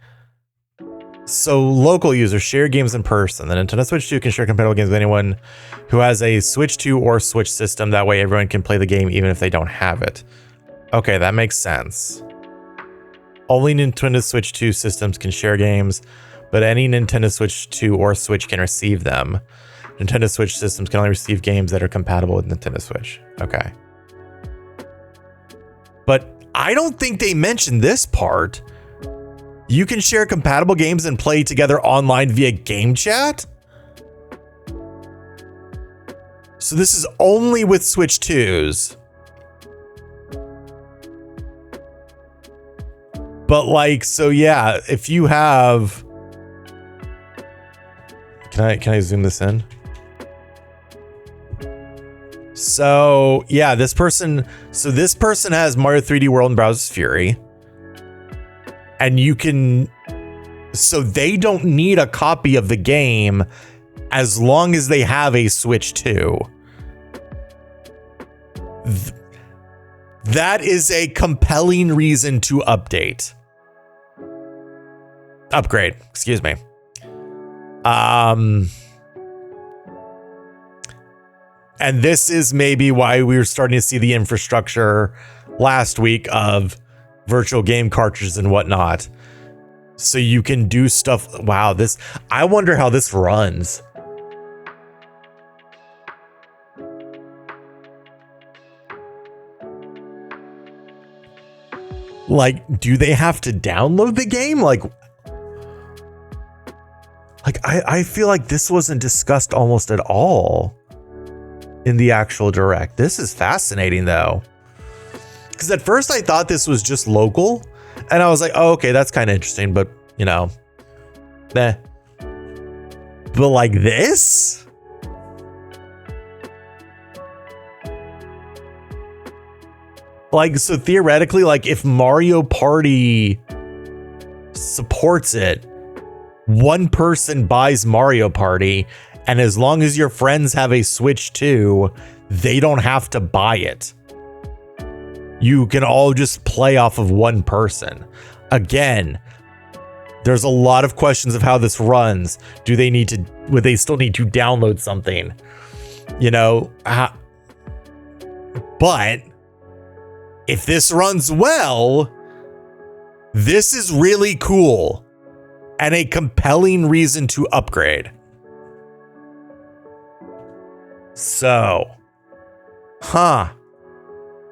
So local users share games in person. The Nintendo Switch 2 can share compatible games with anyone who has a Switch 2 or Switch system. That way everyone can play the game even if they don't have it. Okay, that makes sense. Only Nintendo Switch 2 systems can share games, but any Nintendo Switch 2 or Switch can receive them. Nintendo Switch systems can only receive games that are compatible with Nintendo Switch. Okay. But I don't think they mentioned this part. You can share compatible games and play together online via game chat? So this is only with Switch 2s. But like, so yeah, if you have, can I zoom this in? So yeah, this person has Mario 3D World and Bowser's Fury. And you can, so they don't need a copy of the game as long as they have a Switch 2. That is a compelling reason to upgrade, excuse me. And this is maybe why we were starting to see the infrastructure last week of virtual game cartridges and whatnot. So you can do stuff. Wow, this, I wonder how this runs. Like, do they have to download the game? Like I feel like this wasn't discussed almost at all in the actual direct. This is fascinating though. Because at first I thought this was just local. And I was like, oh, okay, that's kind of interesting. But, you know, meh. But like this? Like, so theoretically, like if Mario Party supports it, one person buys Mario Party, and as long as your friends have a Switch 2, they don't have to buy it. You can all just play off of one person. Again, there's a lot of questions of how this runs. Would they still need to download something? You know, but if this runs well, this is really cool and a compelling reason to upgrade. So,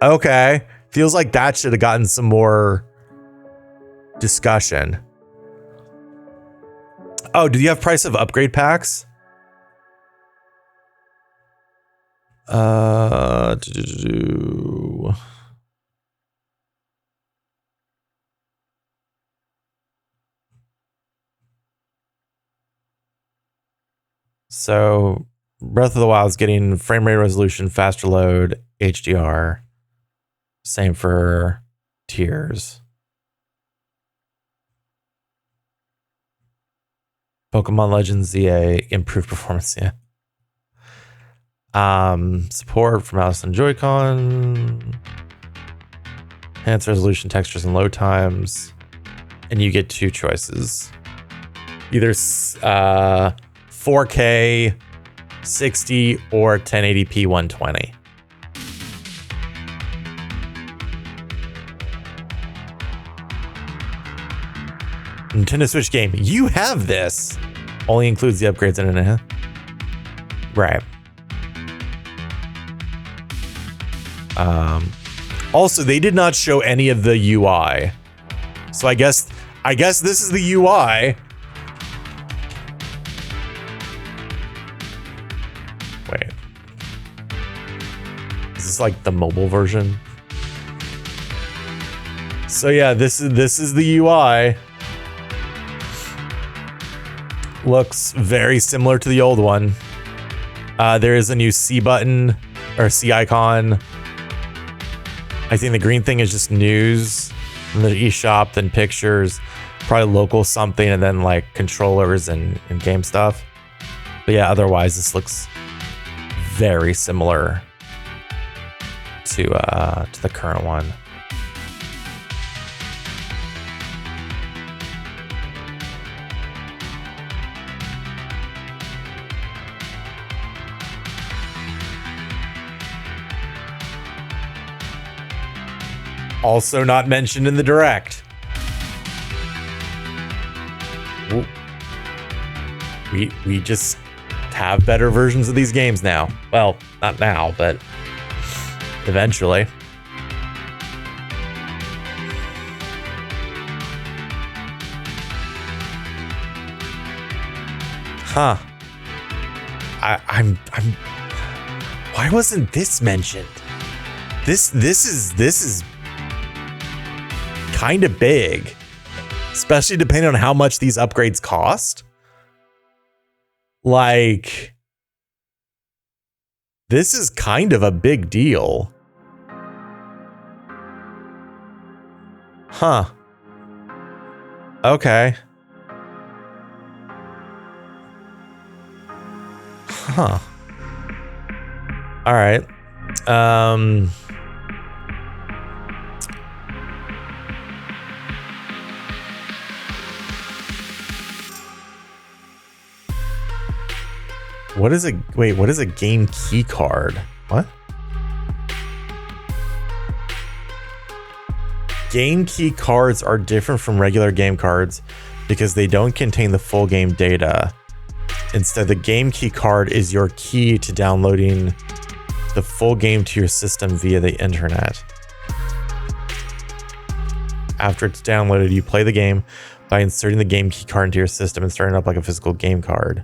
okay. Feels like that should have gotten some more discussion. Oh, do you have price of upgrade packs? So Breath of the Wild is getting frame rate resolution, faster load, HDR. Same for Tears. Pokemon Legends ZA, improved performance, yeah. Support for mouse and Joy-Con. Enhanced resolution, textures, and load times. And you get two choices. Either 4K 60 or 1080p 120. Nintendo Switch game. You have this. Only includes the upgrades in it. Right. Also, they did not show any of the UI. So I guess this is the UI. Wait. Is this like the mobile version? So yeah, this is the UI. Looks very similar to the old one. There is a new C button or C icon. I think the green thing is just news. And the eShop, then pictures, probably local something, and then like controllers and game stuff. But yeah, otherwise this looks very similar to the current one. Also not mentioned in the direct. we just have better versions of these games now. Well, not now, but eventually. Huh. I'm why wasn't this mentioned? This is kind of big, especially depending on how much these upgrades cost. Like, this is kind of a big deal. Huh. Okay. Huh. All right. What is a game key card? What? Game key cards are different from regular game cards because they don't contain the full game data. Instead, the game key card is your key to downloading the full game to your system via the internet. After it's downloaded, you play the game by inserting the game key card into your system and starting it up like a physical game card.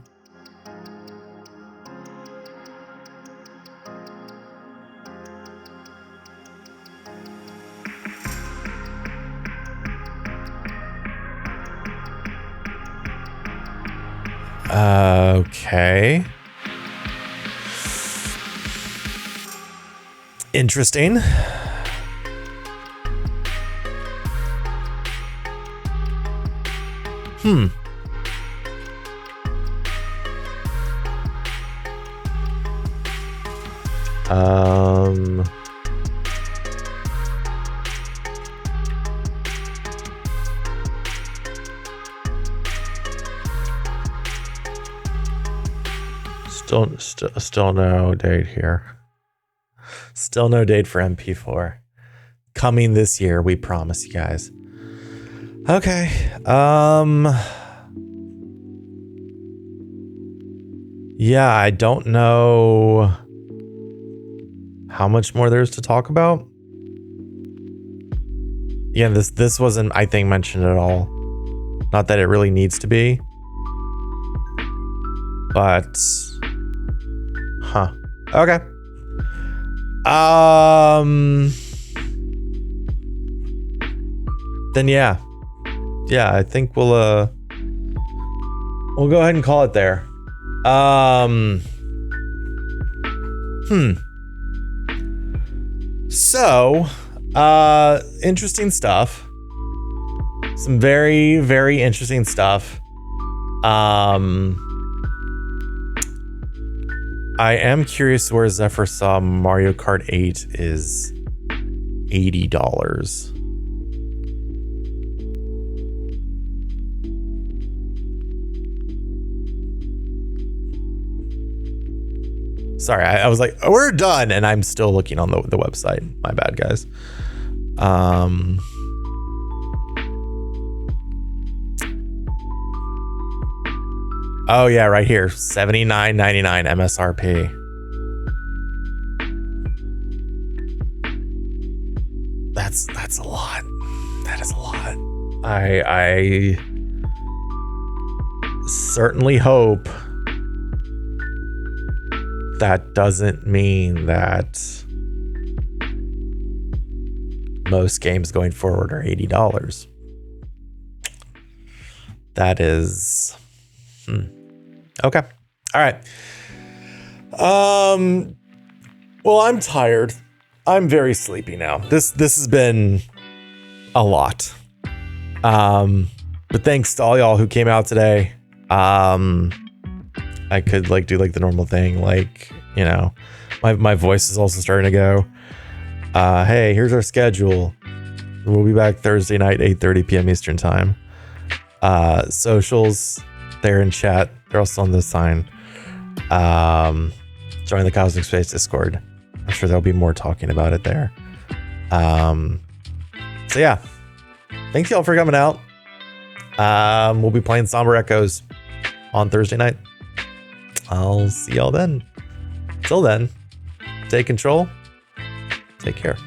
Okay. Interesting. Still no date here. Still no date for MP4. Coming this year, we promise you guys. Okay. Yeah, I don't know how much more there's to talk about. Yeah, this wasn't, I think, mentioned at all. Not that it really needs to be. But okay. Then yeah, I think we'll go ahead and call it there. So, interesting stuff. Some very, very interesting stuff. I am curious where Zephyr saw Mario Kart 8 is $80. Sorry, I was like, oh, we're done, and I'm still looking on the website. My bad, guys. Oh yeah, right here, $79.99 MSRP. That's a lot. That is a lot. I certainly hope that doesn't mean that most games going forward are $80. That is okay. All right. Well, I'm tired. I'm very sleepy now. This has been a lot. But thanks to all y'all who came out today. I could do the normal thing, my voice is also starting to go. Hey, here's our schedule. We'll be back Thursday night, 8:30 p.m. Eastern time. Socials, they're in chat. They're also on this sign. Join the Cosmic Space Discord. I'm sure there'll be more talking about it there. So yeah, thanks y'all for coming out. We'll be playing Somber Echoes on Thursday night. I'll see y'all then. Till then, take control. Take care.